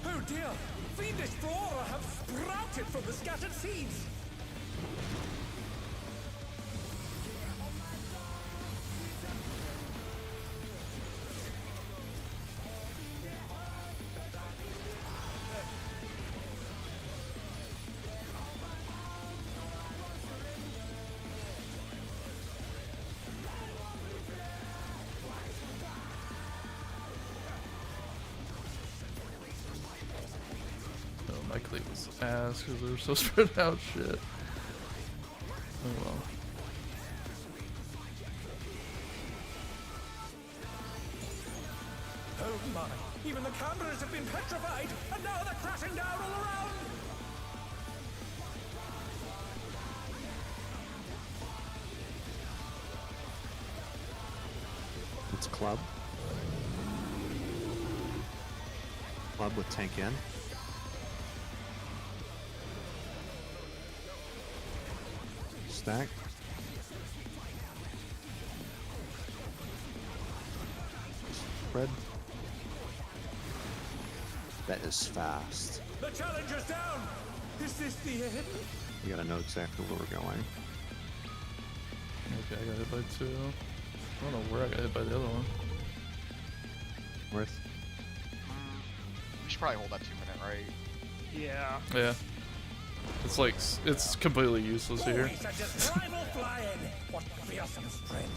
Oh dear! Fiendish flora have sprouted from the scattered seeds! Oh, my cleat was ass because they were so spread out. Shit. Oh well. Oh my! Even the cameras have been petrified, and now they're crashing down all around! It's club. Club with tank in. Stack. Spread. That is fast. The challenger's down! Is this the end? We gotta know exactly where we're going. Okay, I got hit by 2. I don't know where I got hit by the other one. Worth. should probably hold that 2 minute, right? Yeah. Yeah. It's like, it's completely useless here. What fearsome strength.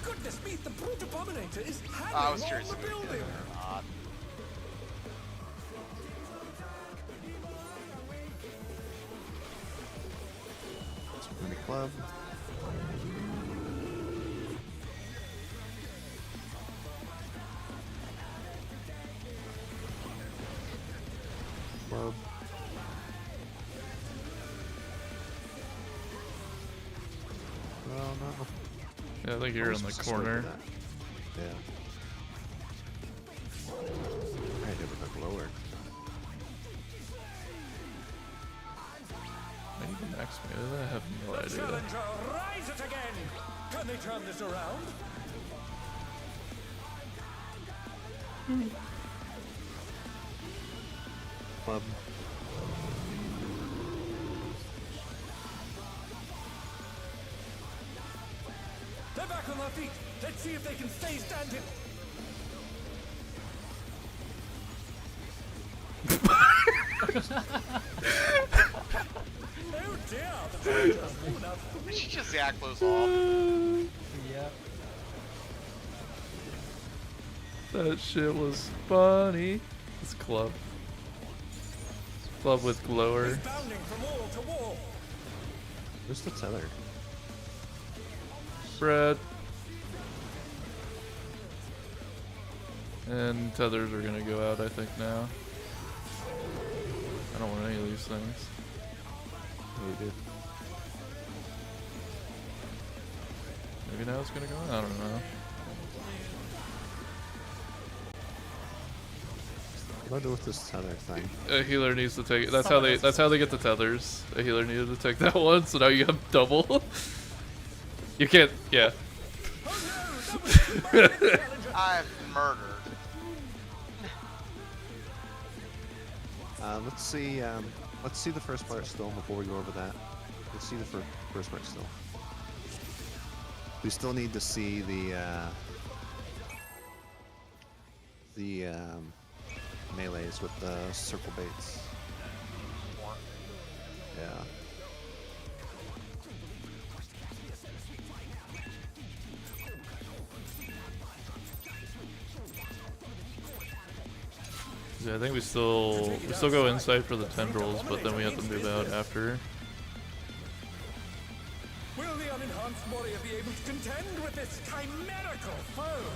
Goodness me, the brute abominator is hanging I was on curious the if we would get building. it or not. Mini club. Club. Well, no. Yeah, I think you're in the corner. Yeah. I had to look lower. Maybe next minute. I have no The idea. challenger, rise it again. Can they turn this around? Club. They're back on their feet. Let's see if they can stay standing. Oh dear, the challenger has fallen out. Did she just yak those off? Yep. That shit was funny. It's club. Club with glower. He's bounding from wall to wall. Where's the tether? Brad. And tethers are gonna go out, I think, now. I don't want any of these things. Oh, dude. Maybe now it's gonna go out? I don't know. What do I do with this tether thing? A healer needs to take it. That's how they get the tethers. A healer needed to take that one, so now you have double. You can't, yeah. I'm murdered. Let's see the first part still before we go over that. Let's see the first part still. We still need to see the melees with the circle baits. Yeah. Yeah, I think we still go inside for the tendrils, but then we have to move out after. Will the unenhanced warrior be able to contend with this chimerical foe?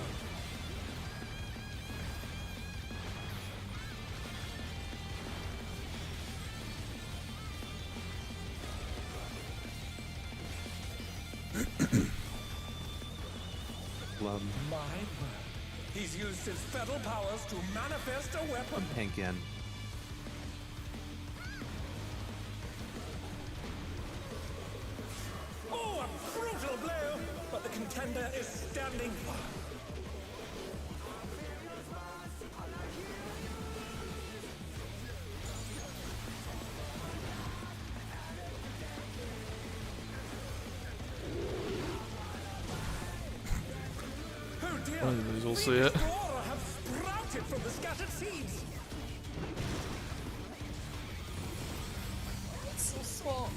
Love. My word. He's used his fetal powers to manifest a weapon. Tank in. Oh, a brutal blow! But the contender is standing firm. Oh dear! One of these, we'll see it. Explorer have sprouted from the scattered seeds. It's so small.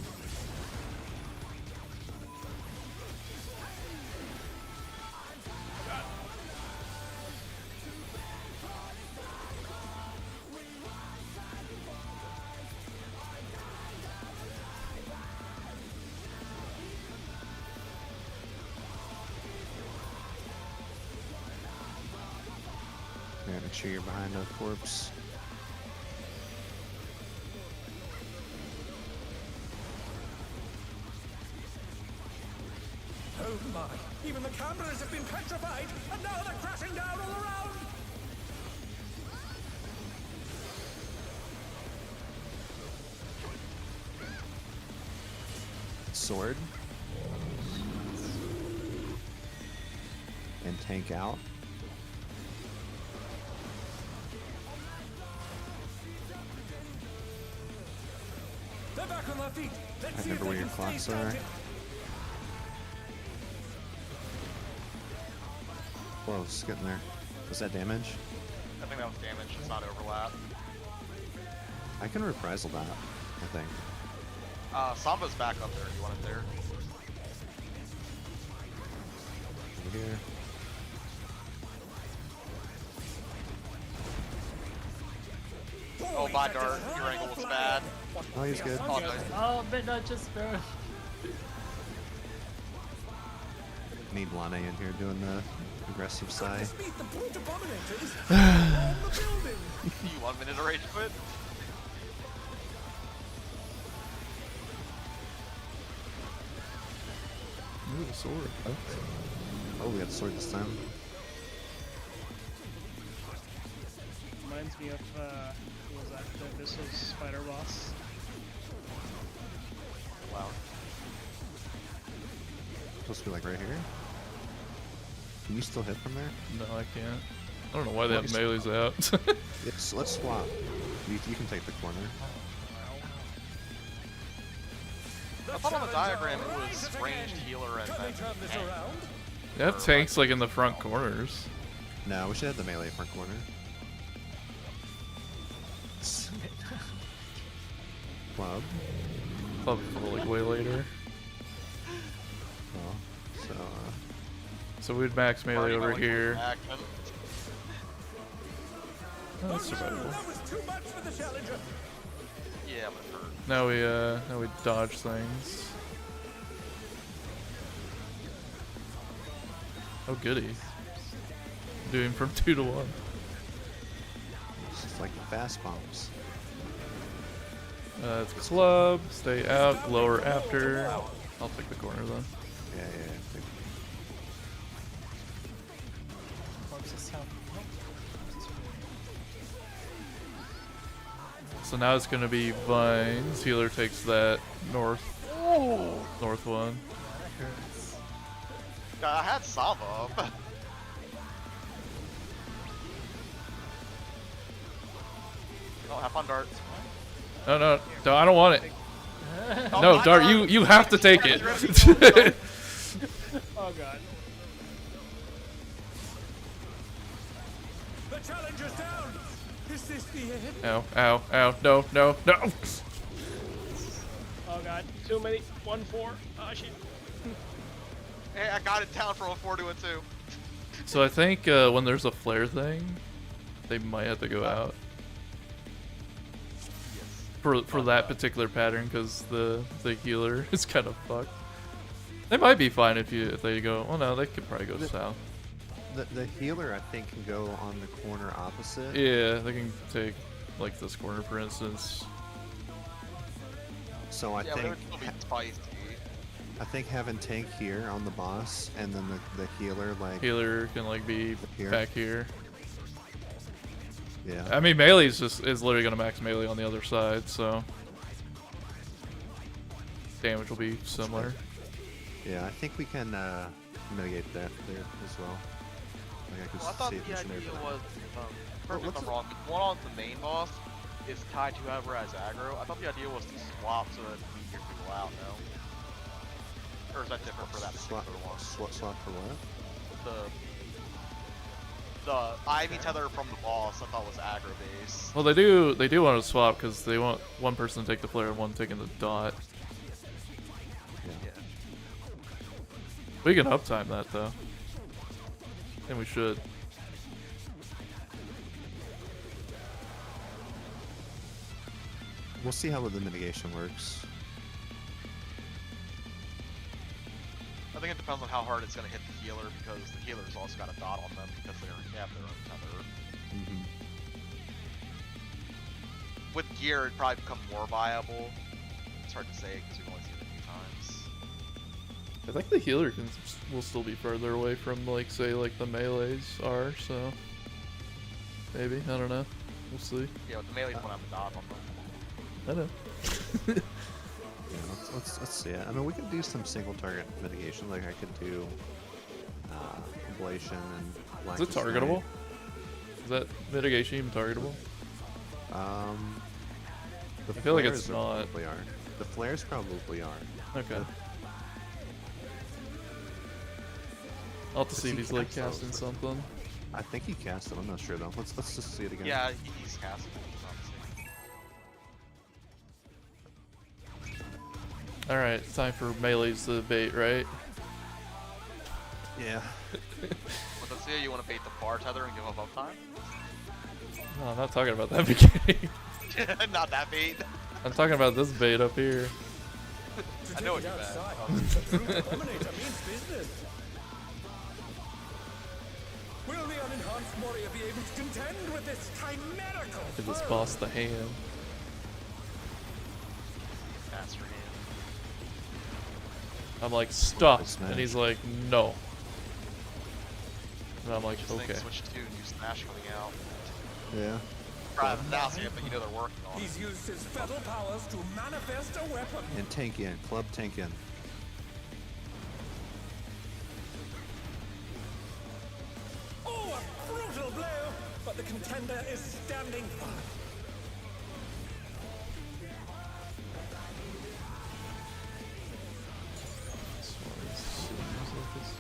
Yeah, make sure you're behind the corpse. Oh my! Even the cameras have been petrified, and now they're crashing down all around! Sword. And tank out. They're back on their feet. Let's I see if remember they where your can stay clocks are. standing. Close, getting there. Was that damage? I think that was damage. It's not overlap. I can reprisal that, I think. Samba's back up there. You want it there? Over here. Oh, my dart. Your angle was bad. Oh, he's good. Oh, nice. Oh, Midnight just barely. Need Lana in here doing the aggressive side. Meet the brute abominators on the building. You 1 minute of rage quit? Ooh, the sword. Oh, we got the sword this time. Reminds me of who was that? The Abyssal Spider Boss. Wow. Supposed to be like right here. Can you still hit from there? No, I can't. I don't know why they have melees out. Yes, let's swap. You can take the corner. I thought on the diagram it was ranged healer and then tank. They have tanks like in the front corners. No, we should have the melee front corner. Club. Probably like way later. Oh, so So we'd max melee Party over might here. back, and Oh, that's survivable. That was too much for the challenger. Yeah, but it hurt. Now we dodge things. Oh goody. Doing from 2 to 1. it's just like fast bombs. It's club, stay out, lower after. I'll pick the corner then. Yeah. Corpses have. So now it's gonna be vines. Healer takes that north one. That hurts. I had Samba up. Oh, have fun, Dart. No, I don't want it. Oh, No, my Dart, God. you have to take it. Oh god. The challenger's down. Is this the end? Ow, no. Oh god. Too many. 1-4. Oh shit. Hey, I got it down from a 4 to a 2. So I think when there's a flare thing, they might have to go out. For that particular pattern, because the healer is kind of fucked. They might be fine if they go. Oh no, they could probably go south. The healer, I think, can go on the corner opposite. Yeah, they can take like this corner for instance. So I Yeah, but it think would still be spicy. I think having tank here on the boss and then the healer like Healer can like be Here. back here. yeah. I mean, melee is literally gonna max melee on the other side, so damage will be similar. Yeah, I think we can mitigate that there as well. Like I could Well, I thought see the if we idea should was, correct me if I'm wrong, the one on the main boss is tied to whoever has aggro. I thought the idea was to swap so that we gear people out, no? Or is that different for that swap, particular one? swap for what? The Ivy tether from the boss I thought was aggro base. Well, they do want to swap because they want one person to take the flare and one taking the dot. Yeah. We can uptime that though. And we should. We'll see how the mitigation works. I think it depends on how hard it's going to hit the healer because the healer's also got a dot on them because they have their own tether. Mm-hmm. With gear, it'd probably become more viable. It's hard to say because we've only seen it a few times. I think the healer will still be further away from like say like the melees are, so maybe, I don't know. We'll see. Yeah, but the melees won't have a dot on them. I know. Yeah, let's see it. I mean, we could do some single target mitigation. Like I could do ablation and. Is it targetable? Is that mitigation even targetable? The I feel like it's flares not. Probably are. The flares probably are. Okay. I'll have to see if he's like casting something. I think he cast it. I'm not sure though. Let's just see it again. Yeah, he's casting. Alright, it's time for melee's the bait, right? Yeah. Well, let's see, you want to bait the bar tether and give up uptime? No, I'm not talking about that bait. Not that bait. I'm talking about this bait up here. I know what you meant. The brute abominator means business. Will the unenhanced warrior be able to contend with this chimerical Give this foe? boss the hand. Master hand. I'm like, stop. Smash. And he's like, no. And I'm like, Just okay. think switch 2 and use Smash coming out. Yeah. Probably not see it, but you know they're working on it. He's used his fetal powers to manifest a weapon. And tank in. Club tank in. Oh, a brutal blow! But the contender is standing fine. This one seems like it's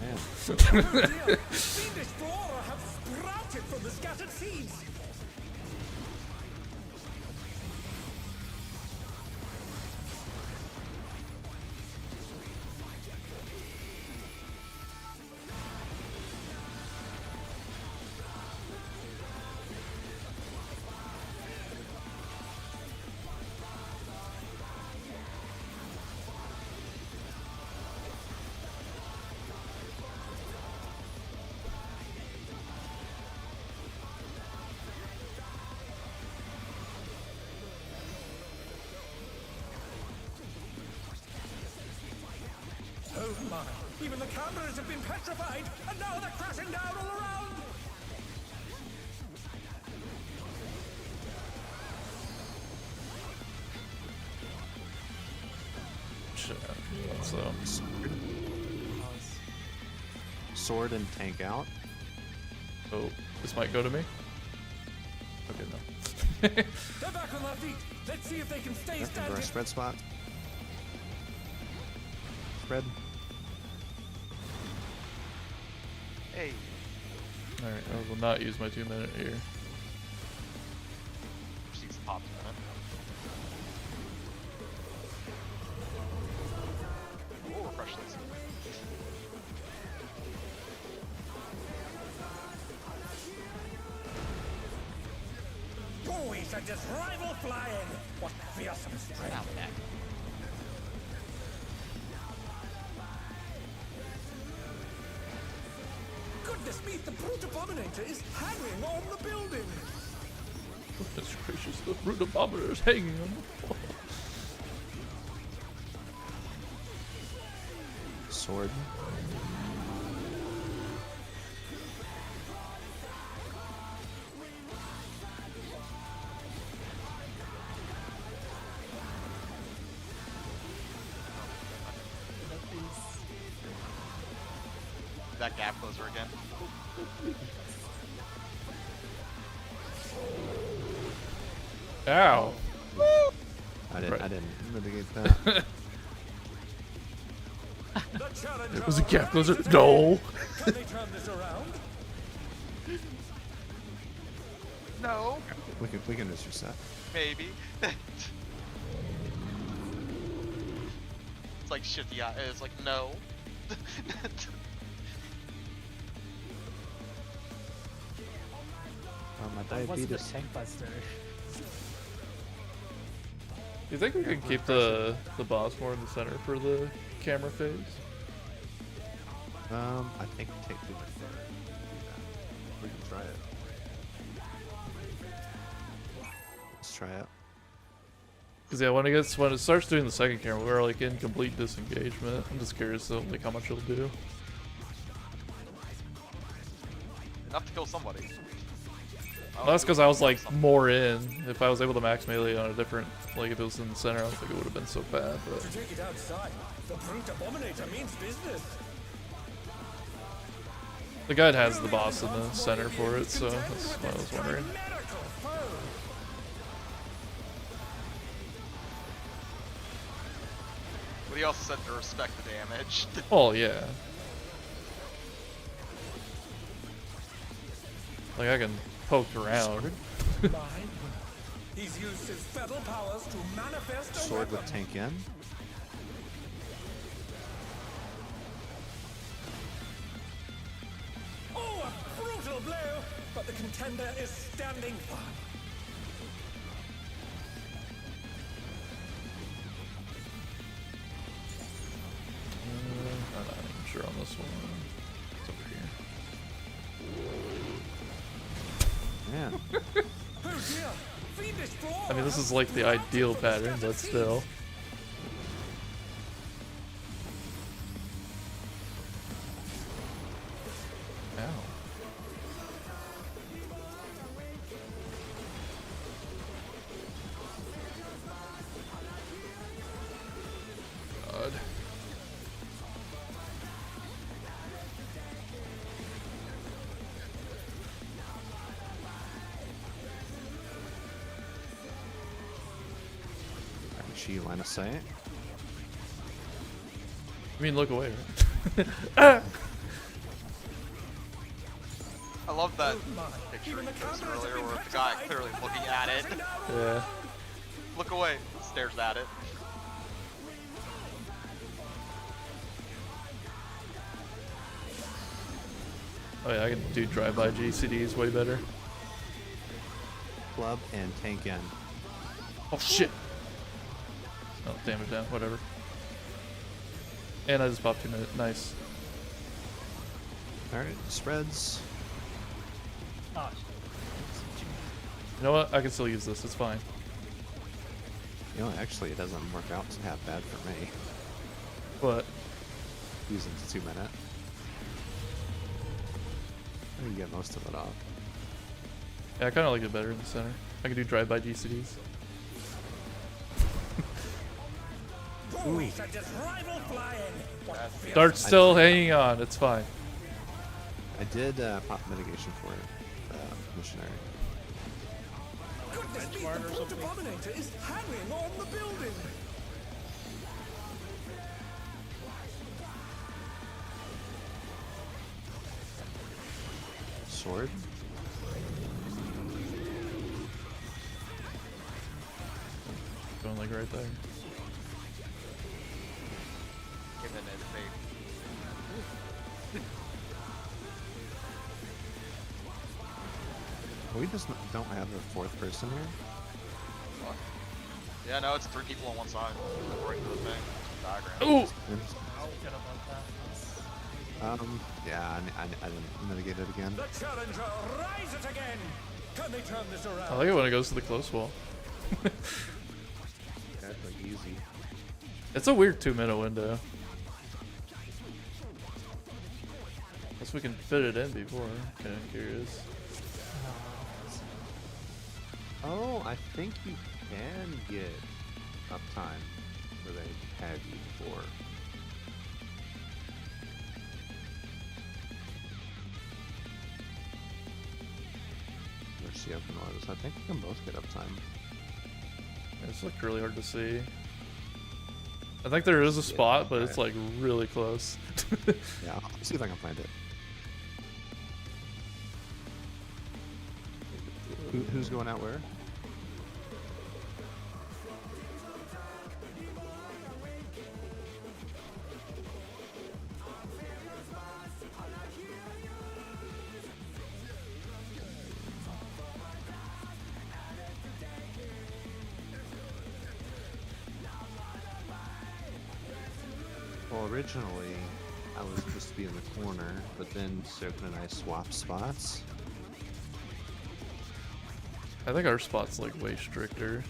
Man. Oh dear! Fiendish flora have sprouted from the scattered seeds. Oh my! Even the cameras have been petrified, and now they're crashing down all around! shit. So, Sword and tank out. oh, this might go to me. Okay, no. They're back on their feet. Let's see if they can stay Yep, into standing. our spread spot. Spread. Hey, Alright, I will not use my 2-minute here. she's popped in it. We'll refresh this. Boys are just rival flying. What fearsome strength. Out back. Goodness me, the brute abominator is hanging on the building. Goodness gracious, the brute abominator is hanging on the wall. Sword. That gap closer again. Ow! I didn't mitigate that. The challenger It was a gap ready closer. to take No! it. Can they turn this around? No. we can just reset. Maybe. It's like shit. Yeah, it's like no. Oh, my What's the diabetes. tank buster? Do you think we can keep the boss more in the center for the camera phase? I think take 2 minutes. We can try it. Let's try it. Because yeah, when it starts doing the second camera, we're like in complete disengagement. I'm just curious though, like how much it'll do. Enough to kill somebody. Well, that's because I was like more in. If I was able to max melee on a different, like if it was in the center, I don't think it would have been so bad. But To take it outside, the brute abominator means business. the guide has the boss in the center for it, so that's why I was wondering. Chimerical foe. But he also said to respect the damage. Oh yeah. Like I can poke around. He's used his fetal powers to manifest a Sword with weapon. tank in. Oh, a brutal blow! But the contender is standing firm. I'm not even sure on this one. It's over here. Man. Oh dear! Fiendish draw! I mean, this is like the ideal pattern, but still. Ow. God. She line of sight. I mean, look away, right? Ah! I love that picture you posted earlier where the guy clearly looking at it. Yeah. Look away, stares at it. Oh yeah, I can do drive-by GCDs way better. Club and tank in. Oh shit! Oh, damage down, whatever. And I just popped 2 minutes. Nice. Alright, spreads. Ah, You know what? I can still use this. It's fine. You know, actually, it doesn't work out half bad for me. But Using 2 minute. I can get most of it off. yeah, I kind of like it better in the center. I can do drive-by GCDs. We should just rival flying. Dart's still hanging on. It's fine. I did pop mitigation for it, missionary. Goodness me, Benchmark or the something? Abominator is hanging on the building. Sword. Going like right there. Give it a fake. We just don't have a fourth person here. What? Yeah, no, it's 3 people on one side. According to the thing. Diagram. Ooh! forget about that. Yeah, I didn't mitigate it again. The challenger rise it again. Can they turn this around? I like it when it goes to the close wall. That's like easy. It's a weird 2-minute window. Guess we can fit it in before. Kinda curious. Oh, I think you can get uptime where they had you before. Where's the open was? I think we can both get uptime. It's like really hard to see. I think there is a spot, but it's like really close. Yeah, I'll see if I can find it. Who's going out where? Well, originally, I was supposed to be in the corner, but then Soken and I swapped spots. I think our spot's like way stricter.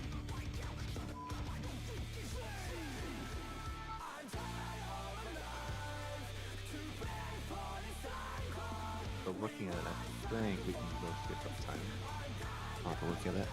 But looking at it, I think we can both get uptime. I'll have to look at it.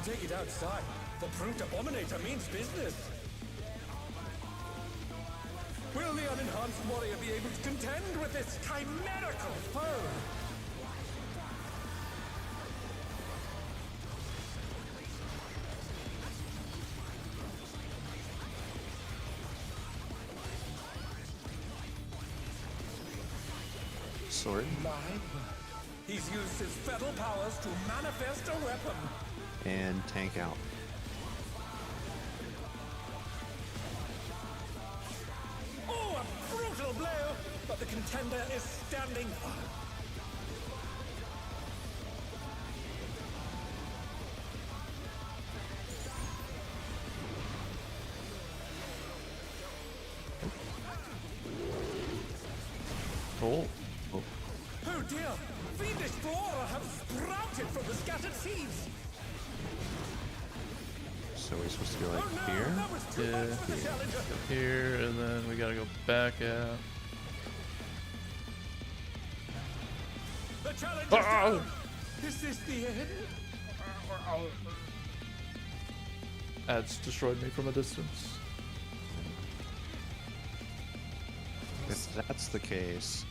To take it outside, the brute abominator means business. Will the unenhanced warrior be able to contend with this chimerical foe? Sword. He's used his fatal powers to manifest a weapon. And tank out. Oh, a brutal blow! But the contender is standing. Oh. Oh dear! Fiendish flora have sprouted from the scattered seeds! So we're supposed to go like Oh no! here. That was too much for the challenger! Here, and then we gotta go back out. The challenger's Ah! down! Is this the end? Ads destroyed me from a distance. If that's the case,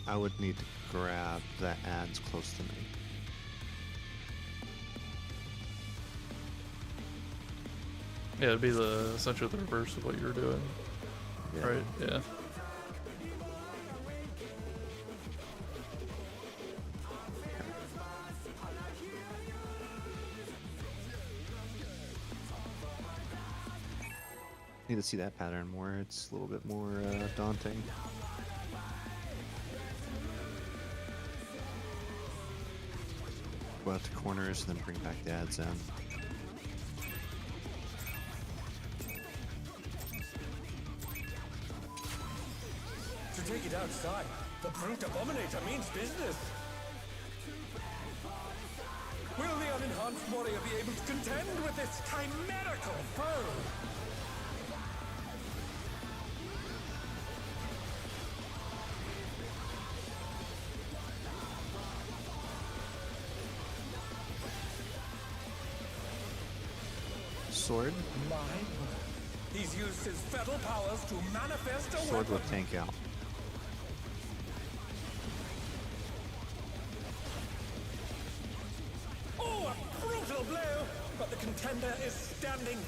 I would need to grab the ads close to me. Yeah, it'd be essentially the reverse of what you were doing. Yeah. Right, yeah. Need to see that pattern more. It's a little bit more daunting. Go out to corners and then bring back the ads in. To take it outside, the brute abominator means business. Will the unenhanced warrior be able to contend with this chimerical foe? Sword. He's used his fatal powers to manifest a Sword weapon. with tank out. Oh, a brutal blow! But the contender is standing.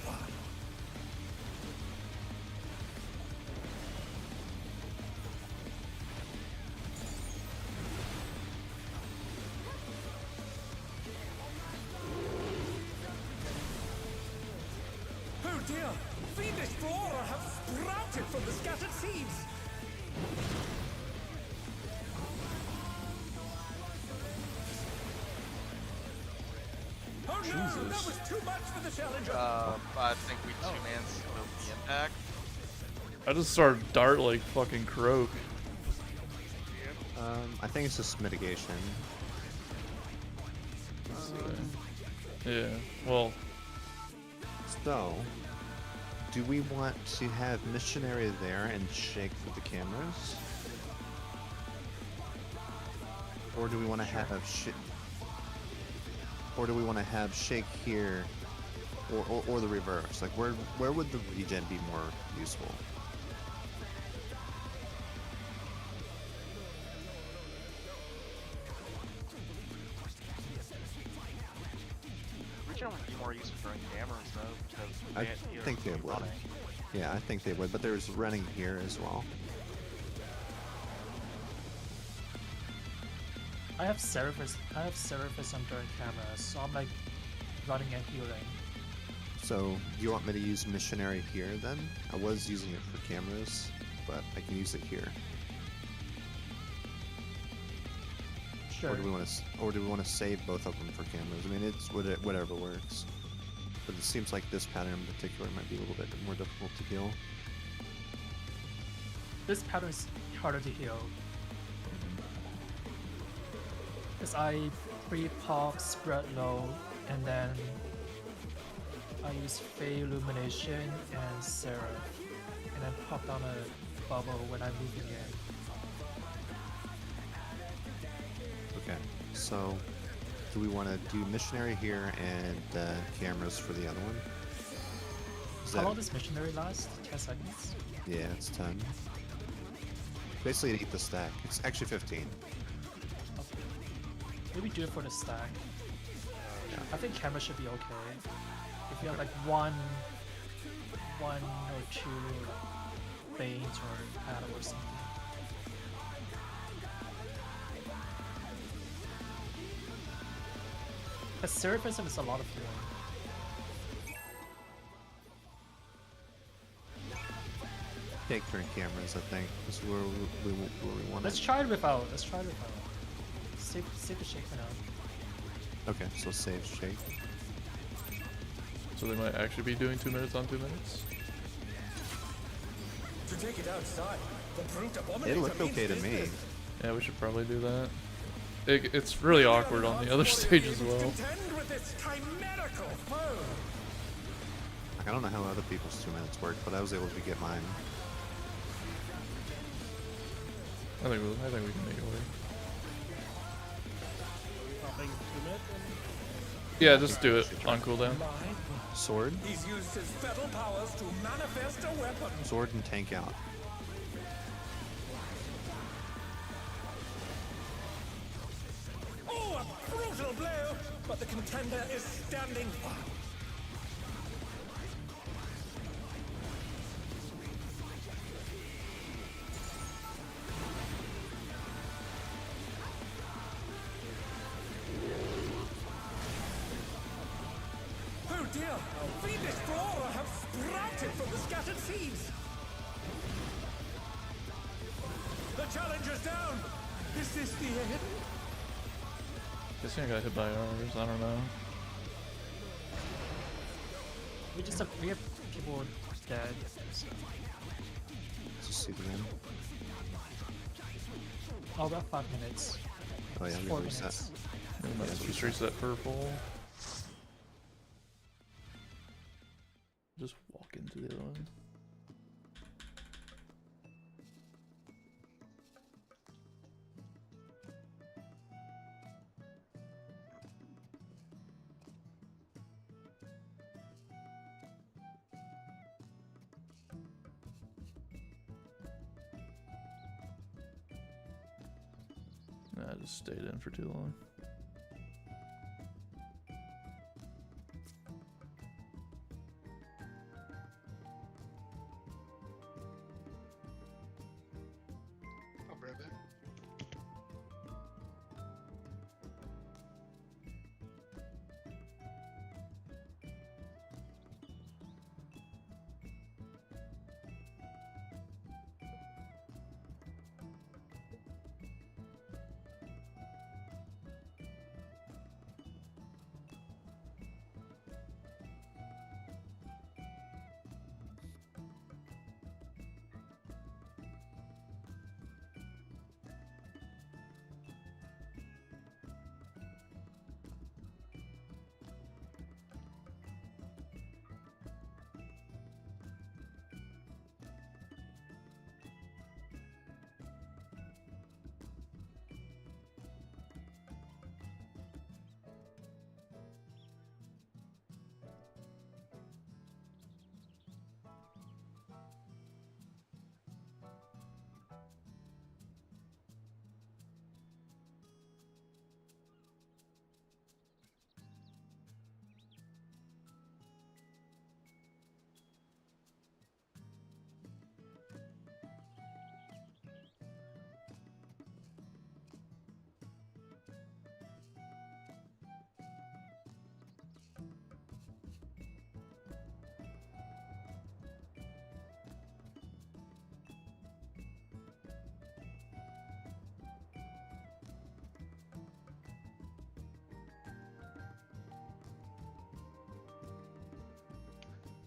Oh dear! Fiendish flora have sprouted from the scattered seeds! Oh no! That was too much for the challenger! I think we two-man scope the impact. I just started dart like fucking croak. I think it's just mitigation. Yeah, well, So, do we want to have missionary there and shake for the cameras? Or do we want to have or do we want to have shake here, or the reverse? Like, where would the regen be more useful? Regen would be more useful during cameras though, because we I can't hear think they would. running. Yeah, I think they would, but there's running here as well. I have Seraphis on during cameras, so I'm like running and healing. So, do you want me to use missionary here then? I was using it for cameras, but I can use it here. Sure. Or do we want to save both of them for cameras? I mean, it's whatever works. But it seems like this pattern in particular might be a little bit more difficult to heal. This pattern is harder to heal. Because I pre-pop spread low, and then I use Fey Illumination and Seraph, and then pop down a bubble when I'm moving in. Okay, so Do we want to do missionary here and cameras for the other one? Is How that- long does missionary last? 10 seconds? Yeah, it's 10. Basically, to eat the stack. It's actually 15. Okay. Maybe do it for the stack. Yeah. I think camera should be okay. If you have like one or two veins or paddle or something. The Seraphim is a lot of healing. Take turn cameras, I think. This is where we want Let's to. try it without. Let's try it without. Save the shake for now. Okay, so save shake. So they might actually be doing 2 minutes on 2 minutes. To take it outside, the brute abominator It looked means okay to me. business. Yeah, we should probably do that. It's really awkward on the other stage as well. Contend with this chimerical foe. I don't know how other people's 2 minutes work, but I was able to get mine. I think we can make it work. Popping 2 minutes. Yeah, just do it on cooldown. Sword? He's used his fetal powers to manifest a weapon. Sword and tank out. Oh, a brutal blow! But the contender is standing firm. Oh dear! Fiendish flora have sprouted from the scattered seeds! The challenger's down! Is this the end? This guy got hit by ours. I don't know. We have people dead. So. Let's just see the end. Oh, about 5 minutes. Oh yeah, we 4 reset. minutes. We might just reset purple. Just walk into the other one. I just stayed in for too long. I'll be right back.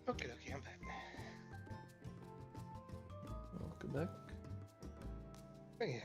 Okay, I'm back. Welcome back. Oh, yeah.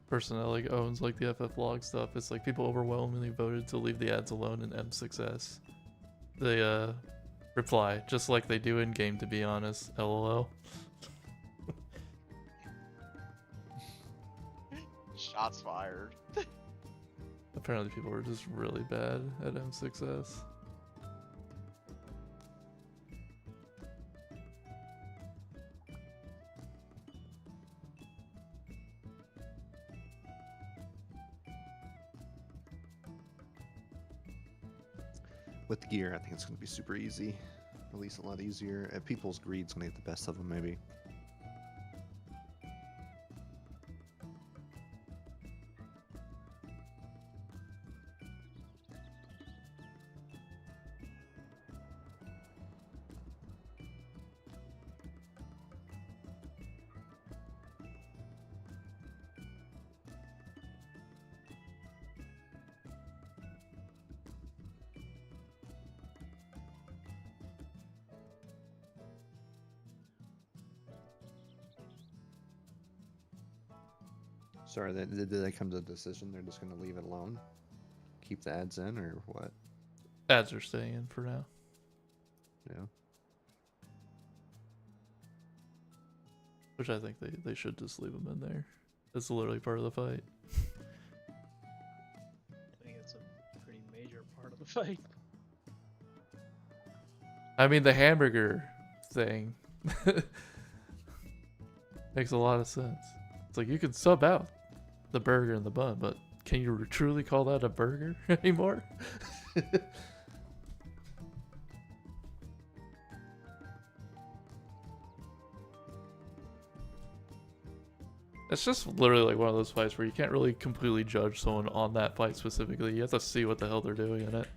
Person that like owns like the FFLog stuff, it's like people overwhelmingly voted to leave the ads alone in M6S. They reply just like they do in game, to be honest. LOL. Shots fired. Apparently people were just really bad at M6S. With the gear, I think it's going to be super easy. At least a lot easier. People's greed's going to get the best of them, maybe. Sorry, did they come to a decision they're just going to leave it alone? Keep the ads in, or what? Ads are staying in for now. Yeah. Which I think they should just leave them in there. It's literally part of the fight. I think it's a pretty major part of the fight. I mean, the hamburger thing makes a lot of sense. It's like you can sub out the burger and the bun, but can you truly call that a burger anymore? It's just literally like one of those fights where you can't really completely judge someone on that fight specifically. You have to see what the hell they're doing in it.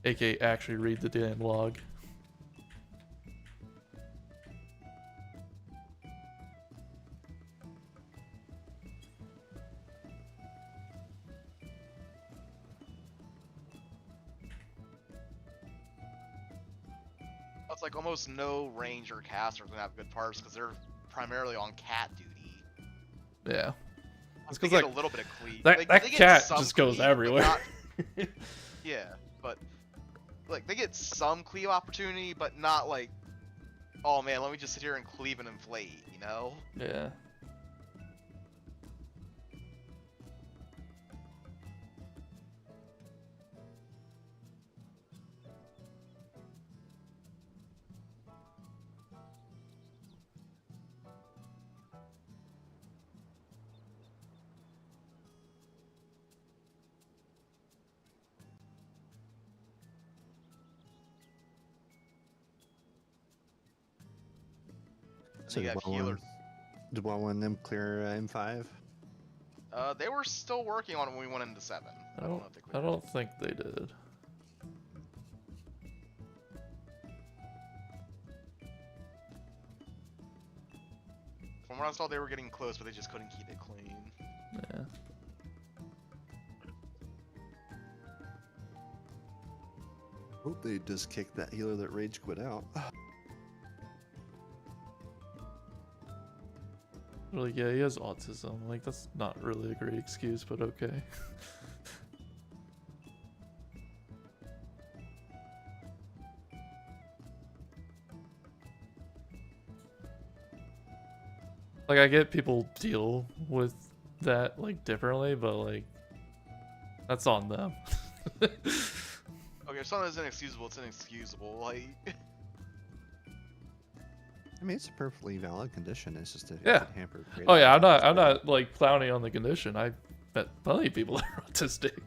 AKA actually read the damn log. It's like almost no ranger casters gonna have good parts because they're primarily on cat duty. Yeah. It's because like like a little bit of cleave. that Like, that they get cat some just goes cleave, but everywhere. not- yeah, but like they get some cleave opportunity, but not like, oh man, let me just sit here and cleave and inflate, you know? Yeah. So you have healers. Did one them clear M5? They were still working on it when we went into 7. I know don't if they I cleared don't think they did. From what I saw, they were getting close, but they just couldn't keep it clean. Yeah. Hope they just kicked that healer that rage quit out. Like, yeah, he has autism. Like, that's not really a great excuse, but okay. Like, I get people deal with that, like, differently, but, like, that's on them. Okay, if something is inexcusable, it's inexcusable. Like, I mean, it's a perfectly valid condition. It's just a Yeah. hamper. Oh yeah, I'm not like clowning on the condition. I met plenty of people that are autistic.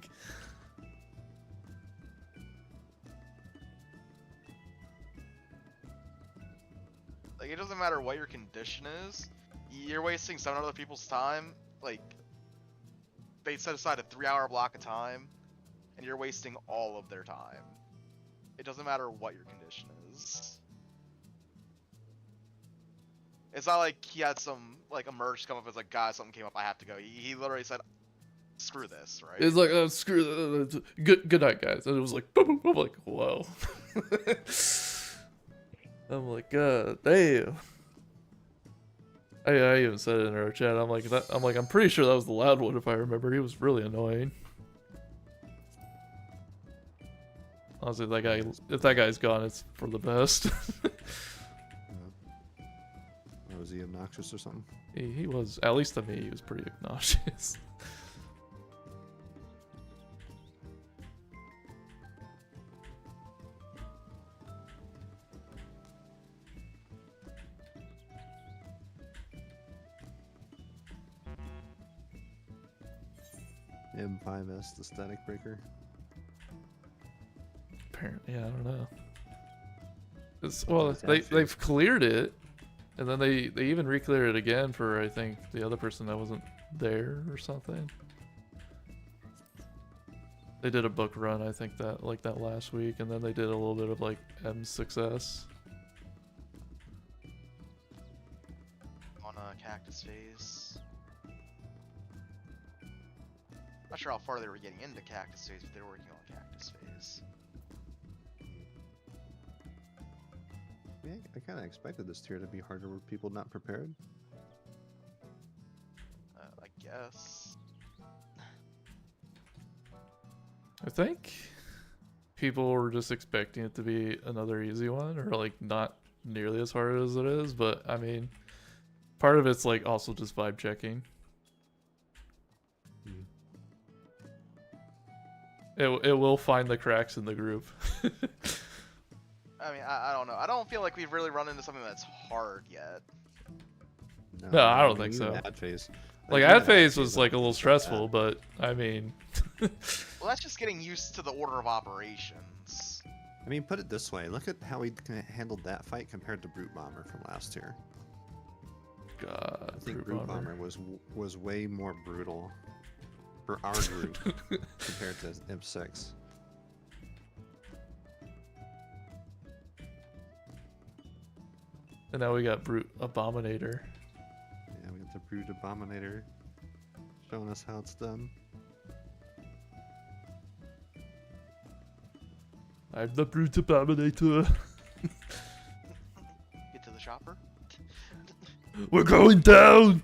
like it doesn't matter what your condition is. You're wasting 7 other people's time. Like, they set aside a 3-hour block of time, and you're wasting all of their time. It doesn't matter what your condition is. It's not like he had some, like, emerge come up as like, guys, something came up, I have to go. He literally said, screw this, right? It's like, oh, screw good night, guys. And it was like, boom, boom, boom. I'm like, whoa. I'm like, god damn. I even said it in our chat. I'm like, I'm pretty sure that was the loud one if I remember. He was really annoying. Honestly, that guy, if that guy's gone, it's for the best. Or was he obnoxious or something? He was, at least to me, he was pretty obnoxious. M7S, the static breaker. Apparently, yeah, I don't know. Well, they've cleared it, and then they even re-cleared it again for, I think, the other person that wasn't there or something. They did a book run, I think, that last week, and then they did a little bit of like M7S. On a cactus phase. Not sure how far they were getting into cactus phase, but they were working on cactus phase. Yeah, I kind of expected this tier to be harder with people not prepared. I guess. I think people were just expecting it to be another easy one, or like not nearly as hard as it is, but I mean, part of it's like also just vibe checking. It will find the cracks in the group. I mean, I don't know. I don't feel like we've really run into something that's hard yet. No, I don't think so. Ad phase. Like, ad phase was like a little stressful, but I mean... Well, that's just getting used to the order of operations. I mean, put it this way. Look at how he handled that fight compared to Brute Bomber from last year. God, I think Brute Bomber was way more brutal for our group compared to M6. And now we got Brute Abominator. Yeah, we got the Brute Abominator showing us how it's done. I'm the Brute Abominator. Get to the shopper. We're going down!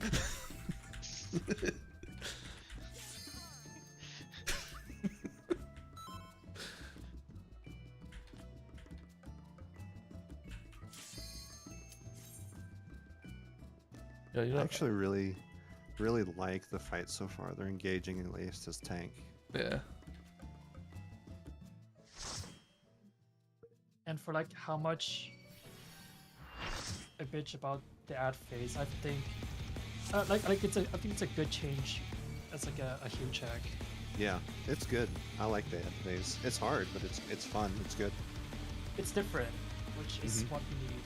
Yeah, you know, I actually really like the fight so far. They're engaging at least as tank. yeah. And for like how much I bitch about the ad phase, I think I think it's a good change as like a heal check. Yeah, it's good. I like the ad phase. It's hard, but it's fun. It's good. It's different, which is what we need.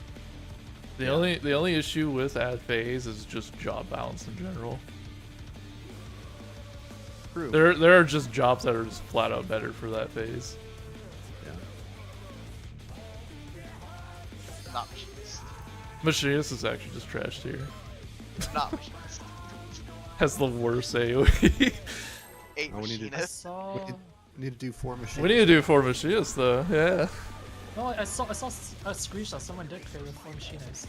The only issue with ad phase is just job balance in general. True. There are just jobs that are just flat out better for that phase. Yeah. Not machinist. Machinist is actually just trashed here. Not machinist. Has the worst AoE. 8 Oh, we need to- machinists. We need to do 4 machines. We need to do 4 machinists though, yeah. No, I saw a screenshot. Someone did clear with 4 machinists.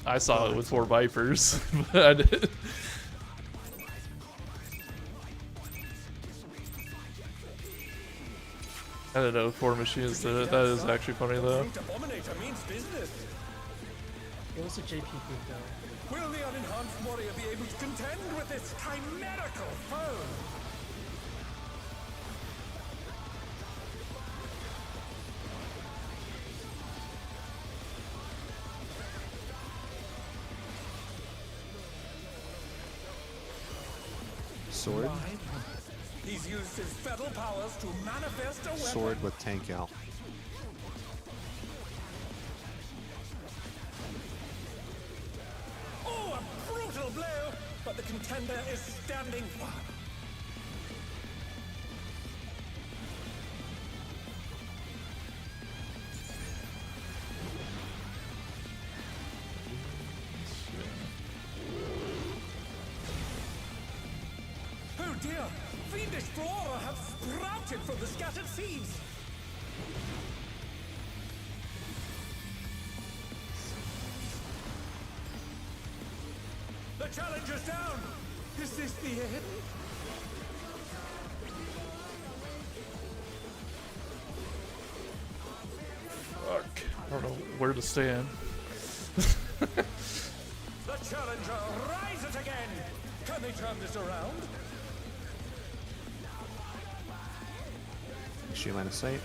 I saw it with 4 Vipers, but I did. I don't know, 4 machinists did it. That is actually funny though. Abominator means business. It was a JP group though. Will the unenhanced warrior be able to contend with this chimerical foe? Sword. He's used his fetal powers to manifest a weapon. Sword with tank out. Oh, a brutal blow! But the contender is standing firm. Oh dear! Fiendish flora have sprouted from the scattered seeds! challenger's down! Is this the end? Fuck. I don't know where to stand. The challenger rises again! Can they turn this around? Make sure you line of sight.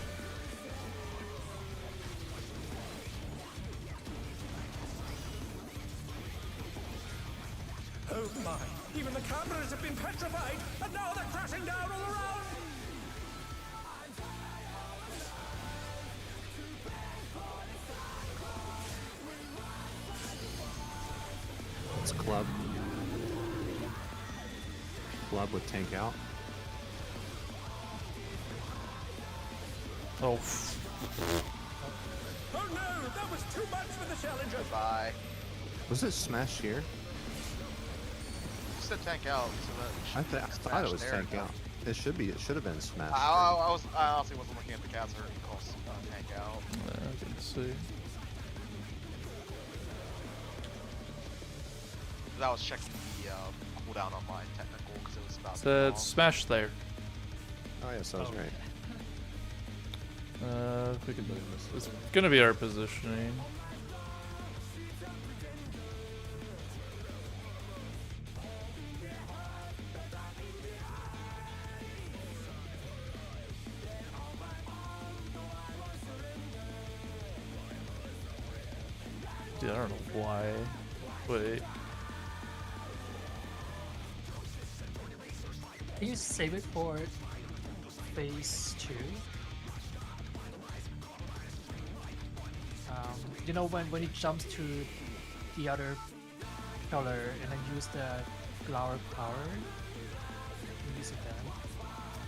Oh my! Even the cameras have been petrified, and now they're crashing down all around! It's club. Club with tank out. Oh. Oh no! That was too much for the challenger! Goodbye. Was it smash here? You said tank out, so that I thought it was tank out. It should be. It should have been smash. I honestly wasn't looking at the cats or call tank out. I can see. I was checking the cooldown on my technical because it was about. Said smash there. Oh yes, I was right. If we can, it's gonna be our positioning. Dude, I don't know why. Wait. Can you save it for phase 2? You know when it jumps to the other color and then use the flower power? You use it then.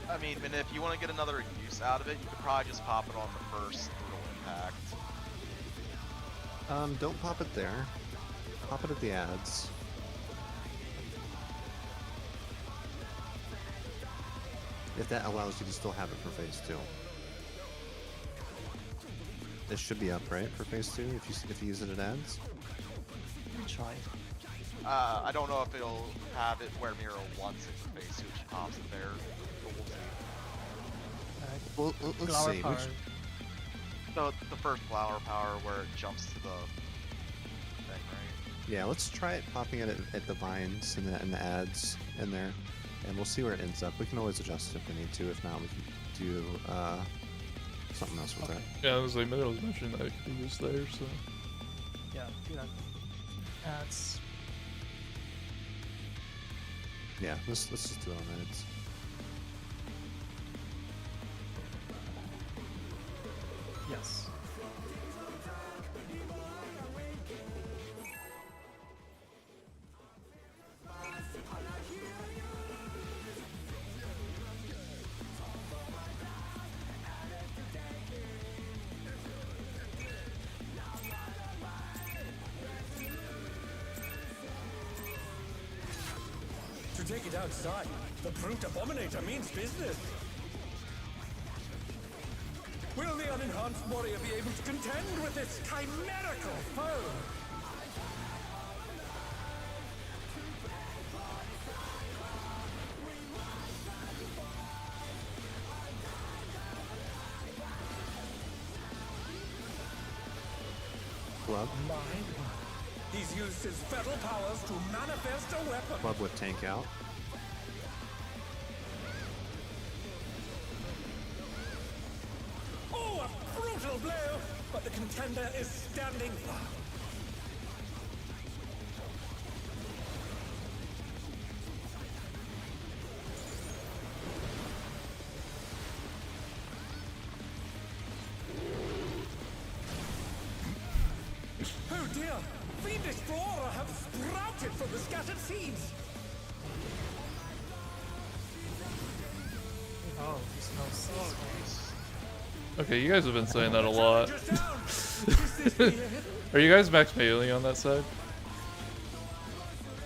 I mean, and if you want to get another use out of it, you could probably just pop it on the first brutal impact. Don't pop it there. Pop it at the ads. If that allows you to still have it for phase 2. This should be up, right, for phase 2 if you use it at ads? Let me try. I don't know if it'll have it where Miro wants it for phase 2 if she pops it there. But we'll see. Well, let's Flower see. power. So the first flower power where it jumps to the thing, right? Yeah, let's try it popping it at the vines and the ads in there, and we'll see where it ends up. We can always adjust it if we need to. If not, we can do something else with that. Yeah, I was mentioning that it could be used there, so. Yeah, do that. Ads. Yeah, let's just do it on ads. Yes. To take it outside, the brute abominator means business. Will the unenhanced warrior be able to contend with this chimerical foe? Club. He's used his feral powers to manifest a weapon. Club with tank out. Oh, a brutal blow! But the contender is standing firm. Oh dear! Fiendish flora have sprouted from the scattered seeds! Oh, there's no sense. Okay, you guys have been saying that a lot. Are you guys max melee on that side?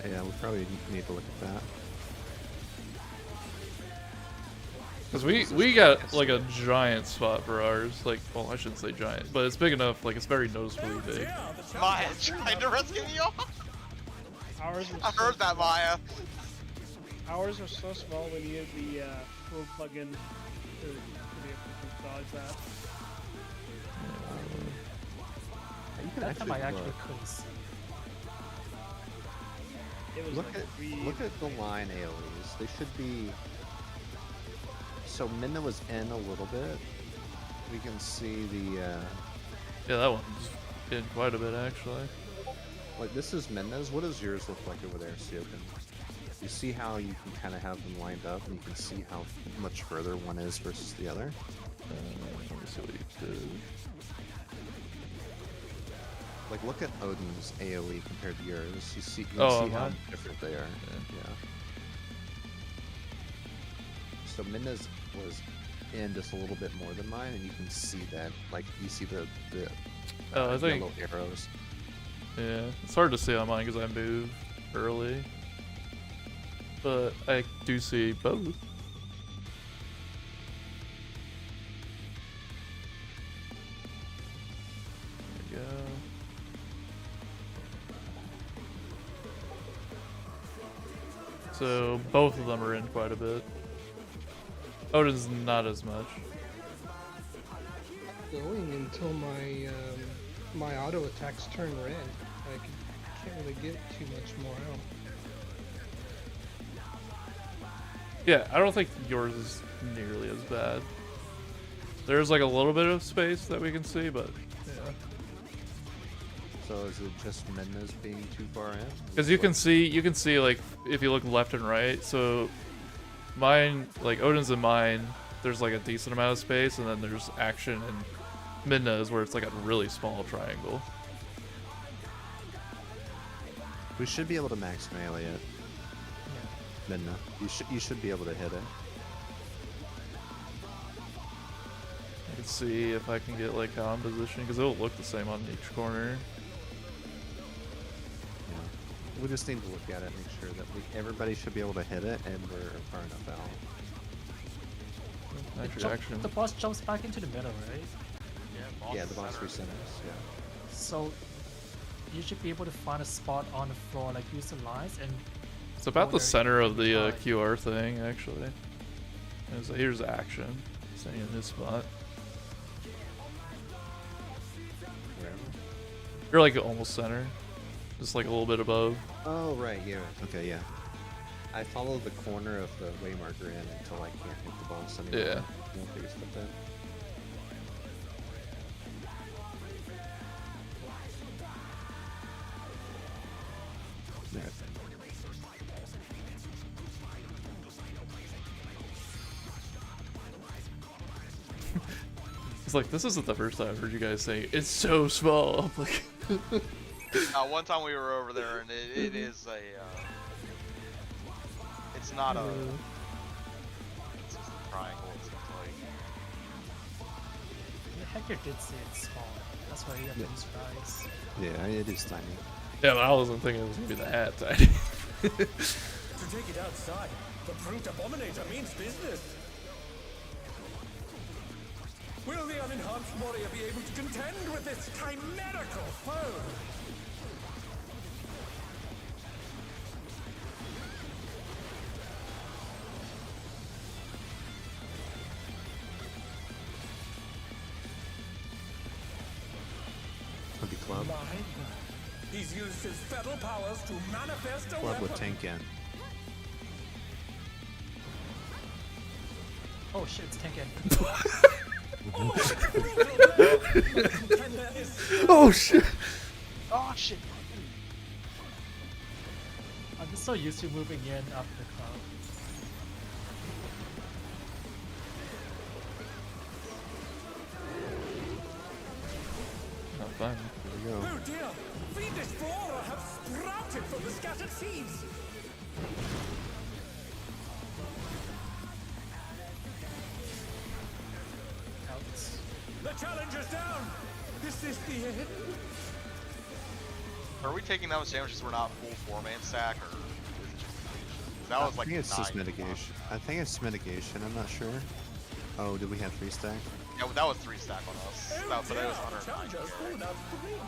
Yeah, we probably need to look at that. Because we got like a giant spot for ours. Like, well, I shouldn't say giant, but it's big enough. Like, it's very noticeably big. Maya is trying to rescue me off. Ours are I so heard that, small. Maya. Ours are so small we needed the full plug-in to be able to dodge that. You can That time I actually actually look. couldn't see. It was Look like at look at the line AoEs. They should be. So Minna was in a little bit. We can see the Yeah, that one's in quite a bit actually. like this is Minna's. What does yours look like over there, Sioken? You see how you can kind of have them lined up, and you can see how much further one is versus the other. Let me see what you did. Like look at Odin's AoE compared to yours. You see Oh, see how mine? different they are. Yeah. So Minna's was in just a little bit more than mine, and you can see that. Like you see the Oh, I think yellow arrows. yeah, it's hard to see on mine because I move early, but I do see both. There we go. So both of them are in quite a bit. Odin's not as much. Going until my my auto attacks turn red. Can't really get too much more out. Yeah, I don't think yours is nearly as bad. There's like a little bit of space that we can see, but yeah. So is it just Minna's being too far in? Because you can see like if you look left and right. So mine, like Odin's and mine, there's like a decent amount of space, and then there's action and Midna's where it's like a really small triangle. We should be able to max melee it. Minna, you should be able to hit it. I can see if I can get like how I'm positioned because it'll look the same on each corner. Yeah. We just need to look at it and make sure that everybody should be able to hit it, and we're far enough out. Nice reaction. The boss jumps back into the middle, right? Yeah, the boss recenters. Yeah. So you should be able to find a spot on the floor, like use the lines and. It's about the there center of the time. QR thing, actually. And so here's action, staying in this spot. Wherever. You're like almost center, just like a little bit above. Oh right, yeah. Okay, yeah. I follow the corner of the way marker in until I can't hit the boss anymore. Yeah. I don't think it's the bit. There. It's like, this isn't the first time I've heard you guys say it's so small. Like, One time we were over there, and it is a. It's not a. It's just a triangle. It seems like. The hacker did say it's small. That's why you have these guys. Yeah, it is tiny. yeah, but I wasn't thinking it was gonna be that tiny. To take it outside, the brute abominator means business. Will the unenhanced warrior be able to contend with this chimerical foe? Maybe club. My, he's used his feral powers to manifest a Club with weapon. tank in. Oh shit, it's tanking. Oh shit! Oh shit! I'm just so used to moving in up the cloud. Not fun. There we go. Oh dear! Fiendish flora have sprouted from the scattered seeds! The challenger's down! Is this the end? Are we taking that much damage because we're not full 4-man stack, or is it just mitigation? That was like I think it's just 9. mitigation. I think it's mitigation. I'm not sure. Oh, did we have 3 stack? Yeah, well, that was 3 stack on us. Oh That, but it dear, was the 190. challenger's fallen out of the ring.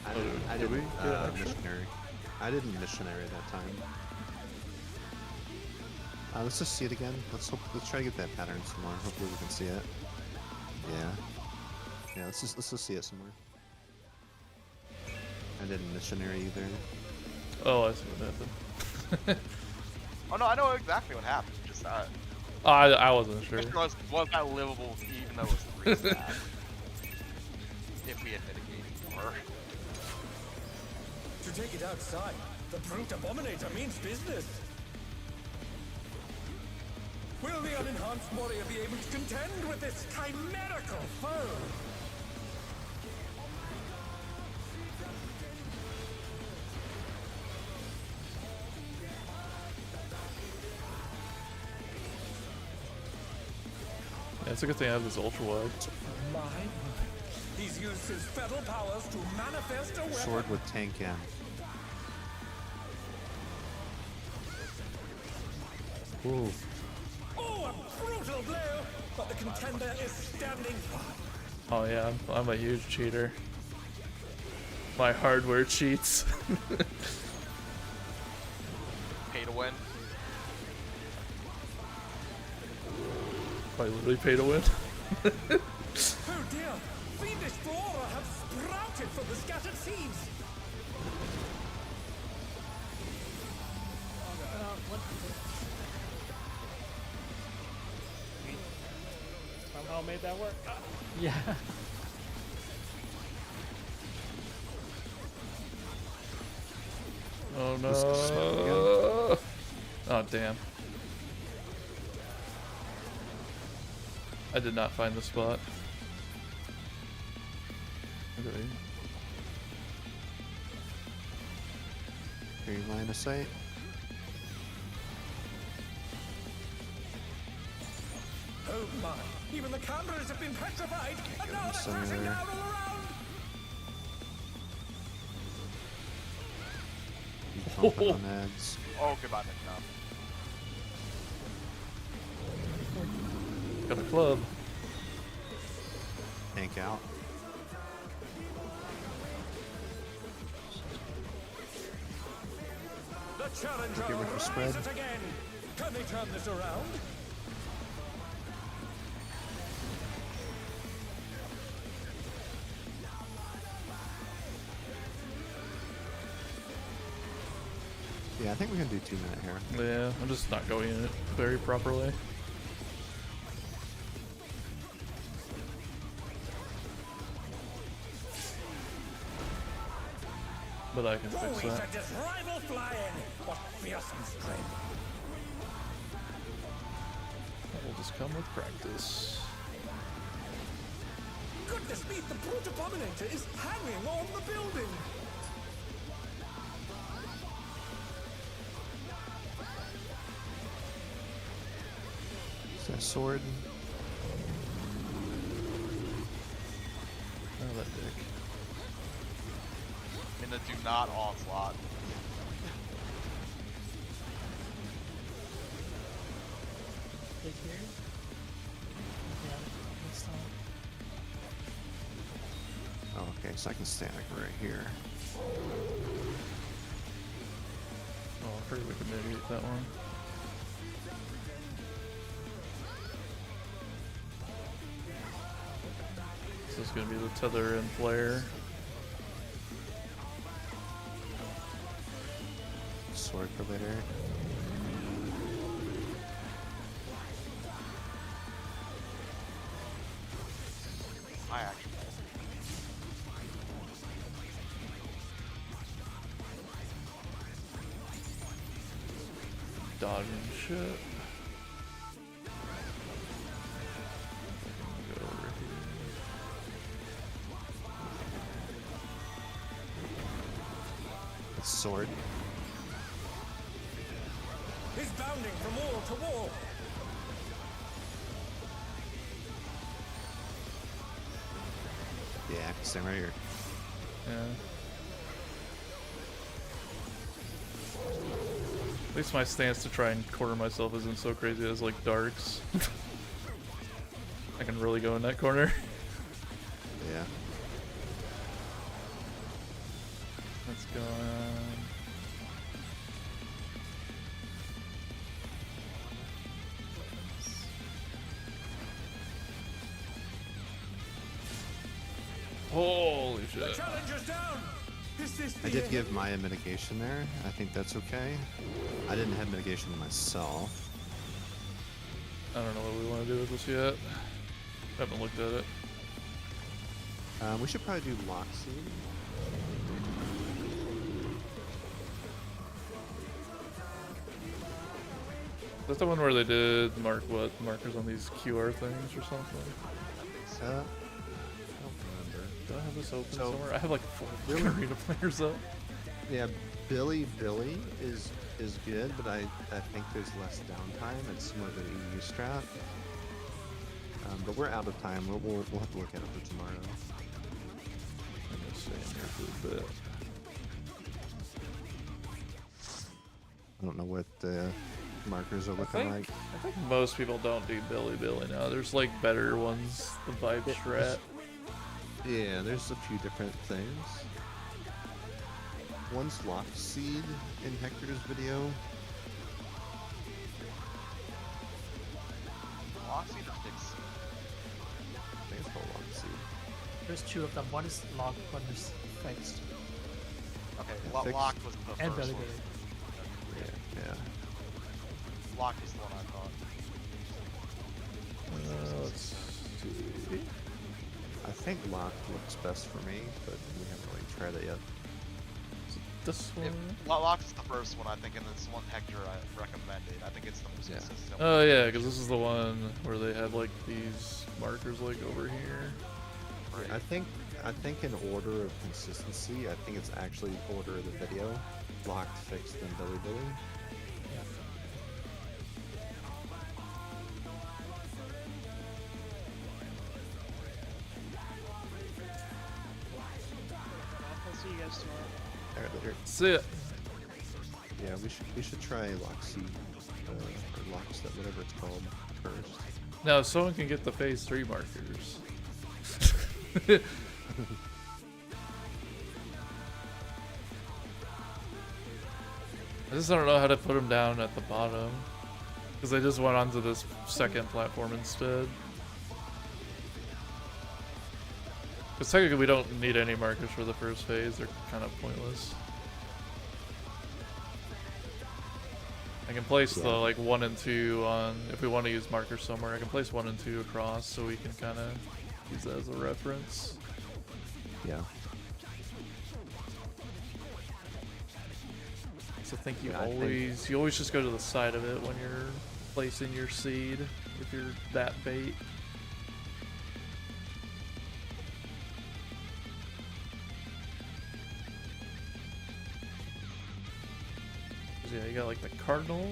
I did we didn't get extra? missionary. I didn't missionary that time. Let's just see it again. Let's try to get that pattern some more. Hopefully we can see it. Yeah. Yeah, let's just see it some more. I didn't missionary either. Oh, I see what happened. Oh no, I know exactly what happened. Just I wasn't sure. was that livable even though it was 3 stat. If we had mitigated more. To take it outside, the brute abominator means business. Will the unenhanced warrior be able to contend with this chimerical foe? Yeah, it's a good thing I have this ultra wide. Mine? He's used his feral powers to manifest a weapon. Sword with tank in. Ooh. Oh, a brutal blow! But the contender is standing fine. Oh yeah, I'm a huge cheater. My hardware cheats. Pay to win. I literally pay to win. Oh dear! Fiendish flora have sprouted from the scattered seeds! Somehow made that work. Yeah. Oh Let's just swap again. no! Oh damn! I did not find the spot. Okay. Are you line of sight? Oh my! Even the cameras have been petrified, and now they're Somewhere crashing there. down all around! You pumping on ads. Oh, goodbye, Nick. Got a club. Tank out. The challenger Get rid of the spread. rises again! Can they turn this around? Yeah, I think we can do 2 minute here. Yeah, I'm just not going in it very properly. But I can Oh, fix he that. sent his rival flying! What fearsome strength! That will just come with practice. Goodness me, the brute abominator is hanging on the building! Is that sword? Oh, that dick. In the do not onslaught. Take here. Yeah, next time. Oh, okay, so I can static right here. Oh, I'm pretty we can mitigate that one. This is gonna be the tether and flare. Sword for later. I actually. Dodging shit. Go over here. That's sword. He's bounding from wall to wall! Yeah, same right here. Yeah. At least my stance to try and corner myself isn't so crazy as like darks. I can really go in that corner. Yeah. going on. Holy The shit. challenger's down. Is this I the did end? give Maya mitigation there. I think that's okay. I didn't have mitigation myself. I don't know what we want to do with this yet. Haven't looked at it. We should probably do Lockseed. That's the one where they did markers on these QR things or something. I don't remember. Do I have this open So- somewhere? I have like 4 Really? arena players up. Yeah, Billy is good, but I think there's less downtime. It's similar to the EU strat. But we're out of time. We'll have to look at it for tomorrow. I'm gonna stay in here for a bit. I don't know what the markers are looking like. I think most people don't do Billy now. There's like better ones, the vibe strat. Yeah, there's a few different things. One's Lockseed in Hector's video. Lockseed or Fix? I think it's called Lockseed. There's 2 of them. One is locked, one is fixed. Okay, Fix. Locked was the And first Billy one. Billy. Yeah. Locked was the one I thought. Let's see. I think Locked looks best for me, but we haven't really tried it yet. This one. Locked is the first one, I think, and this one Hector I recommended. I think it's the most Yeah. consistent. Oh yeah, because this is the one where they have like these markers like over here. Right. I think in order of consistency, I think it's actually order of the video. Locked, Fixed, then Billy Billy. I'll see you guys tomorrow. Alright, later. See it. Yeah, we should try Lockseed, or Lockstep, whatever it's called, first. Now someone can get the phase 3 markers. I just don't know how to put them down at the bottom. Because I just went onto this second platform instead. Because technically we don't need any markers for the first phase, they're kind of pointless. I can place the like 1 and 2 on, if we want to use markers somewhere, I can place 1 and 2 across so we can kind of use that as a reference. Yeah. So I think Yeah, I think- you always just go to the side of it when you're placing your seed, if you're that bait. Yeah, you got like the cardinal,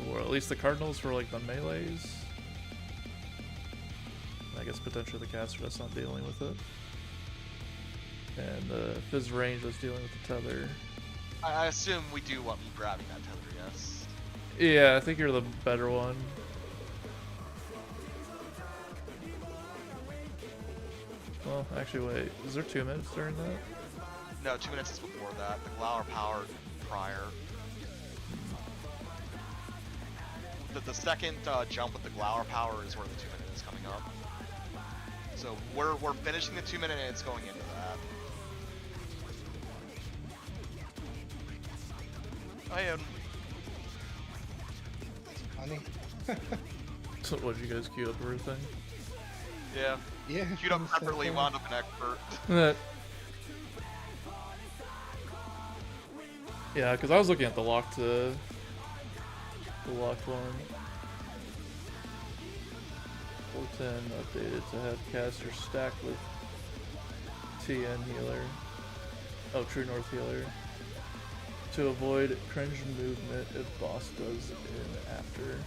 or at least the cardinals for like the melees. I guess potentially the caster that's not dealing with it, and Fizz range that's dealing with the tether. I assume we do want me grabbing that tether, yes. Yeah, I think you're the better one. Well, actually, wait. Is there 2 minutes during that? No, 2 minutes is before that. The Glower Power prior. The second jump with the Glower Power is where the 2 minute is coming up. So we're finishing the 2 minute and it's going into that. I am. Funny. So, what did you guys queue up everything? Yeah. Yeah. Queued up I'm so separately, funny. wound up an expert. Yeah, because I was looking at the locked one. .410 updated to have caster stacked with TN healer. Oh, True North healer. To avoid cringe movement if boss does in after.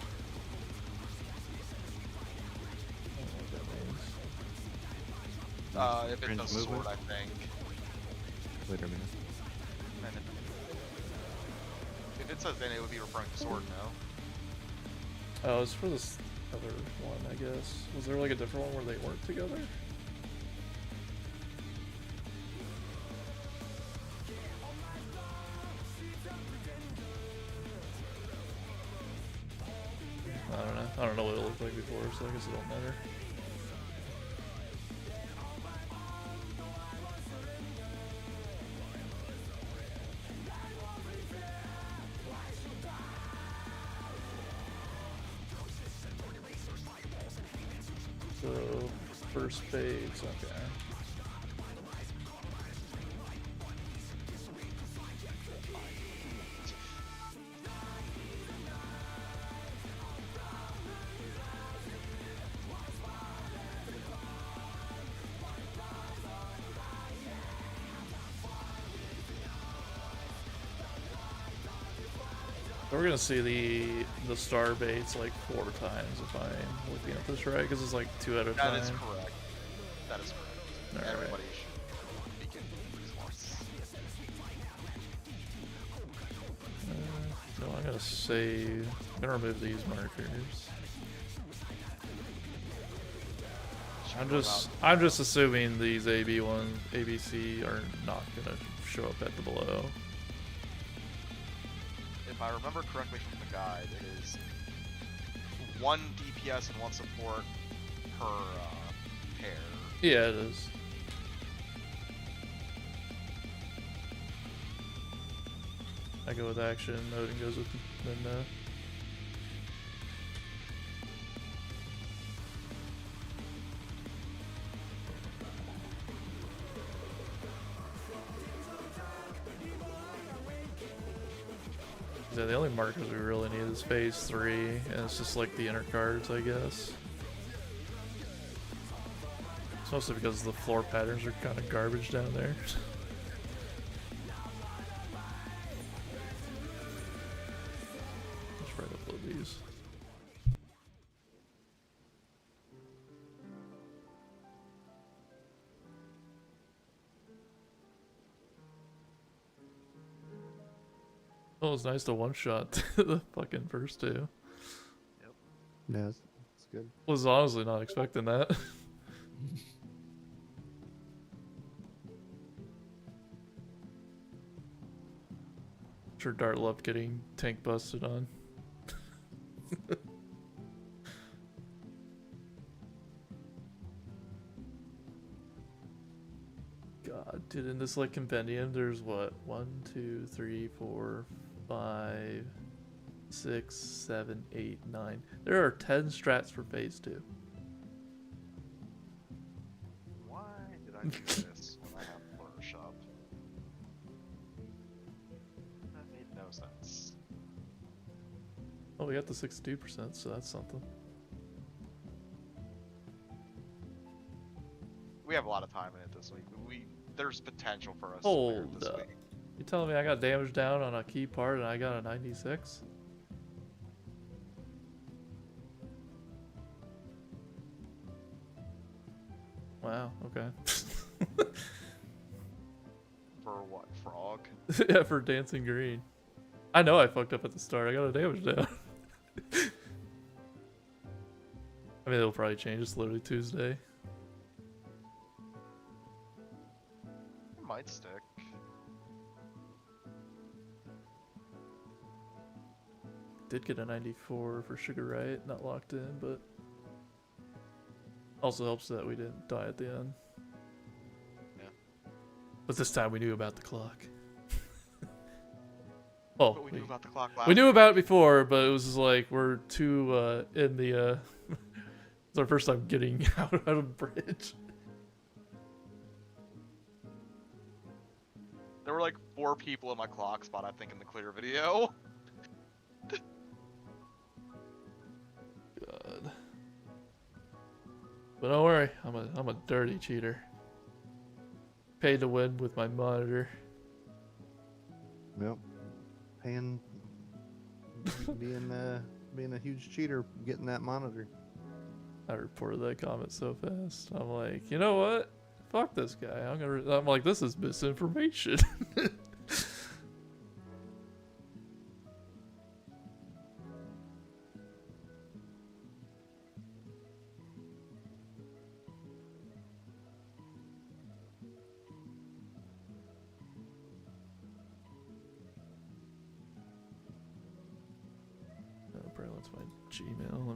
I don't know what that means. If it Cringe does sword, movement? I think. Later, man. And if it says then it would be referring to sword, no? Oh, it's for this other one, I guess. Was there like a different one where they weren't together? I don't know. I don't know what it looked like before, so I guess it don't matter. So, first phase, okay. We're gonna see the star baits like 4 times if I'm looking at this right, because it's like 2 at a time. That is correct. That is correct. All Everybody right. should begin these ones. So I'm gonna save. I'm gonna remove these markers. I'm just assuming these ABC are not gonna show up at the below. If I remember correctly from the guide, it is 1 DPS and 1 support per pair. Yeah, it is. I go with action, Odin goes with then yeah, the only markers we really need is phase 3, and it's just like the inner cards, I guess. It's mostly because the floor patterns are kind of garbage down there. Let's try to upload these. Oh, it's nice to one-shot the fucking first 2. Yeah, it's good. Was honestly not expecting that. Sure, Dart loved getting tank busted on. God, dude, in this like compendium, there's what 1, 2, 3, 4, 5, 6, 7, 8, 9. There are 10 strats for phase 2. Why did I do this when I have Photoshop? That made no sense. Oh, we got the 62%, so that's something. We have a lot of time in it this week. There's potential for us to clear Hold this up. week. You telling me I got damage down on a key part and I got a 96? Wow, okay. For what? Frog? Yeah, for Dancing Green. I know I fucked up at the start. I got a damage down. I mean, it'll probably change. It's literally Tuesday. It might stick. Did get a 94 for Sugar Riot, not locked in, but also helps that we didn't die at the end. Yeah. But this time we knew about the clock. Well, But we knew about the clock last we knew week. about it before, but it was just like we're too in the it's our first time getting out of the bridge. There were like 4 people in my clock spot, I think, in the clear video. God. But don't worry, I'm a dirty cheater. Paid to win with my monitor. Yep. Paying, being a huge cheater, getting that monitor. I reported that comment so fast. I'm like, you know what? Fuck this guy. I'm like, this is misinformation. probably wants my Gmail.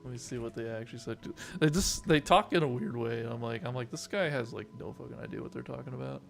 Let me see what they actually said. They talk in a weird way. And I'm like, this guy has like no fucking idea what they're talking about.